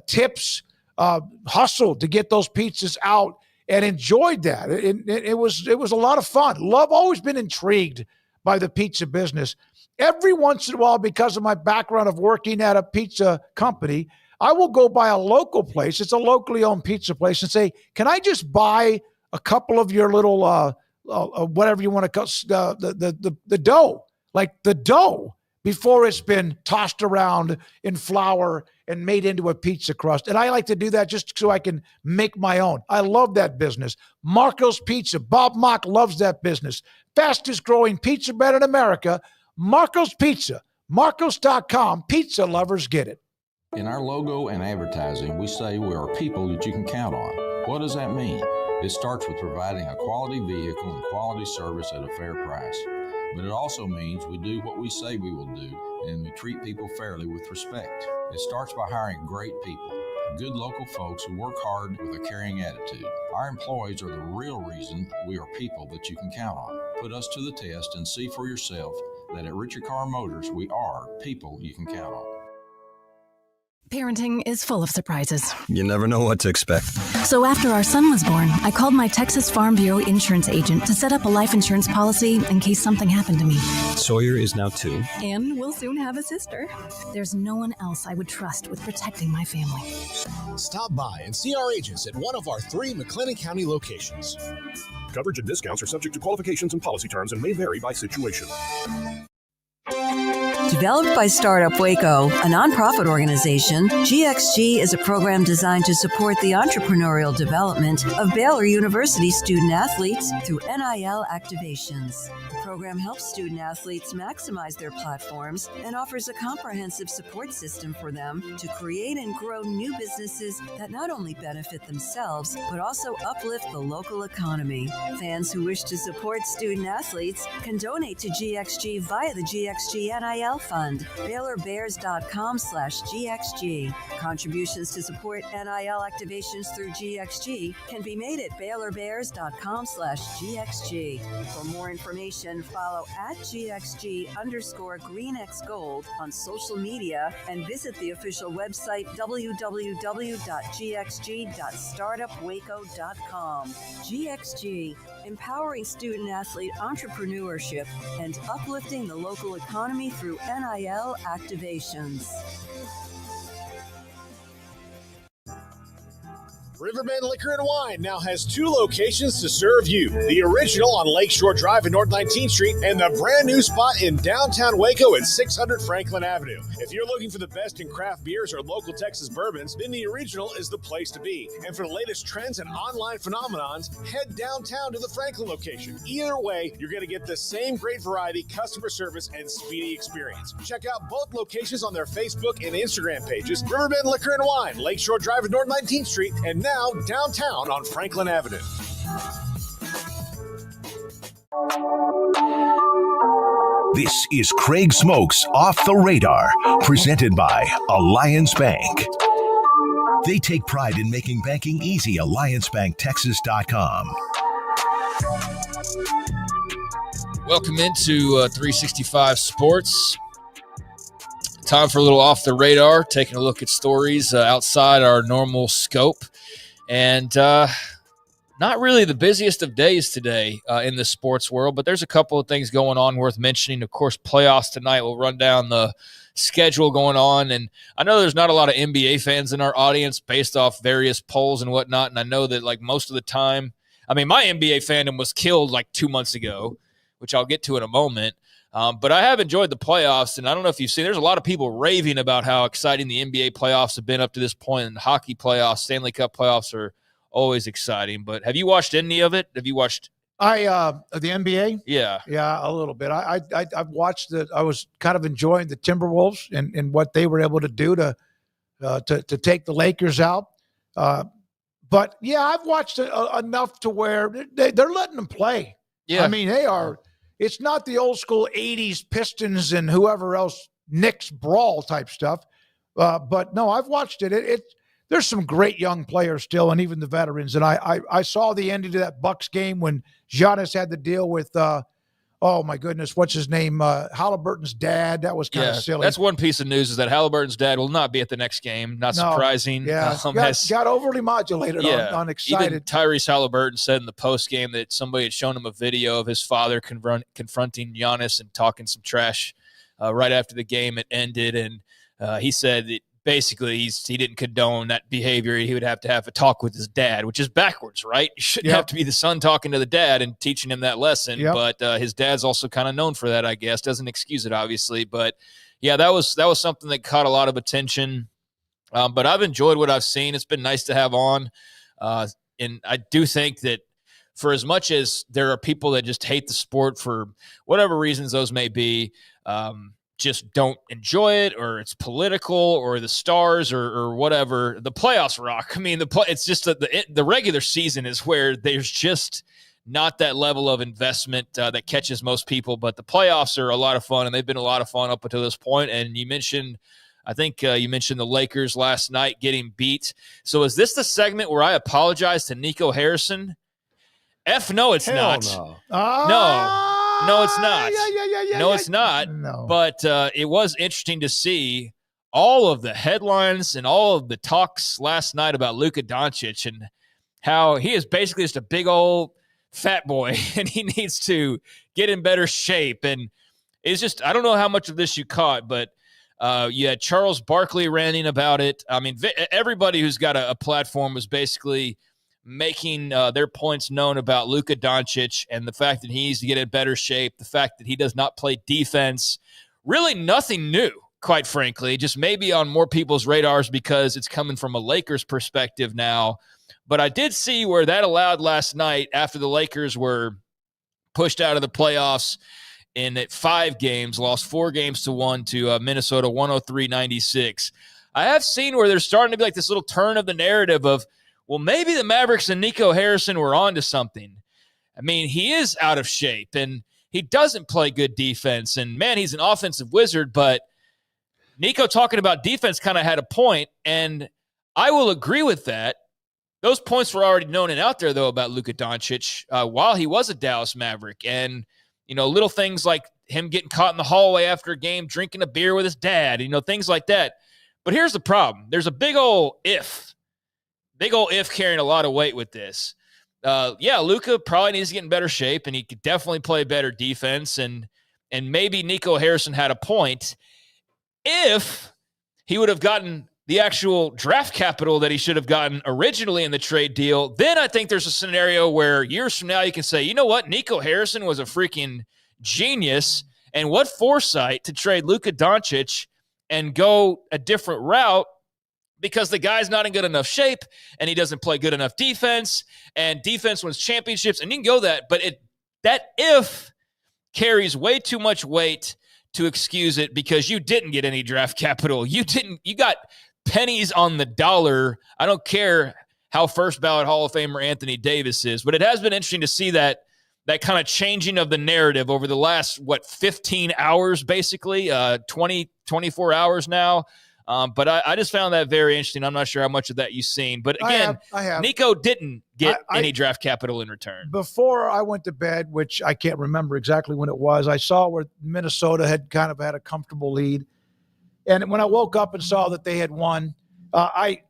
Tips, hustled to get those pizzas out and enjoyed that. It was a lot of fun. Always been intrigued by the pizza business. Every once in a while, because of my background of working at a pizza company, I will go by a local place. It's a locally owned pizza place and say, can I just buy a couple of your little, whatever you want to call the dough, like the dough before it's been tossed around in flour and made into a pizza crust. And I like to do that just so I can make my own. I love that business. Marco's Pizza. Bob Mock loves that business. Fastest growing pizza brand in America. Marco's Pizza. Marcos.com. Pizza lovers get it. In our logo and advertising, we say we are people that you can count on. What does that mean? It starts with providing a quality vehicle and quality service at a fair price. But it also means we do what we say we will do, and we treat people fairly with respect. It starts by hiring great people, good local folks who work hard with a caring attitude. Our employees are the real reason we are people that you can count on. Put us to the test and see for yourself that at Richard Car Motors, we are people you can count on. Parenting is full of surprises. You never know what to expect. So after our son was born, I called my Texas Farm Bureau insurance agent to set up a life insurance policy in case something happened to me. Sawyer is now 2. And we'll soon have a sister. There's no one else I would trust with protecting my family. Stop by and see our agents at one of our 3 McLennan County locations. Coverage and discounts are subject to qualifications and policy terms and may vary by situation. Developed by Startup Waco, a nonprofit organization, GXG is a program designed to support the entrepreneurial development of Baylor University student athletes through NIL activations. The program helps student athletes maximize their platforms and offers a comprehensive support system for them to create and grow new businesses that not only benefit themselves, but also uplift the local economy. Fans who wish to support student athletes can donate to GXG via the GXG NIL Fund, BaylorBears.com/GXG. Contributions to support NIL activations through GXG can be made at BaylorBears.com/GXG. For more information, follow at GXG_GreenXGold on social media and visit the official website www.gxg.startupwaco.com. GXG, empowering student athlete entrepreneurship and uplifting the local economy through NIL activations. Riverbend Liquor and Wine now has 2 locations to serve you. The original on Lakeshore Drive and North 19th Street and the brand new spot in downtown Waco at 600 Franklin Avenue. If you're looking for the best in craft beers or local Texas bourbons, then the original is the place to be. And for the latest trends and online phenomenons, head downtown to the Franklin location. Either way, you're going to get the same great variety, customer service, and speedy experience. Check out both locations on their Facebook and Instagram pages, Riverbend Liquor and Wine, Lakeshore Drive and North 19th Street, and now downtown on Franklin Avenue. This is Craig Smoak's Off the Radar, presented by Alliance Bank. They take pride in making banking easy. AllianceBankTexas.com. Welcome into 365 Sports. Time for a little Off the Radar, taking a look at stories outside our normal scope. And not really the busiest of days today in the sports world, but there's a couple of things going on worth mentioning. Of course, playoffs tonight. We'll run down the schedule going on. And I know there's not a lot of NBA fans in our audience based off various polls and whatnot. And I know that like most of the time, I mean, my NBA fandom was killed like 2 months ago, which I'll get to in a moment. But I have enjoyed the playoffs, and I don't know if you've seen, there's a lot of people raving about how exciting the NBA playoffs have been up to this point, and hockey playoffs, Stanley Cup playoffs are always exciting. But have you watched any of it? Have you watched? The NBA? Yeah. Yeah, a little bit. I've watched it. I was kind of enjoying the Timberwolves and what they were able to do to take the Lakers out. But, yeah, I've watched enough to where they're letting them play. Yeah. I mean, they are. It's not the old school 80s Pistons and whoever else Knicks brawl type stuff. But no, I've watched it. There's some great young players still, and even the veterans. And I saw the ending to that Bucks game when Giannis had to deal with, oh my goodness, what's his name? Halliburton's dad. That was kind of silly. That's one piece of news is that Halliburton's dad will not be at the next game. Not surprising. Yeah, got overly modulated on excited. Even Tyrese Halliburton said in the post game that somebody had shown him a video of his father confronting Giannis and talking some trash right after the game it ended. And he said that basically he didn't condone that behavior. He would have to have a talk with his dad, which is backwards, right? You shouldn't have to be the son talking to the dad and teaching him that lesson. But his dad's also kind of known for that, I guess. Doesn't excuse it, obviously. But, yeah, that was something that caught a lot of attention. But I've enjoyed what I've seen. It's been nice to have on. And I do think that for as much as there are people that just hate the sport for whatever reasons those may be, just don't enjoy it, or it's political, or the stars, or whatever. The playoffs rock. I mean, it's just the regular season is where there's just not that level of investment that catches most people. But the playoffs are a lot of fun, and they've been a lot of fun up until this point. And you mentioned, I think you mentioned the Lakers last night getting beat. So is this the segment where I apologize to Nico Harrison? No, it's not. No, it's not. Yeah. No, it's not. No. But it was interesting to see all of the headlines and all of the talks last night about Luka Doncic and how he is basically just a big old fat boy and he needs to get in better shape. And it's just, I don't know how much of this you caught, but you had Charles Barkley ranting about it. I mean, everybody who's got a platform was basically making their points known about Luka Doncic and the fact that he needs to get in better shape, the fact that he does not play defense. Really nothing new, quite frankly, just maybe on more people's radars because it's coming from a Lakers perspective now. But I did see where that allowed last night after the Lakers were pushed out of the playoffs in 5 games, lost 4-1 to Minnesota 103-96. I have seen where there's starting to be like this little turn of the narrative of, well, maybe the Mavericks and Nico Harrison were onto something. I mean, he is out of shape and he doesn't play good defense. And, man, he's an offensive wizard. But Nico talking about defense kind of had a point, and I will agree with that. Those points were already known and out there, though, about Luka Doncic while he was a Dallas Maverick. And, you know, little things like him getting caught in the hallway after a game, drinking a beer with his dad, you know, things like that. But here's the problem. There's a big old if carrying a lot of weight with this. Yeah, Luka probably needs to get in better shape, and he could definitely play better defense. And maybe Nico Harrison had a point. If he would have gotten the actual draft capital that he should have gotten originally in the trade deal, then I think there's a scenario where years from now you can say, you know what, Nico Harrison was a freaking genius, and what foresight to trade Luka Doncic and go a different route because the guy's not in good enough shape and he doesn't play good enough defense, and defense wins championships, and you can go that. But that if carries way too much weight to excuse it because you didn't get any draft capital. You got pennies on the dollar. I don't care how first ballot Hall of Famer Anthony Davis is, but it has been interesting to see that kind of changing of the narrative over the last, 15 hours, basically, 24 hours now. But I just found that very interesting. I'm not sure how much of that you've seen. But again, I have. Nico didn't get any draft capital in return. Before I went to bed, which I can't remember exactly when it was, I saw where Minnesota had kind of had a comfortable lead. And when I woke up and saw that they had won, I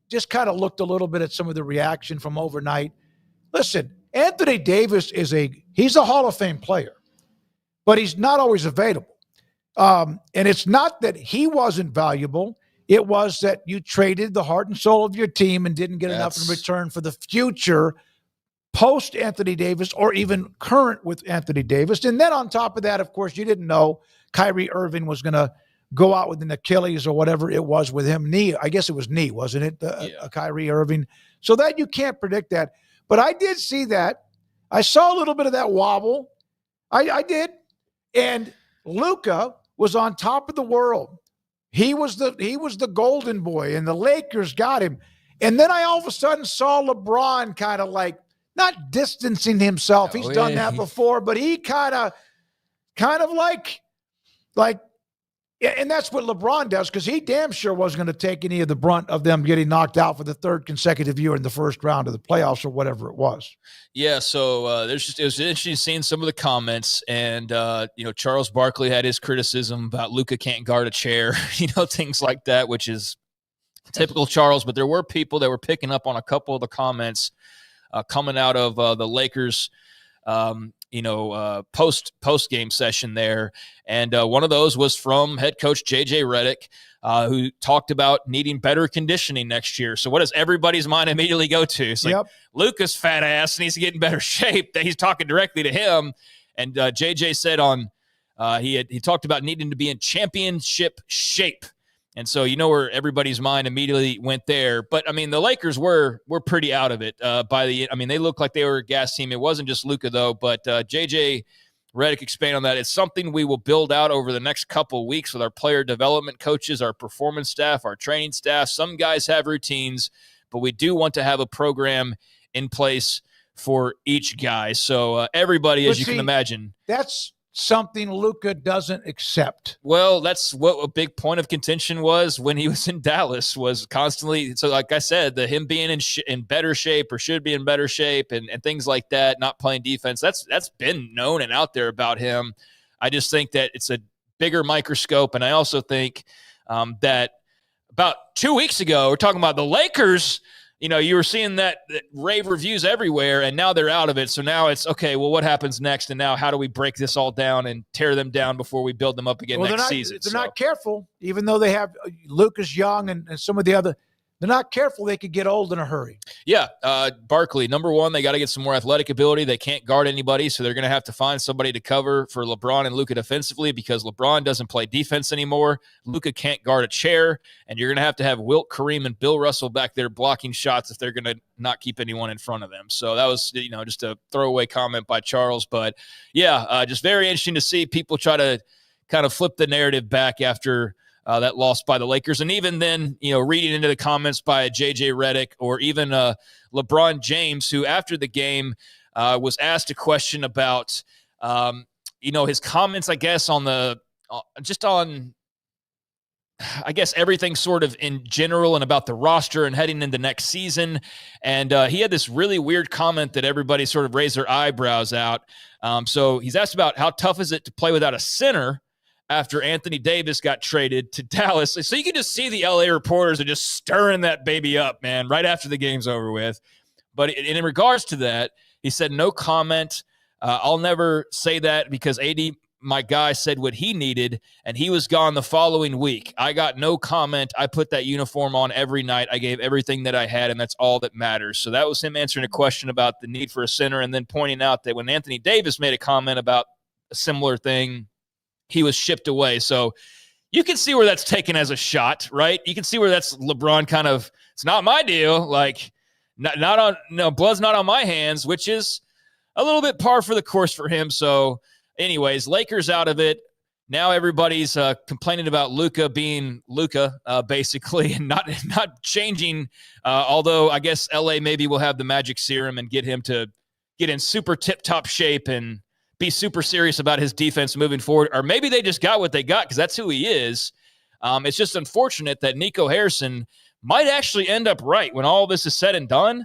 just kind of looked a little bit at some of the reaction from overnight. Listen, Anthony Davis he's a Hall of Fame player, but he's not always available. And it's not that he wasn't valuable. It was that you traded the heart and soul of your team and didn't get enough in return for the future post Anthony Davis or even current with Anthony Davis. And then on top of that, of course, you didn't know Kyrie Irving was going to go out with an Achilles or whatever it was with him. Knee, I guess it was knee, wasn't it? Kyrie Irving. So that you can't predict that. But I did see that. I saw a little bit of that wobble. I did. And Luka was on top of the world. He was the golden boy, and the Lakers got him. And then I all of a sudden saw LeBron kind of like not distancing himself. He's done that before, but he kind of like, and that's what LeBron does, because he damn sure wasn't going to take any of the brunt of them getting knocked out for the 3rd consecutive year in the first round of the playoffs or whatever it was. Yeah, so it was interesting seeing some of the comments, and Charles Barkley had his criticism about Luka can't guard a chair, things like that, which is typical Charles. But there were people that were picking up on a couple of the comments coming out of the Lakers. Post game session there. And one of those was from head coach JJ Redick, who talked about needing better conditioning next year. So what does everybody's mind immediately go to? It's like Luka's fat ass needs to get in better shape. That he's talking directly to him. And JJ said he talked about needing to be in championship shape. And so where everybody's mind immediately went there. But, I mean, the Lakers were pretty out of it they looked like they were a gas team. It wasn't just Luka, though. But J.J. Redick expanded on that. It's something we will build out over the next couple of weeks with our player development coaches, our performance staff, our training staff. Some guys have routines, but we do want to have a program in place for each guy. So everybody, as you can imagine. That's something Luka doesn't accept. Well, that's what a big point of contention was when he was in Dallas, was constantly. So like I said, him being in better shape or should be in better shape and things like that, not playing defense, that's been known and out there about him. I just think that it's a bigger microscope. And I also think that about 2 weeks ago, we're talking about the Lakers. You were seeing that rave reviews everywhere, and now they're out of it. So now it's, okay, well, what happens next? And now how do we break this all down and tear them down before we build them up again next season? They're not careful, even though they have Lucas Young and some of the other. They're not careful. They could get old in a hurry. Yeah. Barkley, number one, they got to get some more athletic ability. They can't guard anybody, so they're going to have to find somebody to cover for LeBron and Luka defensively because LeBron doesn't play defense anymore. Luka can't guard a chair, and you're going to have Wilt, Kareem, and Bill Russell back there blocking shots if they're going to not keep anyone in front of them. So that was, just a throwaway comment by Charles. But, yeah, just very interesting to see people try to kind of flip the narrative back after that loss by the Lakers. And even then, reading into the comments by J.J. Redick or even LeBron James, who after the game was asked a question about, his comments, I guess, on everything sort of in general and about the roster and heading into next season. And he had this really weird comment that everybody sort of raised their eyebrows out. So he's asked about how tough is it to play without a center after Anthony Davis got traded to Dallas. So you can just see the LA reporters are just stirring that baby up, man, right after the game's over with. But in regards to that, he said, no comment. I'll never say that because AD, my guy, said what he needed, and he was gone the following week. I got no comment. I put that uniform on every night. I gave everything that I had, and that's all that matters. So that was him answering a question about the need for a center and then pointing out that when Anthony Davis made a comment about a similar thing, he was shipped away. So you can see where that's taken as a shot, right? You can see where that's LeBron kind of, it's not my deal. Like, blood's not on my hands, which is a little bit par for the course for him. So anyways, Lakers out of it. Now everybody's complaining about Luka being Luka, basically, and not changing. Although I guess LA maybe will have the magic serum and get him to get in super tip-top shape and be super serious about his defense moving forward. Or maybe they just got what they got because that's who he is. It's just unfortunate that Nico Harrison might actually end up right when all this is said and done,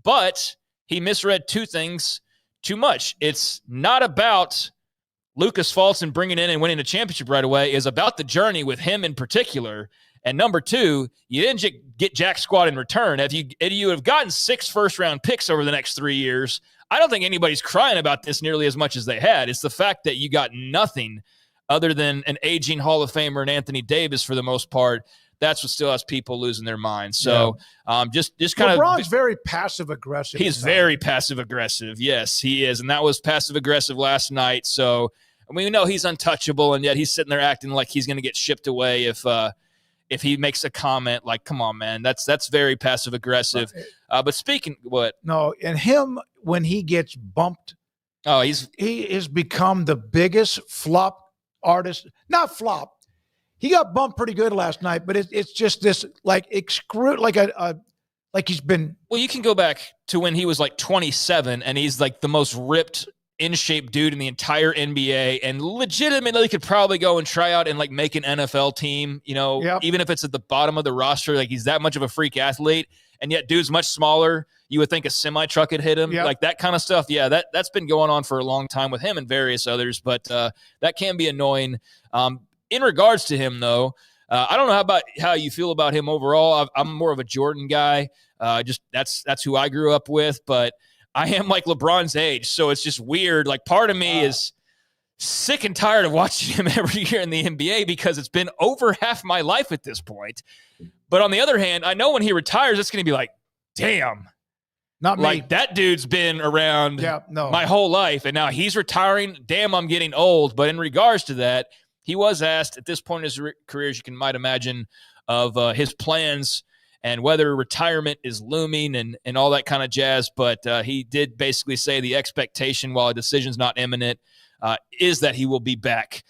but he misread two things too much. It's not about Luka's faults and bringing in and winning a championship right away. Is about the journey with him in particular. And number two, you didn't get jack squat in return. If you have gotten 6 first-round picks over the next 3 years, I don't think anybody's crying about this nearly as much as they had. It's the fact that you got nothing other than an aging Hall of Famer and Anthony Davis for the most part. That's what still has people losing their minds. So just kind of – LeBron's very passive-aggressive. He's very passive-aggressive. Yes, he is. And that was passive-aggressive last night. So, we know he's untouchable, and yet he's sitting there acting like he's going to get shipped away if he makes a comment. Like, come on, man. That's very passive-aggressive. But speaking – what? No, and him – when he gets bumped, he has become the biggest flop artist. Not flop. He got bumped pretty good last night, but it's just this like he's been. Well, you can go back to when he was like 27, and he's like the most ripped, in shape dude in the entire NBA, and legitimately could probably go and try out and like make an NFL team. Even if it's at the bottom of the roster, like he's that much of a freak athlete, and yet dude's much smaller. You would think a semi-truck had hit him, like that kind of stuff. Yeah, that's been going on for a long time with him and various others, but that can be annoying. In regards to him, though, I don't know how you feel about him overall. I'm more of a Jordan guy. Just that's who I grew up with, but I am like LeBron's age, so it's just weird. Like part of me is sick and tired of watching him every year in the NBA because it's been over half my life at this point. But on the other hand, I know when he retires, it's going to be like, damn. Not me. Like that dude's been around my whole life, and now he's retiring. Damn, I'm getting old. But in regards to that, he was asked at this point in his career, as you might imagine, of his plans and whether retirement is looming and all that kind of jazz. But he did basically say the expectation, while a decision's not imminent, is that he will be back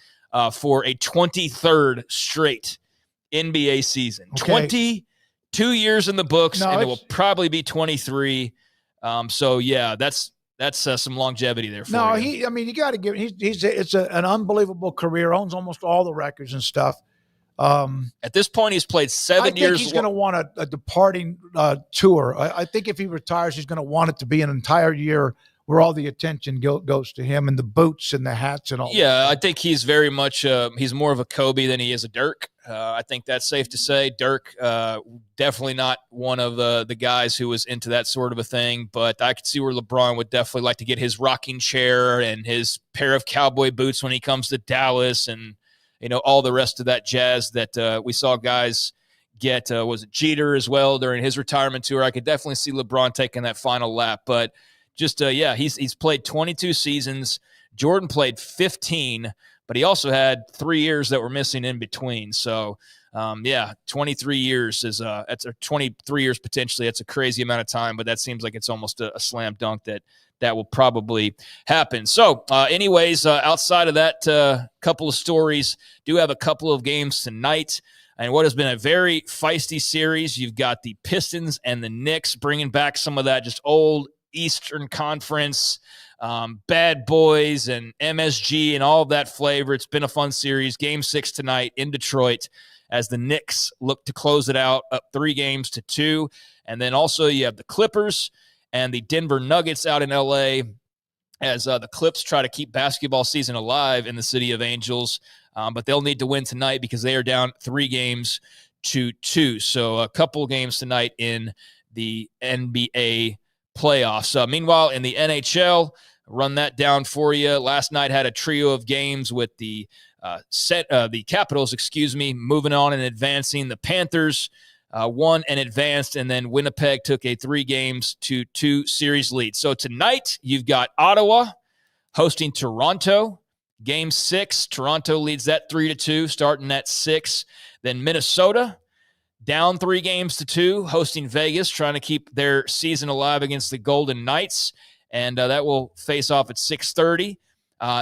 for a 23rd straight NBA season. Okay. 22 years in the books, and it will probably be 23. So yeah, that's some longevity there for you. You got to give it's an unbelievable career. Owns almost all the records and stuff. At this point, he's played 7 years. I think he's going to want a departing tour. I think if he retires, he's going to want it to be an entire year where all the attention goes to him and the boots and the hats and all. Yeah, I think he's very much he's more of a Kobe than he is a Dirk. I think that's safe to say. Dirk, definitely not one of the guys who was into that sort of a thing, but I could see where LeBron would definitely like to get his rocking chair and his pair of cowboy boots when he comes to Dallas and, all the rest of that jazz that we saw guys get. Was it Jeter as well during his retirement tour? I could definitely see LeBron taking that final lap, but just, he's played 22 seasons. Jordan played 15, but he also had 3 years that were missing in between. So, 23 years is that's 23 years potentially. That's a crazy amount of time, but that seems like it's almost a slam dunk that will probably happen. So, anyways, outside of that, couple of stories, do have a couple of games tonight. And what has been a very feisty series, you've got the Pistons and the Knicks bringing back some of that just old Eastern Conference bad boys and MSG and all of that flavor. It's been a fun series. Game 6 tonight in Detroit as the Knicks look to close it out up 3-2. And then also you have the Clippers and the Denver Nuggets out in LA as the Clips try to keep basketball season alive in the City of Angels. But they'll need to win tonight because they are down 3-2. So a couple of games tonight in the NBA playoffs. Meanwhile, in the NHL, run that down for you. Last night had a trio of games with the Capitals, moving on and advancing. The Panthers won and advanced, and then Winnipeg took a 3-2 series lead. So tonight you've got Ottawa hosting Toronto. Game 6, Toronto leads that 3-2, starting at 6. Then Minnesota down 3-2, hosting Vegas, trying to keep their season alive against the Golden Knights. And that will face off at 6:30.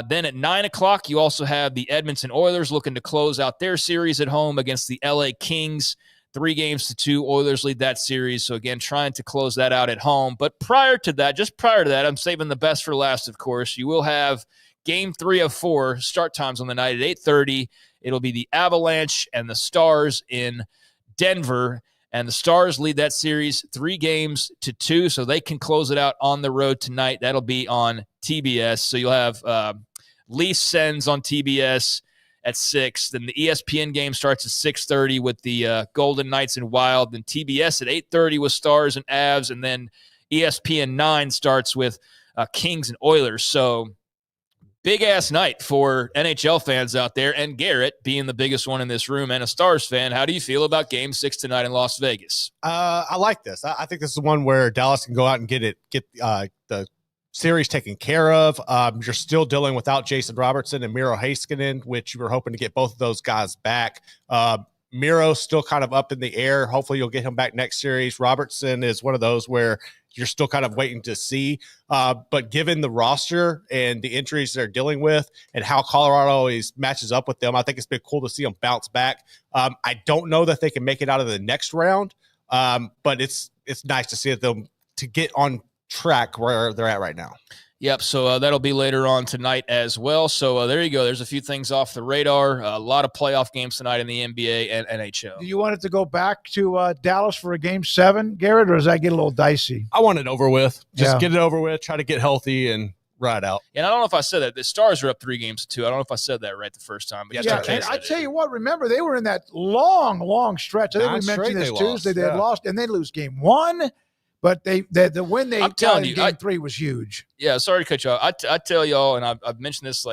Then at 9 o'clock, you also have the Edmonton Oilers looking to close out their series at home against the LA Kings. 3-2, Oilers lead that series. So again, trying to close that out at home. But prior to that, I'm saving the best for last, of course. You will have Game 3 of 4 start times on the night at 8:30. It'll be the Avalanche and the Stars in Denver, and the Stars lead that series 3-2, so they can close it out on the road tonight. That'll be on TBS. So you'll have Leafs Sens on TBS at 6. Then the ESPN game starts at 6:30 with the Golden Knights and Wild. Then TBS at 8:30 with Stars and Avs, and then ESPN 9 starts with Kings and Oilers. So big-ass night for NHL fans out there, and Garrett being the biggest one in this room and a Stars fan. How do you feel about Game 6 tonight in Las Vegas? I like this. I think this is one where Dallas can go out and get the series taken care of. You're still dealing without Jason Robertson and Miro Heiskanen, which you were hoping to get both of those guys back. Miro's still kind of up in the air. Hopefully you'll get him back next series. Robertson is one of those where you're still kind of waiting to see. But given the roster and the injuries they're dealing with and how Colorado always matches up with them, I think it's been cool to see them bounce back. I don't know that they can make it out of the next round, but it's nice to see them to get on track where they're at right now. Yep, so that'll be later on tonight as well. So there you go. There's a few things off the radar. A lot of playoff games tonight in the NBA and NHL. Do you want it to go back to Dallas for a Game 7, Garrett, or does that get a little dicey? I want it over with. Just get it over with, try to get healthy and ride out. And I don't know if I said that. The Stars are up 3-2. I don't know if I said that right the first time. But And I tell you what, remember, they were in that long stretch. I think we mentioned this Tuesday. They had lost, and they lose Game 1. But the win they got in Game 3 was huge. Yeah, sorry to cut you off. I tell y'all, and I've mentioned this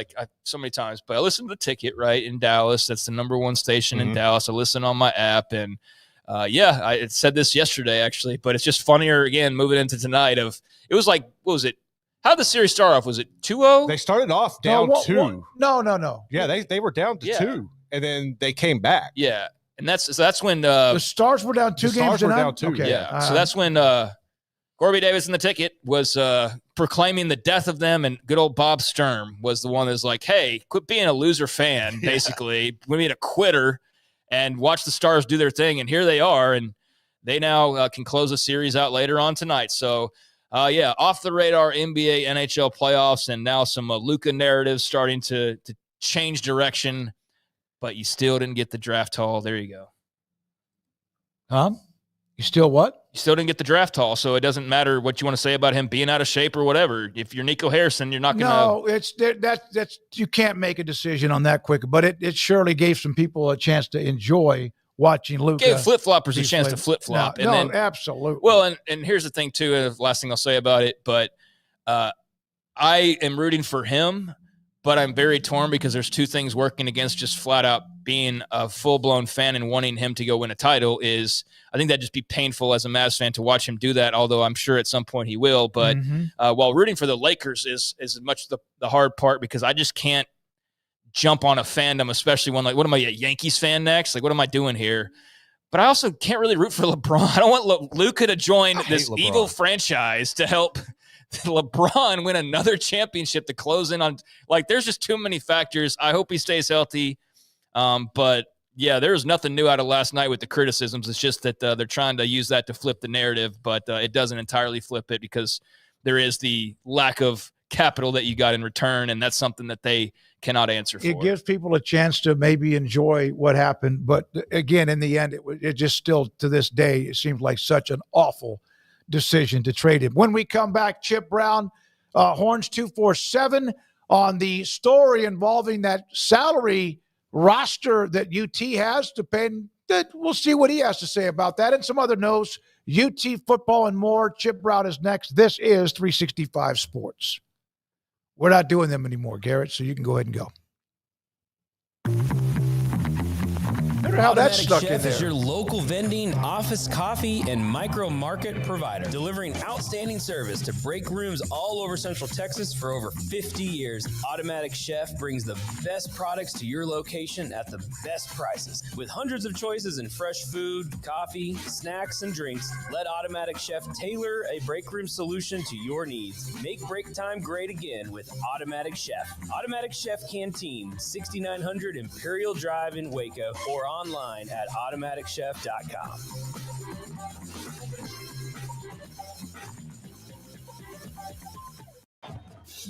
so many times, but I listen to The Ticket, right, in Dallas. That's the #1 station in Dallas. I listen on my app, and I said this yesterday, actually, but it's just funnier, again, moving into tonight it was like, what was it? How did the series start off? Was it 2-0? They started off down 2. No. Yeah, they were down to 2, and then they came back. Yeah. And that's when the Stars were down 2 games. Stars were down 2. Okay. Yeah. So that's when Corby Davis in The Ticket was proclaiming the death of them, and good old Bob Sturm was the one that's like, "Hey, quit being a loser fan. Basically, we need a quitter and watch the Stars do their thing." And here they are, and they now can close the series out later on tonight. So, off the radar NBA, NHL playoffs, and now some Luka narratives starting to change direction. But you still didn't get the draft haul. There you go. Huh? You still what? You still didn't get the draft haul, so it doesn't matter what you want to say about him being out of shape or whatever. If you're Nico Harrison, you're not going to. No, that's you can't make a decision on that quick. But it surely gave some people a chance to enjoy watching Luka. Gave flip-floppers a chance to flip-flop. No, absolutely. Well, and here's the thing, too, last thing I'll say about it, but I am rooting for him, but I'm very torn because there's two things working against just flat out being a full-blown fan and wanting him to go win a title is I think that'd just be painful as a Mavs fan to watch him do that, although I'm sure at some point he will. But while rooting for the Lakers is much the hard part because I just can't jump on a fandom, especially when, like, what am I, a Yankees fan next? Like, what am I doing here? But I also can't really root for LeBron. I don't want Luka to join this evil franchise to help LeBron win another championship to close in on. Like, there's just too many factors. I hope he stays healthy. But yeah, there's nothing new out of last night with the criticisms. It's just that they're trying to use that to flip the narrative, but it doesn't entirely flip it because there is the lack of capital that you got in return, and that's something that they cannot answer for. It gives people a chance to maybe enjoy what happened, but again, in the end, it just still to this day, it seems like such an awful decision to trade him. When we come back, Chip Brown, Horns 247 on the story involving that salary roster that UT has to pay. We'll see what he has to say about that and some other notes. UT football and more. Chip Brown is next. This is 365 Sports. We're not doing them anymore, Garrett, so you can go ahead and go. How that's stuck Chef in there. is your local vending, office coffee, and micro market provider, delivering outstanding service to break rooms all over Central Texas for over 50 years. Automatic Chef brings the best products to your location at the best prices. With hundreds of choices in fresh food, coffee, snacks, and drinks, let Automatic Chef tailor a break room solution to your needs. Make break time great again with Automatic Chef. Automatic Chef Canteen, 6900 Imperial Drive in Waco, or online at automaticchef.com.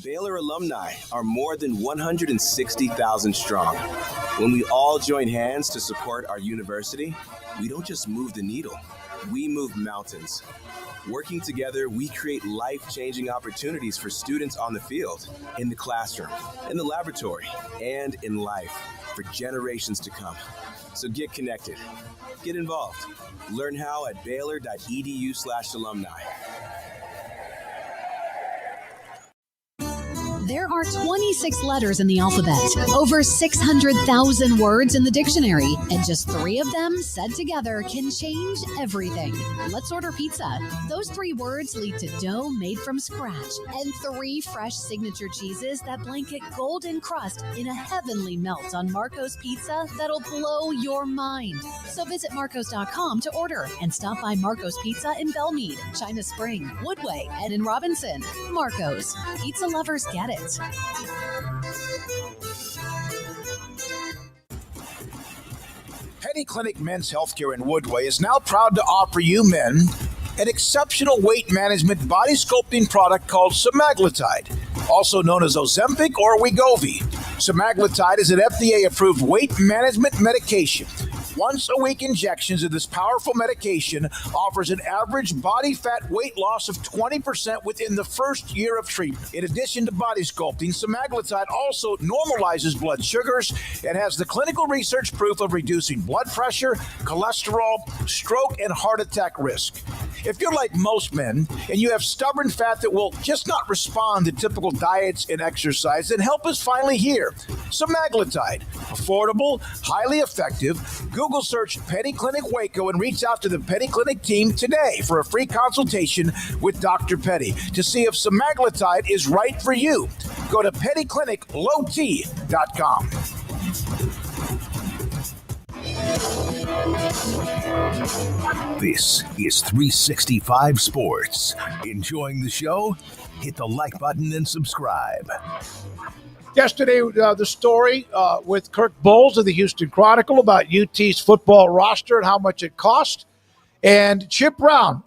Baylor alumni are more than 160,000 strong. When we all join hands to support our university, we don't just move the needle, we move mountains. Working together, we create life-changing opportunities for students on the field, in the classroom, in the laboratory, and in life for generations to come. So get connected, get involved. Learn how at baylor.edu/alumni. There are 26 letters in the alphabet, over 600,000 words in the dictionary, and just 3 of them said together can change everything. Let's order pizza. Those 3 words lead to dough made from scratch and 3 fresh signature cheeses that blanket golden crust in a heavenly melt on Marco's Pizza that'll blow your mind. So visit marcos.com to order and stop by Marco's Pizza in Belmead, China Spring, Woodway, and in Robinson. Marco's. Pizza lovers get it. Penny Clinic Men's Healthcare in Woodway is now proud to offer you men an exceptional weight management body sculpting product called semaglutide, also known as Ozempic or Wegovy. Semaglutide is an FDA-approved weight management medication. Once-a-week injections of this powerful medication offers an average body fat weight loss of 20% within the first year of treatment. In addition to body sculpting, semaglutide also normalizes blood sugars and has the clinical research proof of reducing blood pressure, cholesterol, stroke, and heart attack risk. If you're like most men and you have stubborn fat that will just not respond to typical diets and exercise, then help is finally here. Semaglutide, affordable, highly effective. Google search Penny Clinic Waco and reach out to the Penny Clinic team today for a free consultation with Dr. Petty to see if semaglutide is right for you. Go to pennycliniclowt.com. This is 365 Sports. Enjoying the show? Hit the like button and subscribe. Yesterday, the story with Kirk Bowles of the Houston Chronicle about UT's football roster and how much it cost. And Chip Brown,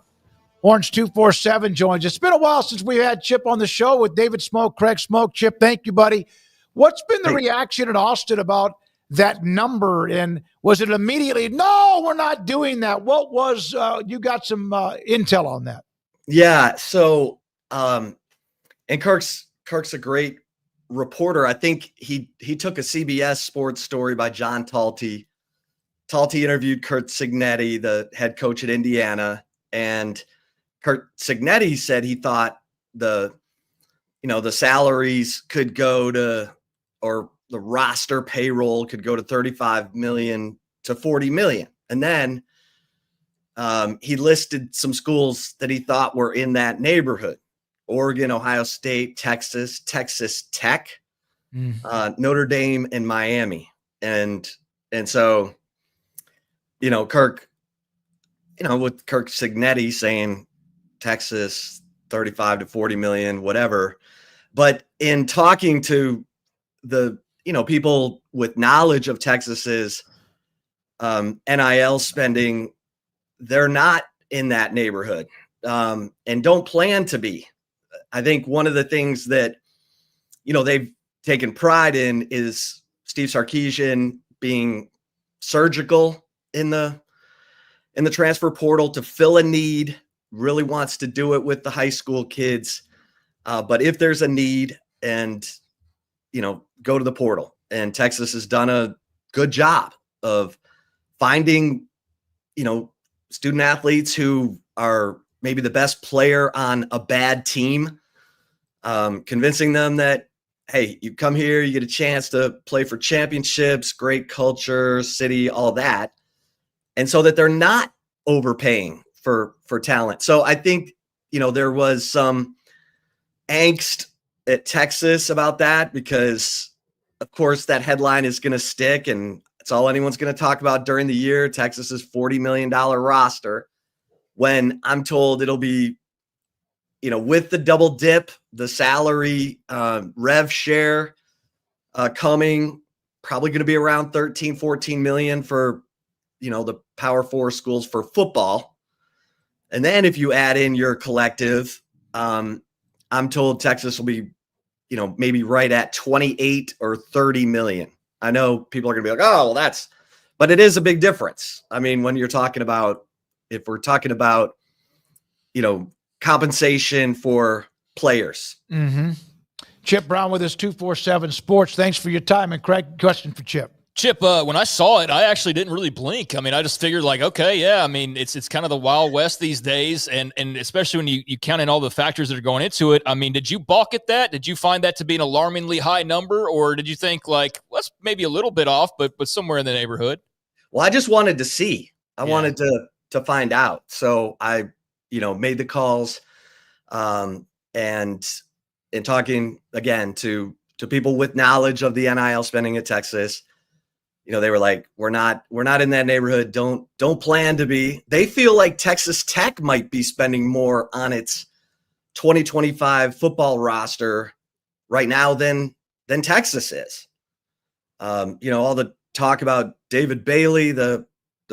Orange 247, joins us. It's been a while since we had Chip on the show with David Smoak, Craig Smoak. Chip, thank you, buddy. What's been the reaction in Austin about that number? And was it immediately, no, we're not doing that? What was, you got some intel on that? Yeah. So, and Kirk's a great reporter. I think he took a CBS sports story by John Talty. Talty interviewed Curt Cignetti, the head coach at Indiana, and Curt Cignetti said he thought the salaries could go to, or the roster payroll could go to 35 million to 40 million. And then he listed some schools that he thought were in that neighborhood: Oregon, Ohio State, Texas, Texas Tech, Notre Dame, and Miami. And so, Kirk, with Curt Cignetti saying Texas 35 to 40 million, whatever. But in talking to the, people with knowledge of Texas's NIL spending, they're not in that neighborhood and don't plan to be. I think one of the things that, they've taken pride in is Steve Sarkisian being surgical in the transfer portal to fill a need, really wants to do it with the high school kids. But if there's a need, and, go to the portal. And Texas has done a good job of finding, student athletes who are maybe the best player on a bad team, convincing them that, hey, you come here, you get a chance to play for championships, great culture, city, all that. And so that they're not overpaying for talent. So I think, there was some angst at Texas about that, because of course that headline is going to stick, and it's all anyone's going to talk about during the year, Texas's $40 million roster, when I'm told it'll be, with the double dip, the salary rev share coming, probably going to be around 13, 14 million for, the Power 4 schools for football. And then if you add in your collective, I'm told Texas will be, maybe right at 28 or 30 million. I know people are going to be like, oh, well, but it is a big difference. I mean, when you're talking about, if we're talking about, compensation for players. Mm-hmm. Chip Brown with us, 247 Sports. Thanks for your time. And Craig, question for Chip. Chip, when I saw it, I actually didn't really blink. I mean, I just figured like, okay, yeah, I mean, it's kind of the Wild West these days. And especially when you count in all the factors that are going into it. I mean, did you balk at that? Did you find that to be an alarmingly high number? Or did you think like, well, that's maybe a little bit off, but somewhere in the neighborhood? Well, I just wanted to see. I wanted to find out. So I, made the calls and in talking again to people with knowledge of the NIL spending at Texas. They were like, we're not in that neighborhood. Don't plan to be. They feel like Texas Tech might be spending more on its 2025 football roster right now than Texas is. All the talk about David Bailey, the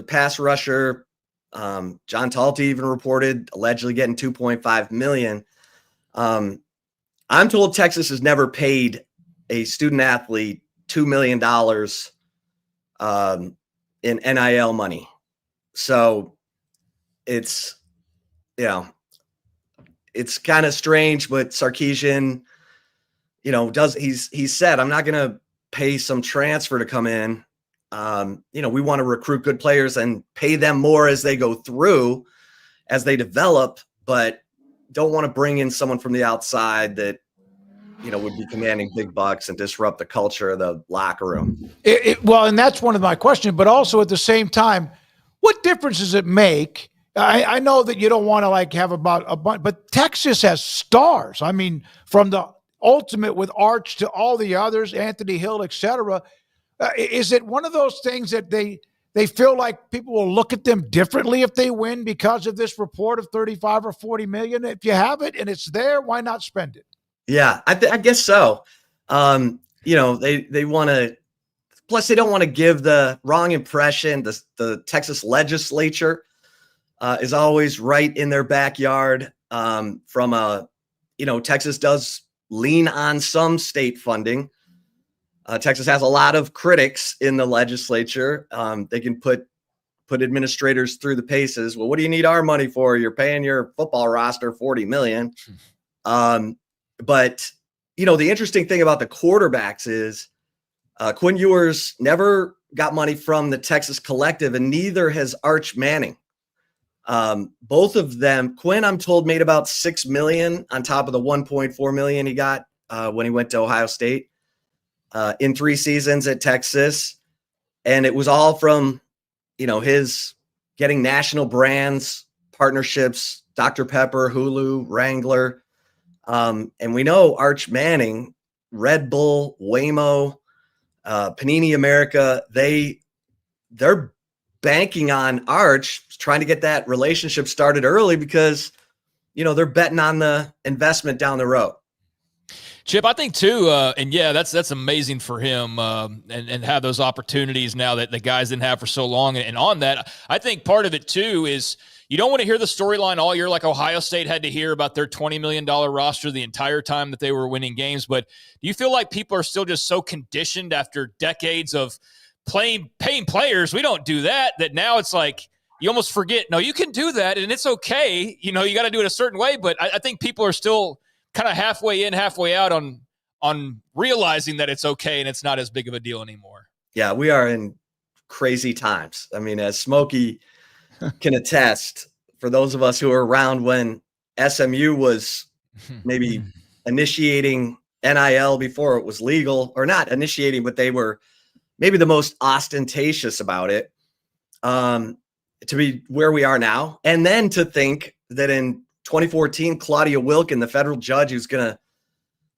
pass rusher, John Talty even reported allegedly getting 2.5 million. I'm told Texas has never paid a student athlete $2 million in NIL money. So it's kind of strange, but Sarkisian, he said, I'm not going to pay some transfer to come in. We want to recruit good players and pay them more as they go through, as they develop, but don't want to bring in someone from the outside that, would be commanding big bucks and disrupt the culture of the locker room. Well, and that's one of my questions, but also at the same time, what difference does it make? I know that you don't want to like have about a bunch, but Texas has stars. I mean, from the ultimate with Arch to all the others, Anthony Hill, et cetera. Is it one of those things that they feel like people will look at them differently if they win because of this report of 35 or 40 million? If you have it and it's there, why not spend it? Yeah, I guess so. They want to, plus they don't want to give the wrong impression. The Texas legislature is always right in their backyard. Texas does lean on some state funding. Texas has a lot of critics in the legislature. They can put administrators through the paces. Well, what do you need our money for? You're paying your football roster $40 million. But the interesting thing about the quarterbacks is Quinn Ewers never got money from the Texas Collective, and neither has Arch Manning. Both of them, Quinn, I'm told, made about $6 million on top of the $1.4 million he got when he went to Ohio State in 3 seasons at Texas. And it was all from, his getting national brands, partnerships, Dr. Pepper, Hulu, Wrangler. And we know Arch Manning, Red Bull, Waymo, Panini America, they're banking on Arch, trying to get that relationship started early because, they're betting on the investment down the road. Chip, I think too, and yeah, that's amazing for him and have those opportunities now that the guys didn't have for so long. And on that, I think part of it too is you don't want to hear the storyline all year like Ohio State had to hear about their $20 million roster the entire time that they were winning games. But do you feel like people are still just so conditioned after decades of paying players? We don't do that now it's like you almost forget, no, you can do that and it's okay. You got to do it a certain way. But I think people are still kind of halfway in, halfway out on realizing that it's okay and it's not as big of a deal anymore. Yeah, we are in crazy times. I mean, as Smokey can attest, for those of us who were around when SMU was maybe initiating NIL before it was legal, or not initiating, but they were maybe the most ostentatious about it, to be where we are now. And then to think that in 2014, Claudia Wilkin, the federal judge who's going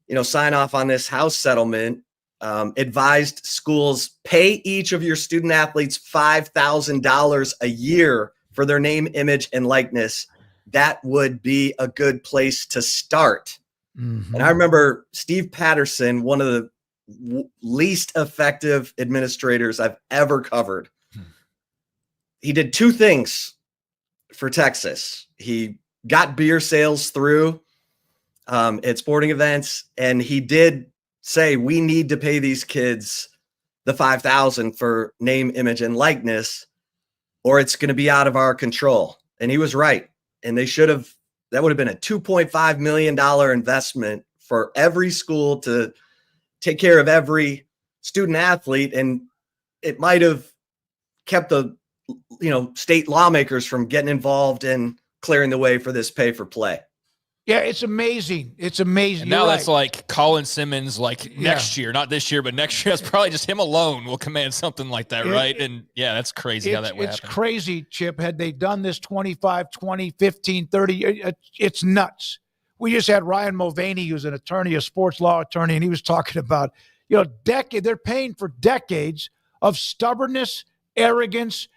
to, sign off on this House settlement, advised schools pay each of your student athletes $5,000 a year for their name, image, and likeness. That would be a good place to start. Mm-hmm. And I remember Steve Patterson, one of the least effective administrators I've ever covered. He did 2 things for Texas. He got beer sales through at sporting events, and he did say we need to pay these kids the $5,000 for name, image, and likeness, or it's going to be out of our control. And he was right. And that would have been a $2.5 million investment for every school to take care of every student athlete, and it might have kept the state lawmakers from getting involved in clearing the way for this pay for play. Yeah, it's amazing. It's amazing. And now that's like Colin Simmons, next year, not this year, but next year. That's probably just him alone will command something like that, right? And yeah, that's crazy how that would happen. It's crazy, Chip. Had they done this 25, 20, 15, 30, it's nuts. We just had Ryan Mulvaney, who's an attorney, a sports law attorney, and he was talking about, they're paying for decades of stubbornness, arrogance,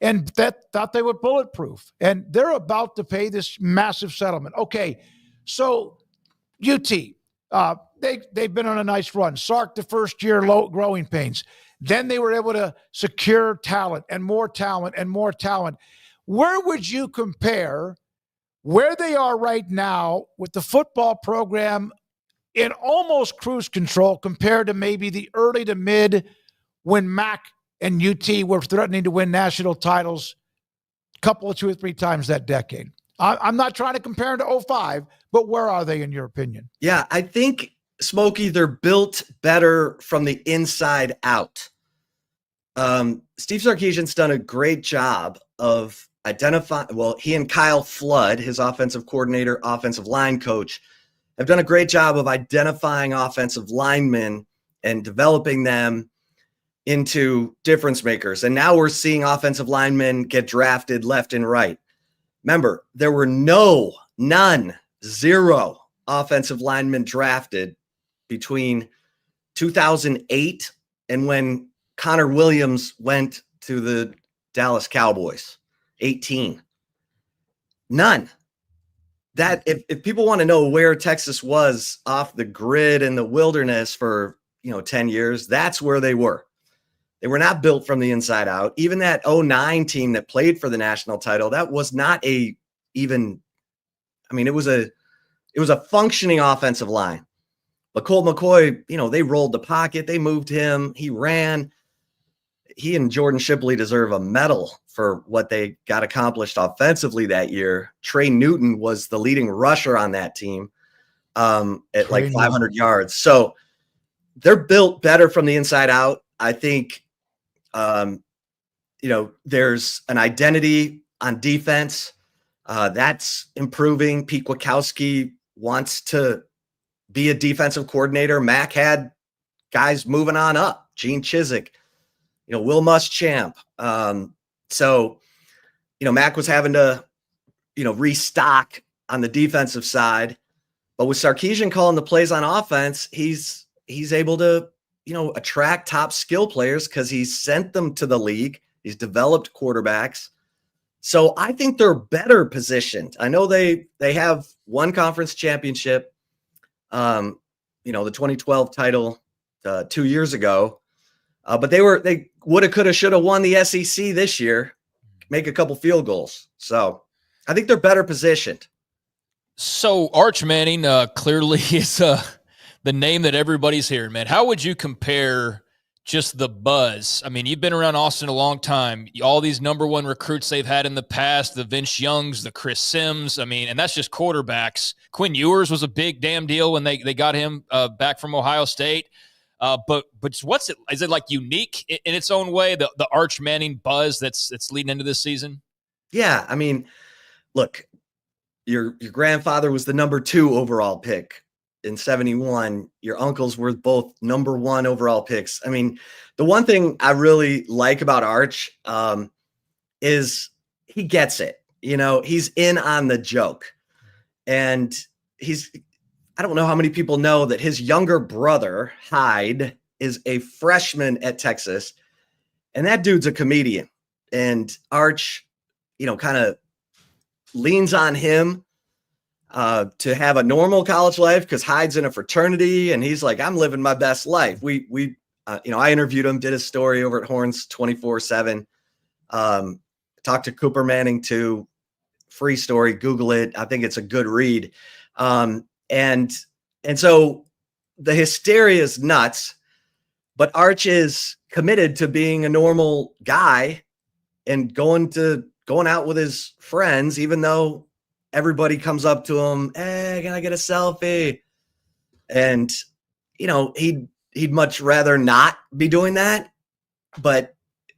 and that thought they were bulletproof. And they're about to pay this massive settlement. Okay, so UT, they've been on a nice run. Sark the first year, low growing pains. Then they were able to secure talent and more talent and more talent. Where would you compare where they are right now with the football program in almost cruise control compared to maybe the early to mid when Mac and UT were threatening to win national titles a couple of 2 or 3 times that decade? I'm not trying to compare them to 05, but where are they in your opinion? Yeah, I think, Smokey, they're built better from the inside out. Steve Sarkisian's done a great job of identifying, he and Kyle Flood, his offensive coordinator, offensive line coach, have done a great job of identifying offensive linemen and developing them into difference makers. And now we're seeing offensive linemen get drafted left and right. Remember, there were zero offensive linemen drafted between 2008 and when Connor Williams went to the Dallas Cowboys, 18. None. That if people want to know where Texas was off the grid in the wilderness for 10 years, that's where they were. They were not built from the inside out. Even that 09 team that played for the national title, that was not it was a functioning offensive line But Colt McCoy, they rolled the pocket. They moved him. He ran. He and Jordan Shipley deserve a medal for what they got accomplished offensively that year. Trey Newton was the leading rusher on that team at like 500 yards. So they're built better from the inside out. I think, there's an identity on defense that's improving. Pete Kwiatkowski wants to be a defensive coordinator. Mac had guys moving on up. Gene Chizik, Will Muschamp. So Mac was having to, restock on the defensive side. But with Sarkisian calling the plays on offense, he's able to, attract top skill players because he's sent them to the league. He's developed quarterbacks. So I think they're better positioned. I know they have one conference championship, the 2012 title 2 years ago. But they would have, could have, should have won the SEC this year, make a couple field goals. So I think they're better positioned. So Arch Manning clearly is the name that everybody's hearing, man. How would you compare just the buzz? I mean, you've been around Austin a long time. All these number one recruits they've had in the past, the Vince Youngs, the Chris Sims. I mean, and that's just quarterbacks. Quinn Ewers was a big damn deal when they got him back from Ohio State. But what's it? Is it like unique in its own way? The Arch Manning buzz that's leading into this season. Yeah, I mean, look, your grandfather was the number 2 overall pick in 71. Your uncles were both number 1 overall picks. I mean, the one thing I really like about Arch is he gets it. He's in on the joke, and I don't know how many people know that his younger brother, Hyde, is a freshman at Texas, and that dude's a comedian. And Arch, kind of leans on him to have a normal college life because Hyde's in a fraternity, and he's like, I'm living my best life. I interviewed him, did a story over at Horns 24/7. Talked to Cooper Manning too. Free story, Google it. I think it's a good read. And so the hysteria is nuts, but Arch is committed to being a normal guy and going out with his friends, even though everybody comes up to him, hey, can I get a selfie? And, he'd much rather not be doing that, but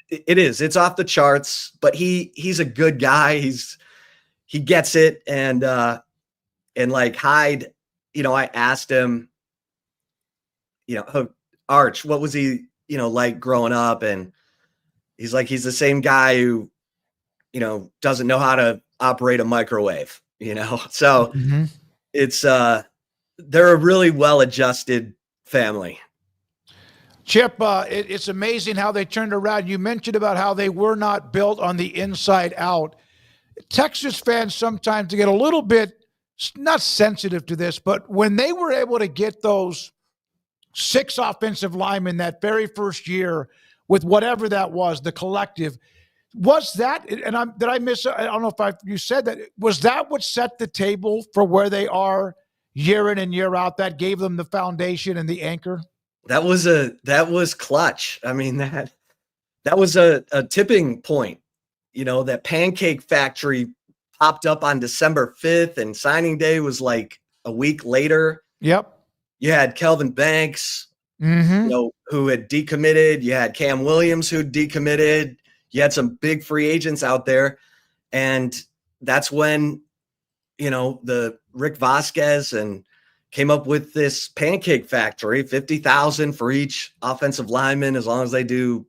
it's off the charts, but he's a good guy. He gets it. And like Hyde, I asked him, Arch, what was he, like growing up? And he's like, he's the same guy who, doesn't know how to operate a microwave, So it's, they're a really well-adjusted family. Chip, it's amazing how they turned around. You mentioned about how they were not built on the inside out. Texas fans sometimes get a little bit not sensitive to this, but when they were able to get those 6 offensive linemen that very first year with whatever that was, the collective, was that, and did I miss, I don't know if you said that, was that what set the table for where they are year in and year out? That gave them the foundation and the anchor? That was clutch. I mean, that was a tipping point. That Pancake Factory popped up on December 5th, and signing day was like a week later. Yep. You had Kelvin Banks, who had decommitted. You had Cam Williams, who decommitted. You had some big free agents out there. And that's when, the Rick Vasquez and came up with this Pancake Factory, $50,000 for each offensive lineman, as long as they do,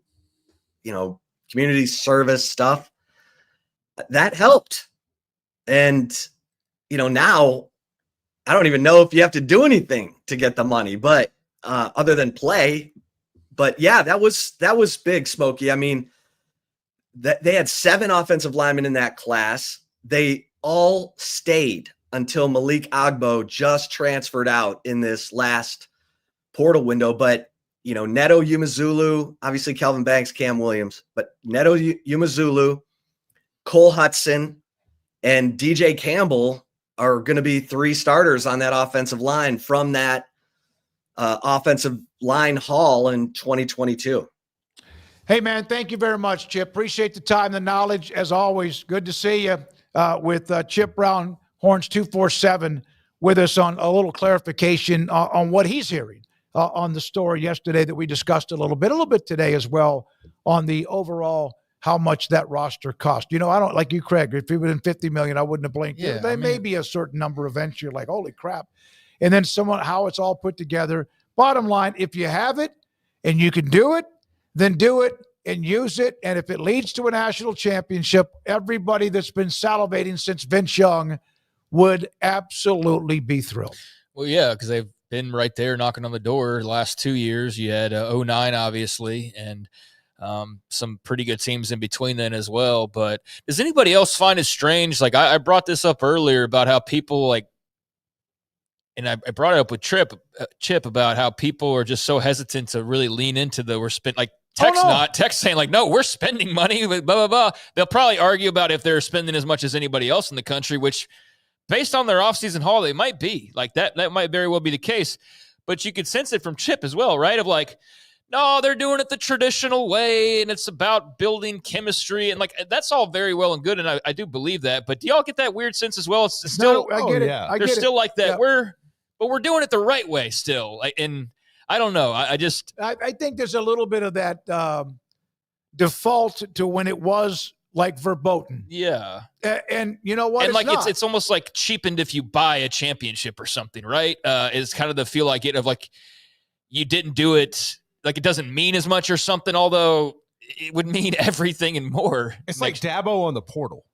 community service stuff. That helped. And, now I don't even know if you have to do anything to get the money, but other than play. But yeah, that was big, Smokey. I mean, they had 7 offensive linemen in that class. They all stayed until Malik Agbo just transferred out in this last portal window. But, Neto Umazulu, obviously Kelvin Banks, Cam Williams, but Neto Umazulu, Cole Hudson, and DJ Campbell are going to be 3 starters on that offensive line from that offensive line haul in 2022. Hey, man, thank you very much, Chip. Appreciate the time, the knowledge. As always, good to see you with Chip Brown, Horns 247, with us on a little clarification on what he's hearing on the story yesterday that we discussed a little bit today as well on the overall how much that roster cost. I don't like you, Craig. If it would have been $50 million, I wouldn't have blinked. Yeah, There may be a certain number of events you're like, holy crap. And then how it's all put together. Bottom line, if you have it and you can do it, then do it and use it. And if it leads to a national championship, everybody that's been salivating since Vince Young would absolutely be thrilled. Well, yeah, because they've been right there knocking on the door the last 2 years. You had 09, obviously, and some pretty good teams in between then as well. But does anybody else find it strange? Like I brought this up earlier about how people and I brought it up with Chip about how people are just so hesitant to really lean into Tech's saying like, no, we're spending money, blah, blah, blah. They'll probably argue about if they're spending as much as anybody else in the country, which based on their offseason haul, they might be like that. That might very well be the case, but you could sense it from Chip as well, right? Of like, no, they're doing it the traditional way and it's about building chemistry. And like, that's all very well and good. And I do believe that, but do y'all get that weird sense as well? It's still, I get it. They're still like that. Yeah. But we're doing it the right way still. And I don't know. I think there's a little bit of that default to when it was like verboten. Yeah. And you know what? And it's almost like cheapened if you buy a championship or something, right? Is kind of the feel like it of like you didn't do it, like it doesn't mean as much or something, although it would mean everything and more. It's like Dabo on the portal.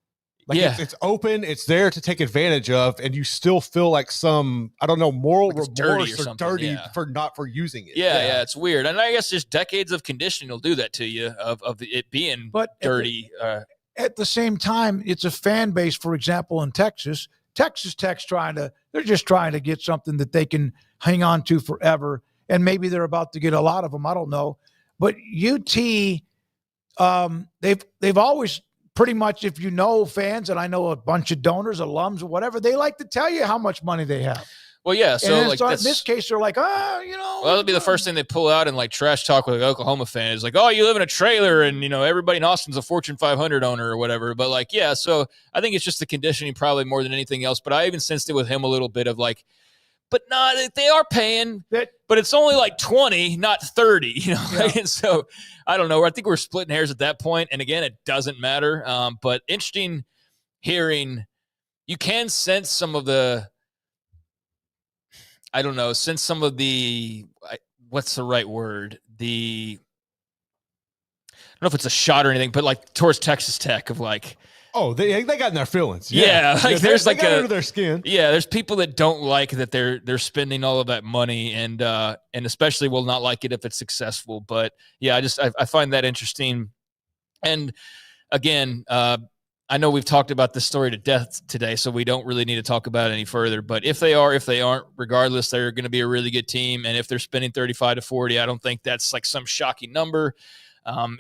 Like yeah. It's open, it's there to take advantage of, and you still feel like some, I don't know, moral like remorse or dirty for using it. Yeah, it's weird. And I guess just decades of conditioning will do that to you of it being dirty. At the same time, it's a fan base, for example, in Texas. Texas Tech's they're just trying to get something that they can hang on to forever. And maybe they're about to get a lot of them. I don't know. But UT, they've always pretty much, if you know fans, and I know a bunch of donors, alums, or whatever, they like to tell you how much money they have. Well, yeah. So like in this case, they're like, well, that'll be the first thing they pull out and like trash talk with Oklahoma fans. Like, oh, you live in a trailer and, everybody in Austin's a Fortune 500 owner or whatever. But like, yeah, so I think it's just the conditioning probably more than anything else. But I even sensed it with him a little bit of like, but they are paying, but it's only like 20, not 30, Yeah. And so I don't know. I think we're splitting hairs at that point. And again, it doesn't matter. But interesting hearing, you can sense some of the, I don't know, what's the right word? I don't know if it's a shot or anything, but like towards Texas Tech of like, oh, they got in their feelings. Yeah, like there's like under their skin. Yeah, there's people that don't like that they're spending all of that money, and especially will not like it if it's successful. But yeah, I find that interesting. And again, I know we've talked about this story to death today, so we don't really need to talk about it any further. But if they aren't, regardless, they're going to be a really good team. And if they're spending 35 to 40, I don't think that's like some shocking number.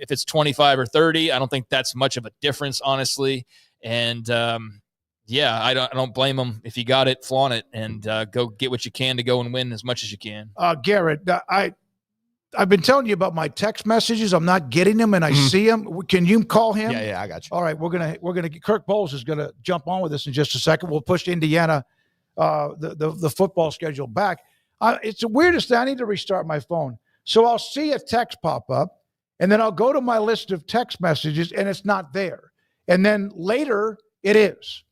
If it's 25 or 30, I don't think that's much of a difference, honestly. And yeah, I don't blame them. If you got it, flaunt it, and go get what you can to go and win as much as you can. Garrett, I've been telling you about my text messages. I'm not getting them, and I see them. Can you call him? Yeah, I got you. All right, we're gonna. Kirk Bowles is gonna jump on with us in just a second. We'll push Indiana, the football schedule back. It's the weirdest thing. I need to restart my phone, so I'll see a text pop up. And then I'll go to my list of text messages and it's not there. And then later it is.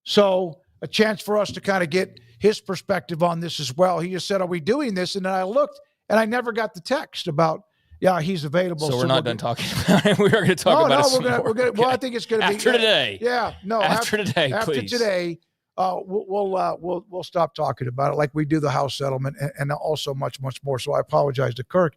So a chance for us to kind of get his perspective on this as well. He just said, are we doing this? And then I looked and I never got the text about, yeah, he's available. So we're not done talking about it. We're going to talk about it some more. We're gonna, well, I think it's going to be after today. Yeah, no, after today, please. After today, we'll stop talking about it like we do the house settlement and also much more. So I apologize to Kirk.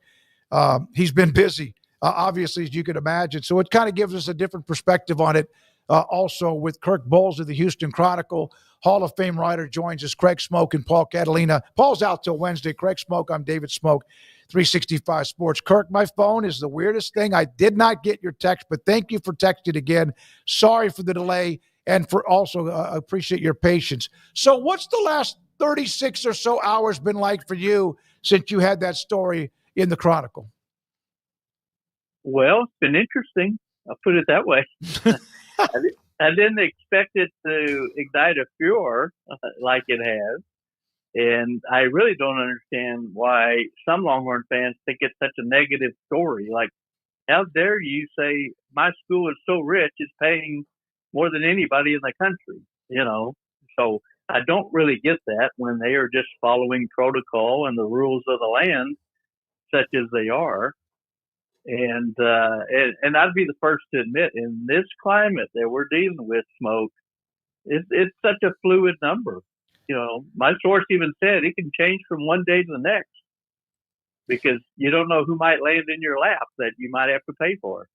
He's been busy. Obviously, as you can imagine. So it kind of gives us a different perspective on it. Also with Kirk Bowles of the Houston Chronicle, Hall of Fame writer joins us, Craig Smoak and Paul Catalina. Paul's out till Wednesday. Craig Smoak, I'm David Smoak, 365 Sports. Kirk, my phone is the weirdest thing. I did not get your text, but thank you for texting again. Sorry for the delay and for also appreciate your patience. So what's the last 36 or so hours been like for you since you had that story in the Chronicle? Well, it's been interesting. I'll put it that way. I didn't expect it to ignite a furor like it has. And I really don't understand why some Longhorn fans think it's such a negative story. Like, how dare you say my school is so rich, it's paying more than anybody in the country, you know? So I don't really get that when they are just following protocol and the rules of the land, such as they are. And I'd be the first to admit, in this climate that we're dealing with, Smoke, it's such a fluid number. You know, my source even said it can change from one day to the next because you don't know who might land in your lap that you might have to pay for.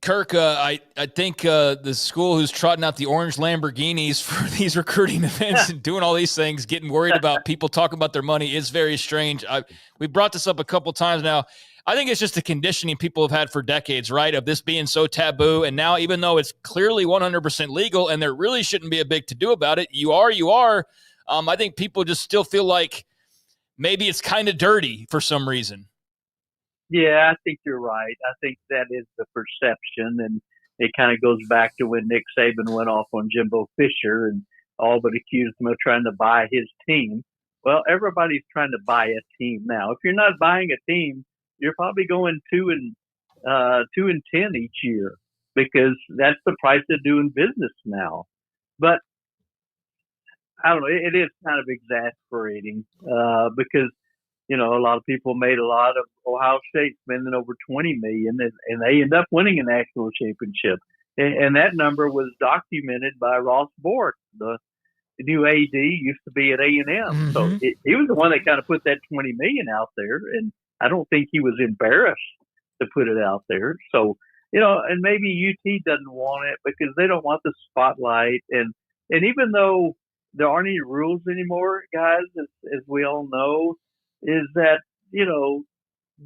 Kirk, I think the school who's trotting out the orange Lamborghinis for these recruiting events and doing all these things, getting worried about people talking about their money is very strange. We brought this up a couple times now. I think it's just the conditioning people have had for decades, right, of this being so taboo. And now, even though it's clearly 100% legal and there really shouldn't be a big to-do about it, you are. I think people just still feel like maybe it's kind of dirty for some reason. Yeah, I think you're right. I think that is the perception, and it kind of goes back to when Nick Saban went off on Jimbo Fisher and all but accused him of trying to buy his team. Well, everybody's trying to buy a team now. If you're not buying a team, you're probably going 2-10 each year because that's the price of doing business now. But I don't know. It is kind of exasperating because, you know, a lot of people made a lot of Ohio State spending over $20 million, and they end up winning a national championship. And that number was documented by Ross Bork, the new AD, used to be at A&M. Mm-hmm. So he was the one that kind of put that $20 million out there, and I don't think he was embarrassed to put it out there. So, you know, and maybe UT doesn't want it because they don't want the spotlight. And even though there aren't any rules anymore, guys, as we all know, is that, you know,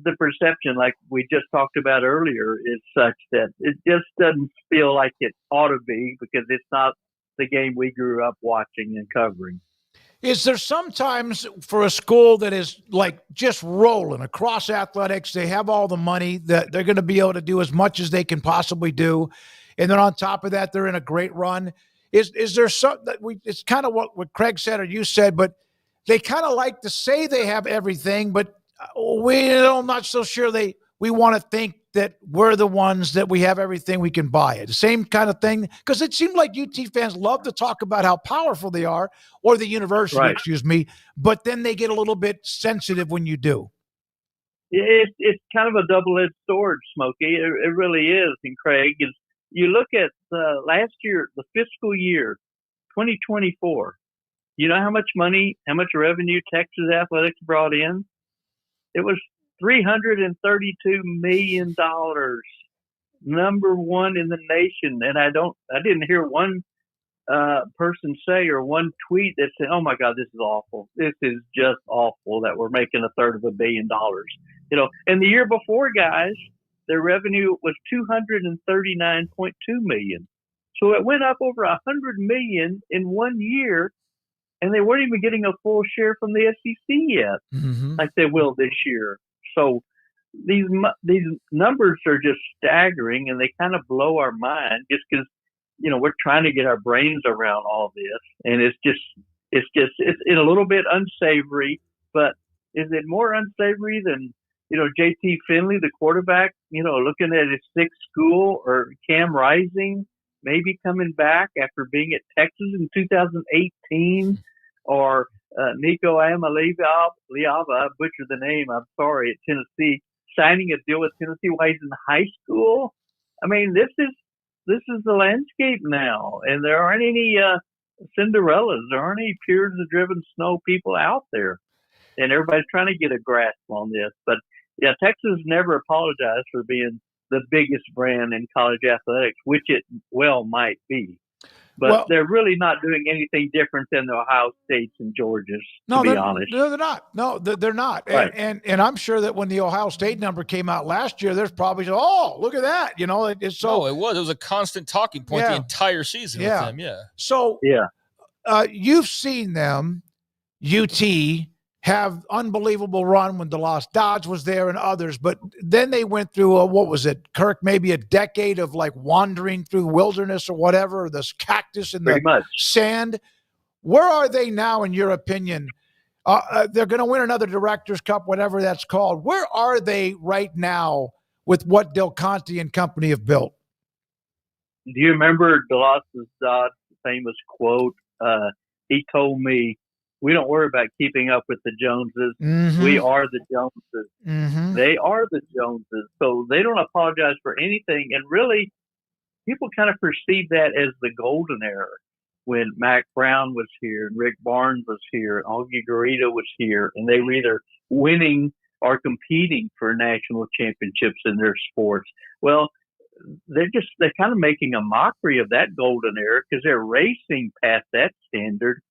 the perception, like we just talked about earlier, is such that it just doesn't feel like it ought to be because it's not the game we grew up watching and covering. Is there sometimes for a school that is like just rolling across athletics, they have all the money that they're going to be able to do as much as they can possibly do, and then on top of that, they're in a great run? Is there something that it's kind of what Craig said or you said, but they kind of like to say they have everything, but I'm not so sure we want to think that we're the ones that we have everything we can buy it. The same kind of thing, because it seemed like UT fans love to talk about how powerful they are, or the university, right. Excuse me, but then they get a little bit sensitive when you do. It's kind of a double-edged sword, Smokey. It really is. And Craig, is you look at last year, the fiscal year, 2024, you know how much money, how much revenue Texas athletics brought in? It was $332 million, number one in the nation. And I didn't hear one person say or one tweet that said, "Oh my God, this is awful. This is just awful that we're making $332 million." You know, and the year before, guys, their revenue was $239.2 million. So it went up over $100 million in 1 year. And they weren't even getting a full share from the SEC yet, like they will this year. So these numbers are just staggering, and they kind of blow our mind just because, you know, we're trying to get our brains around all this, and it's a little bit unsavory. But is it more unsavory than, you know, JT Finley, the quarterback, you know, looking at his sixth school, or Cam Rising maybe coming back after being at Texas in 2018? Or Nico Amaliava, I butchered the name, I'm sorry, at Tennessee, signing a deal with Tennessee while he's in high school. I mean, this is the landscape now, and there aren't any Cinderellas, there aren't any Piers of Driven Snow people out there, and everybody's trying to get a grasp on this. But yeah, Texas never apologized for being the biggest brand in college athletics, which it well might be. But they're really not doing anything different than the Ohio States and Georgias, to be honest. No, they're not. No, they're not. Right. And I'm sure that when the Ohio State number came out last year, there's probably, oh, look at that. You know, it's so. No, it was a constant talking point the entire season with them. Yeah. So you've seen them, UT, have unbelievable run when DeLoss Dodge was there and others, but then they went through what was it, Kirk? Maybe a decade of like wandering through wilderness or whatever, this cactus in the sand. Where are they now, in your opinion? They're going to win another Directors Cup, whatever that's called. Where are they right now with what Del Conte and company have built? Do you remember DeLoss Dodge's famous quote? He told me, "We don't worry about keeping up with the Joneses. Mm-hmm. We are the Joneses." Mm-hmm. They are the Joneses. So they don't apologize for anything. And really, people kind of perceive that as the golden era when Mac Brown was here and Rick Barnes was here and Augie Garrido was here. And they were either winning or competing for national championships in their sports. Well, they're kind of making a mockery of that golden era because they're racing past that standard.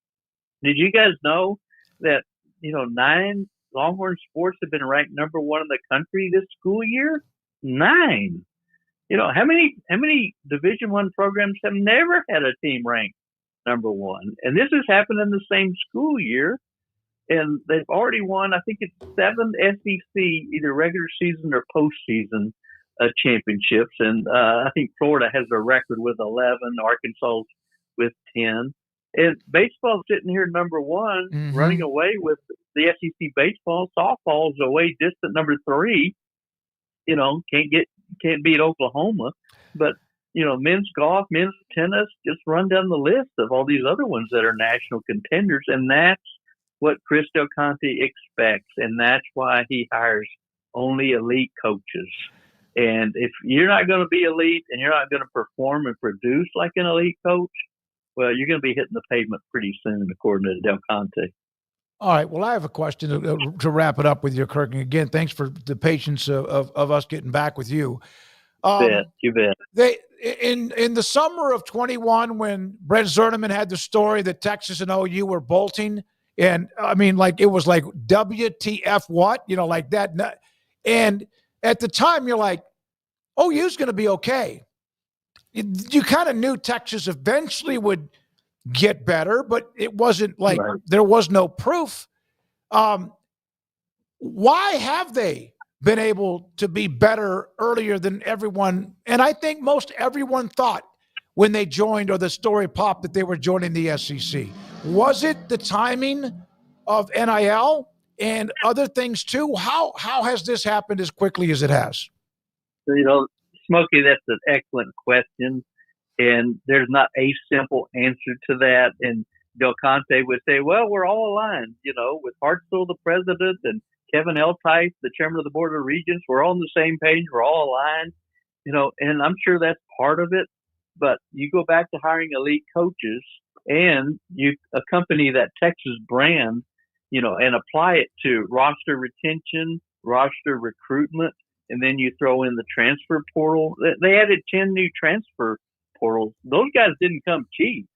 Did you guys know that, 9 Longhorn sports have been ranked number 1 in the country this school year? 9. How many Division I programs have never had a team ranked number 1? And this has happened in the same school year. And they've already won, I think it's 7 SEC, either regular season or postseason championships. And I think Florida has a record with 11, Arkansas with 10. And baseball's sitting here number 1, running away with the SEC baseball. Softball's away distant number 3. Can't beat Oklahoma. But, men's golf, men's tennis, just run down the list of all these other ones that are national contenders. And that's what Chris Del Conte expects. And that's why he hires only elite coaches. And if you're not going to be elite and you're not going to perform and produce like an elite coach, well, you're going to be hitting the pavement pretty soon, according to Del Conte. All right. Well, I have a question to wrap it up with you, Kirk. And again, thanks for the patience of us getting back with you. You bet. They in the summer of 21, when Brent Zerneman had the story that Texas and OU were bolting, and I mean, like it was like WTF what, like that. And at the time, you're like, OU's going to be okay. You kind of knew Texas eventually would get better, but it wasn't like there was no proof. Why have they been able to be better earlier than everyone? And I think most everyone thought when they joined, or the story popped that they were joining the SEC. Was it the timing of NIL and other things too? How has this happened as quickly as it has? Smokey, that's an excellent question. And there's not a simple answer to that. And Del Conte would say, well, we're all aligned, with Hartsell, the president, and Kevin Eltife, the chairman of the Board of Regents. We're all on the same page. We're all aligned, and I'm sure that's part of it. But you go back to hiring elite coaches and you accompany that Texas brand, and apply it to roster retention, roster recruitment, and then you throw in the transfer portal. They added 10 new transfer portals. Those guys didn't come cheap,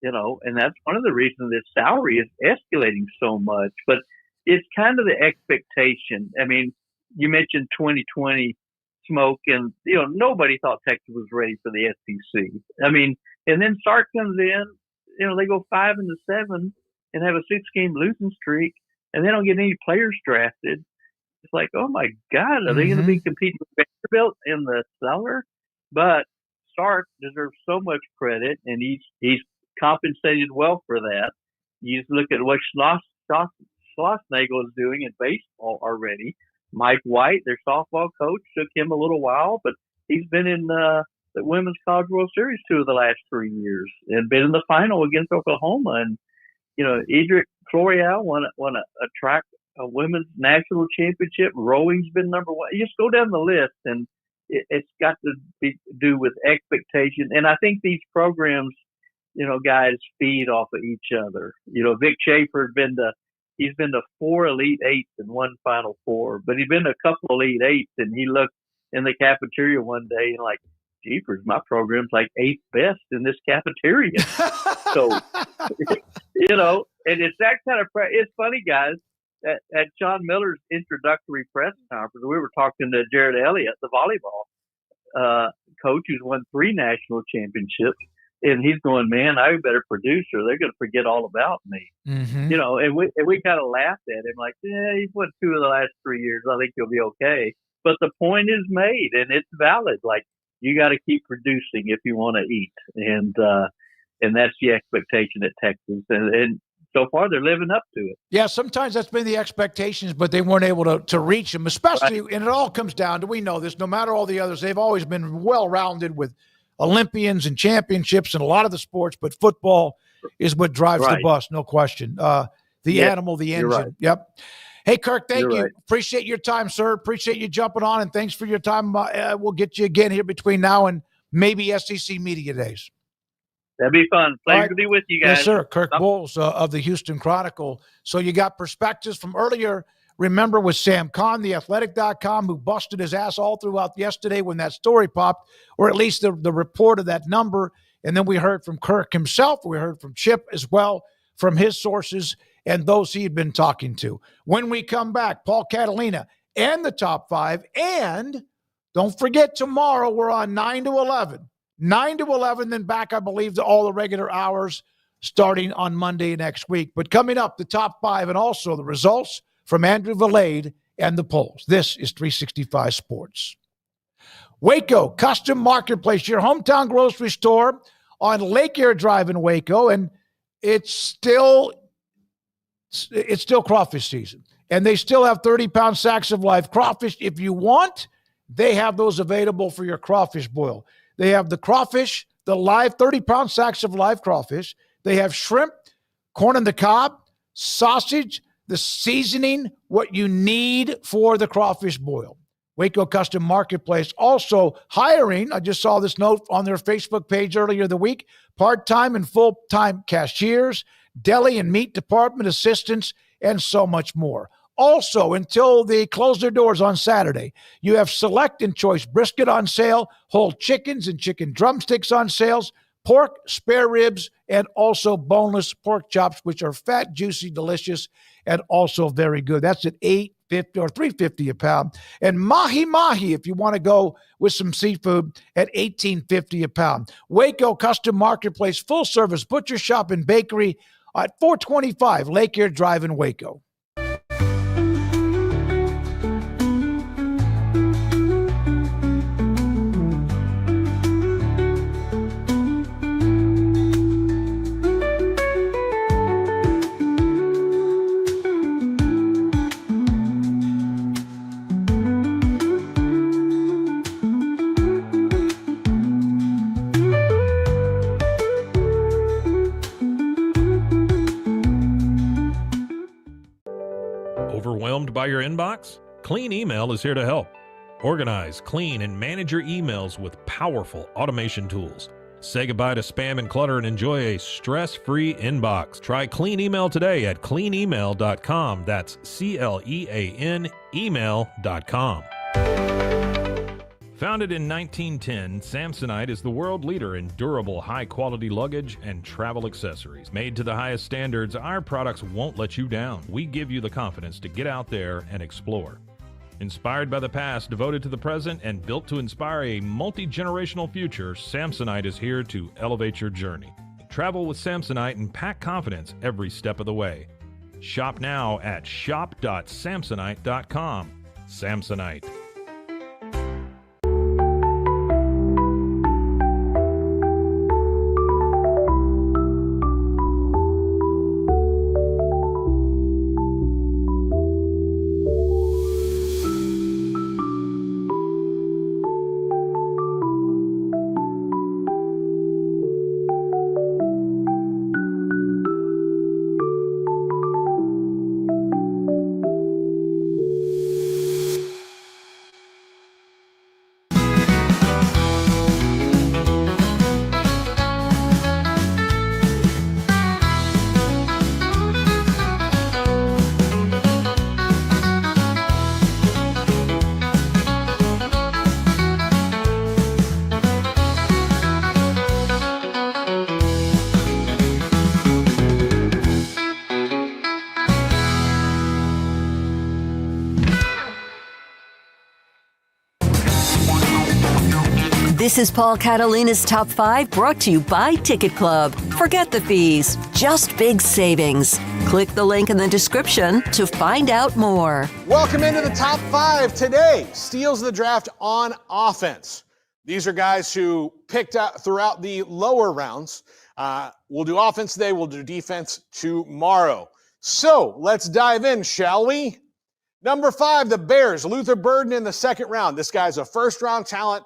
and that's one of the reasons this salary is escalating so much. But it's kind of the expectation. I mean, you mentioned 2020 Smoke, and nobody thought Texas was ready for the SEC. I mean, and then Sark comes in, they go 5-7 and have a 6-game losing streak, and they don't get any players drafted. It's like, oh my God, are they going to be competing with Vanderbilt in the cellar? But Sark deserves so much credit, and he's compensated well for that. You just look at what Schlossnagle is doing in baseball already. Mike White, their softball coach, took him a little while, but he's been in the Women's College World Series 2 of the last 3 years and been in the final against Oklahoma. And, Edric Floreal won a track, a women's national championship. Rowing's been number 1. You just go down the list, and it's got to do with expectation. And I think these programs, guys feed off of each other. Vic Schaefer he's been to 4 Elite Eights and 1 Final Four, but he's been to a couple Elite Eights, and he looked in the cafeteria one day and like, jeepers, my program's like 8th best in this cafeteria. So, and it's that kind of it's funny, guys. At Sean Miller's introductory press conference, we were talking to Jared Elliott, the volleyball coach who's won 3 national championships, and he's going, man, I better produce or they're going to forget all about me. Mm-hmm. You know, and we kind of laughed at him like, yeah, he's won 2 of the last 3 years. I think he'll be okay. But the point is made, and it's valid. Like, you got to keep producing if you want to eat, and that's the expectation at Texas, and so far they're living up to it. Yeah, sometimes that's been the expectations, but they weren't able to reach them, especially, and it all comes down to, we know this, no matter all the others, they've always been well-rounded with Olympians and championships in a lot of the sports, but football is what drives the bus, no question. The animal, the engine. Right. Yep. Hey, Kirk, thank you. Right. Appreciate your time, sir. Appreciate you jumping on, and thanks for your time. We'll get you again here between now and maybe SEC Media Days. That'd be fun. Pleasure to be with you guys. Yes, sir. Kirk Bowles of the Houston Chronicle. So you got perspectives from earlier, remember, with Sam Kahn, theathletic.com, who busted his ass all throughout yesterday when that story popped, or at least the report of that number. And then we heard from Kirk himself. We heard from Chip as well, from his sources and those he had been talking to. When we come back, Paul Catalina and the top 5. And don't forget, tomorrow we're on 9 to 11. 9 to 11, then back, I believe, to all the regular hours starting on Monday next week. But coming up, the top 5 and also the results from Andrew Valade and the polls. This is 365 Sports. Waco Custom Marketplace, your hometown grocery store on Lake Air Drive in Waco, and it's still crawfish season. And they still have 30-pound sacks of live crawfish. If you want, they have those available for your crawfish boil. They have the crawfish, the live 30-pound sacks of live crawfish. They have shrimp, corn on the cob, sausage, the seasoning, what you need for the crawfish boil. Waco Custom Marketplace also hiring, I just saw this note on their Facebook page earlier the week, part-time and full-time cashiers, deli and meat department assistants, and so much more. Also, until they close their doors on Saturday, you have select and choice brisket on sale, whole chickens and chicken drumsticks on sales, pork, spare ribs, and also boneless pork chops, which are fat, juicy, delicious, and also very good. That's at $8.50 or $3.50 a pound. And mahi-mahi, if you want to go with some seafood, at $18.50 a pound. Waco Custom Marketplace, full-service butcher shop and bakery at 425 Lake Air Drive in Waco. Overwhelmed by your inbox? Clean Email is here to help. Organize, clean, and manage your emails with powerful automation tools. Say goodbye to spam and clutter and enjoy a stress-free inbox. Try Clean Email today at cleanemail.com. That's CLEAN email.com. Founded in 1910, Samsonite is the world leader in durable, high-quality luggage and travel accessories. Made to the highest standards, our products won't let you down. We give you the confidence to get out there and explore. Inspired by the past, devoted to the present, and built to inspire a multi-generational future, Samsonite is here to elevate your journey. Travel with Samsonite and pack confidence every step of the way. Shop now at shop.samsonite.com. Samsonite. This is Paul Catalina's Top 5, brought to you by Ticket Club. Forget the fees, just big savings. Click the link in the description to find out more. Welcome into the Top 5 today. Steals of the draft on offense. These are guys who picked out throughout the lower rounds. We'll do offense today. We'll do defense tomorrow. So let's dive in, shall we? Number 5, the Bears. Luther Burden in the second round. This guy's a first-round talent.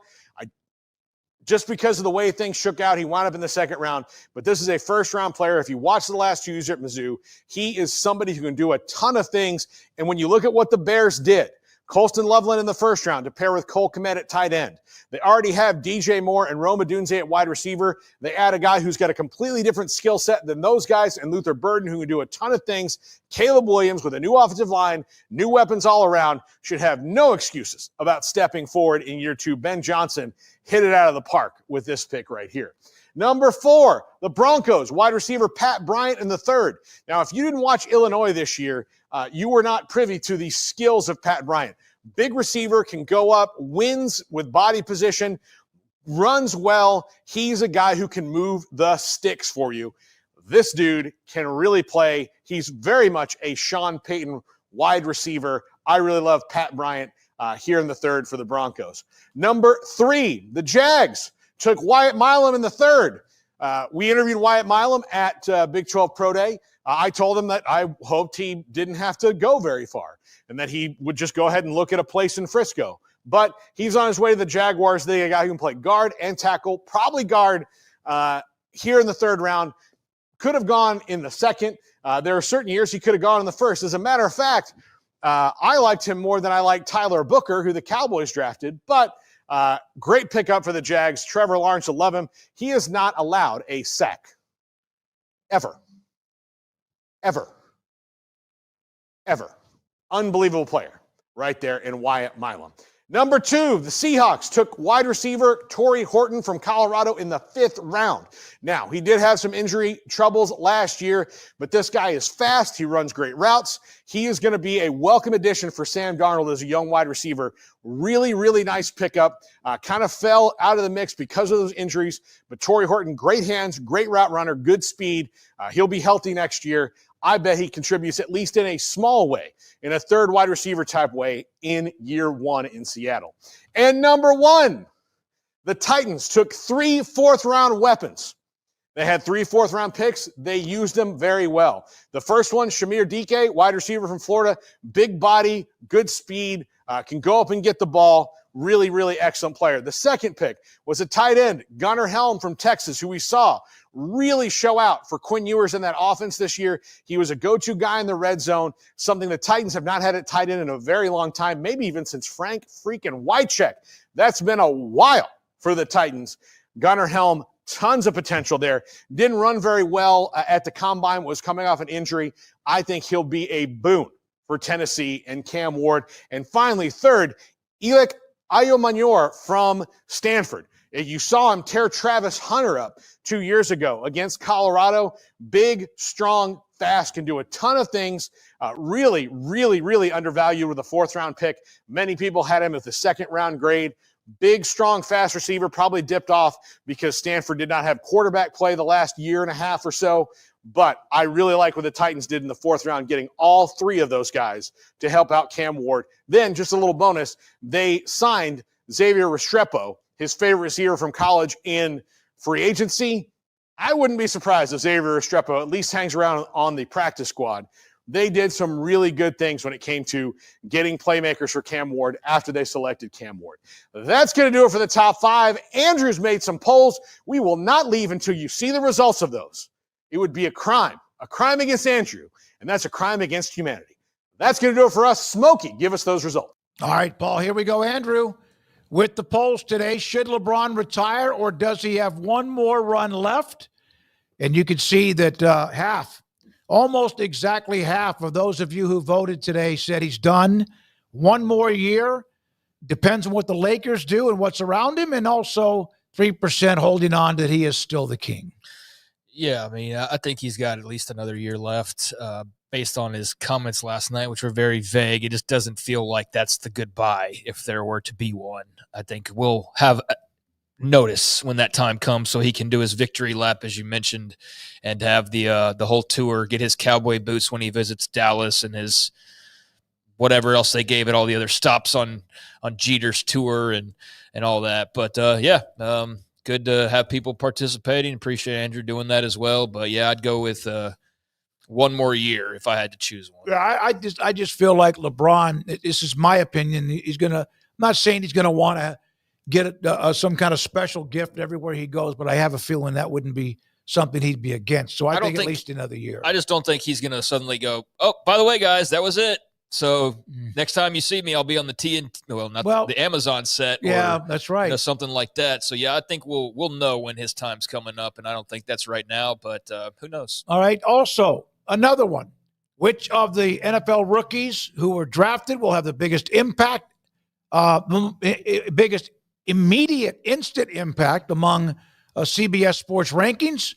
Just because of the way things shook out, he wound up in the second round. But this is a first-round player. If you watch the last 2 years at Mizzou, he is somebody who can do a ton of things. And when you look at what the Bears did, Colston Loveland in the first round to pair with Cole Kmet at tight end. They already have DJ Moore and Rome Odunze at wide receiver. They add a guy who's got a completely different skill set than those guys, and Luther Burden, who can do a ton of things. Caleb Williams with a new offensive line, new weapons all around, should have no excuses about stepping forward in year 2. Ben Johnson hit it out of the park with this pick right here. Number 4, the Broncos, wide receiver Pat Bryant in the third. Now, if you didn't watch Illinois this year, you were not privy to the skills of Pat Bryant. Big receiver, can go up, wins with body position, runs well. He's a guy who can move the sticks for you. This dude can really play. He's very much a Sean Payton wide receiver. I really love Pat Bryant here in the third for the Broncos. Number 3, the Jags took Wyatt Milam in the third. We interviewed Wyatt Milam at Big 12 Pro Day. I told him that I hoped he didn't have to go very far and that he would just go ahead and look at a place in Frisco. But he's on his way to the Jaguars. They a guy who can play guard and tackle, probably guard here in the third round. Could have gone in the second. There are certain years he could have gone in the first. As a matter of fact, I liked him more than I liked Tyler Booker, who the Cowboys drafted. But great pickup for the Jags. Trevor Lawrence, I love him. He is not allowed a sack. Ever. Unbelievable player right there in Wyatt Milam. Number 2, the Seahawks took wide receiver Torrey Horton from Colorado in the 5th round. Now, he did have some injury troubles last year, but this guy is fast. He runs great routes. He is going to be a welcome addition for Sam Darnold as a young wide receiver. Really, really nice pickup. Kind of fell out of the mix because of those injuries, but Torrey Horton, great hands, great route runner, good speed. He'll be healthy next year. I bet he contributes at least in a small way, in a third wide receiver type way in year 1 in Seattle. And number 1, the Titans took 3 fourth-round weapons. They had 3 fourth-round picks. They used them very well. The first one, Shamir Dike, wide receiver from Florida, big body, good speed, can go up and get the ball. Really, really excellent player. The second pick was a tight end, Gunnar Helm from Texas, who we saw really show out for Quinn Ewers in that offense this year. He was a go-to guy in the red zone, something the Titans have not had at tight end in a very long time, maybe even since Frank freaking Wycheck. That's been a while for the Titans. Gunnar Helm, tons of potential there. Didn't run very well at the combine, was coming off an injury. I think he'll be a boon for Tennessee and Cam Ward. And finally, third, Elic Ayomanyor from Stanford. You saw him tear Travis Hunter up 2 years ago against Colorado. Big, strong, fast, can do a ton of things. Really, really, really undervalued with a 4th-round pick. Many people had him at the 2nd-round grade. Big, strong, fast receiver, probably dipped off because Stanford did not have quarterback play the last year and a half or so. But I really like what the Titans did in the 4th round, getting all 3 of those guys to help out Cam Ward. Then, just a little bonus, they signed Xavier Restrepo, his favorite receiver from college, in free agency. I wouldn't be surprised if Xavier Restrepo at least hangs around on the practice squad. They did some really good things when it came to getting playmakers for Cam Ward after they selected Cam Ward. That's going to do it for the top 5. Andrew's made some polls. We will not leave until you see the results of those. It would be a crime against Andrew, and that's a crime against humanity. That's going to do it for us. Smokey, give us those results. All right, Paul, here we go. Andrew, with the polls today, should LeBron retire or does he have one more run left? And you can see that almost exactly half of those of you who voted today said he's done. One more year. Depends on what the Lakers do and what's around him, and also 3% holding on that he is still the king. Yeah, I mean, I think he's got at least another year left based on his comments last night, which were very vague. It just doesn't feel like that's the goodbye if there were to be one. I think we'll have notice when that time comes so he can do his victory lap, as you mentioned, and have the whole tour, get his cowboy boots when he visits Dallas and his whatever else they gave it, all the other stops on Jeter's tour and all that. But good to have people participating. Appreciate Andrew doing that as well. But yeah, I'd go with one more year if I had to choose one. Yeah, I just feel like LeBron, this is my opinion, I'm not saying he's going to want to get some kind of special gift everywhere he goes, but I have a feeling that wouldn't be something he'd be against. So I think at least another year. I just don't think he's going to suddenly go, oh, by the way, guys, that was it. So next time you see me, I'll be on the the Amazon set. Yeah, that's right. Something like that. So yeah, I think we'll know when his time's coming up, and I don't think that's right now, but who knows? All right. Also, another one. Which of the NFL rookies who were drafted will have the biggest impact, biggest immediate instant impact among CBS Sports rankings?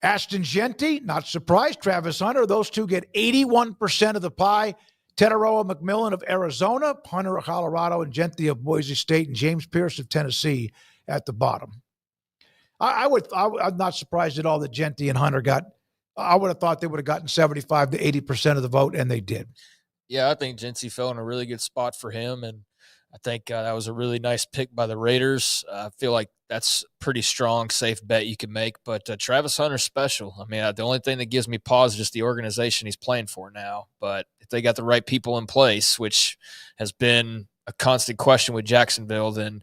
Ashton Genty, not surprised. Travis Hunter, those two get 81% of the pie. Teteroa McMillan of Arizona, Hunter of Colorado, and Genty of Boise State, and James Pierce of Tennessee at the bottom. I'm not surprised at all that Genty and Hunter got. I would have thought they would have gotten 75 to 80% of the vote, and they did. Yeah, I think Genty fell in a really good spot for him, and I think that was a really nice pick by the Raiders. I feel like that's pretty strong, safe bet you can make. But Travis Hunter's special. I mean, the only thing that gives me pause is just the organization he's playing for now. But if they got the right people in place, which has been a constant question with Jacksonville, then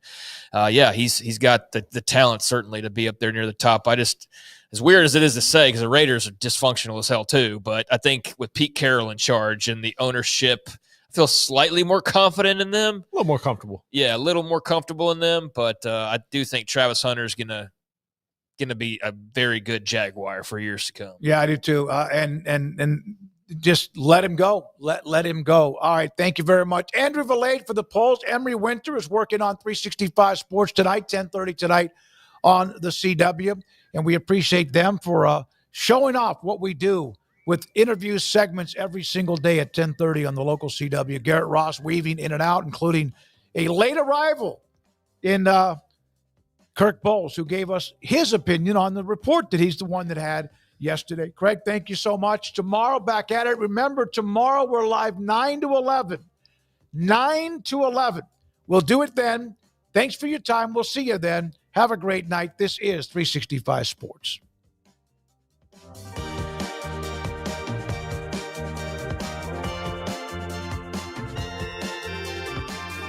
he's got the talent certainly to be up there near the top. As weird as it is to say, because the Raiders are dysfunctional as hell too, but I think with Pete Carroll in charge and the ownership, I feel slightly more confident in them. A little more comfortable. Yeah, a little more comfortable in them, but I do think Travis Hunter is gonna be a very good Jaguar for years to come. Yeah, I do too. And just let him go. Let him go. All right, thank you very much. Andrew Valade for the polls. Emery Winter is working on 365 Sports tonight, 10:30 tonight on the CW. And we appreciate them for showing off what we do with interview segments every single day at 10:30 on the local CW. Garrett Ross weaving in and out, including a late arrival in Kirk Bowles, who gave us his opinion on the report that he's the one that had yesterday. Craig, thank you so much. Tomorrow, back at it. Remember, tomorrow we're live 9 to 11. 9 to 11. We'll do it then. Thanks for your time. We'll see you then. Have a great night. This is 365 Sports.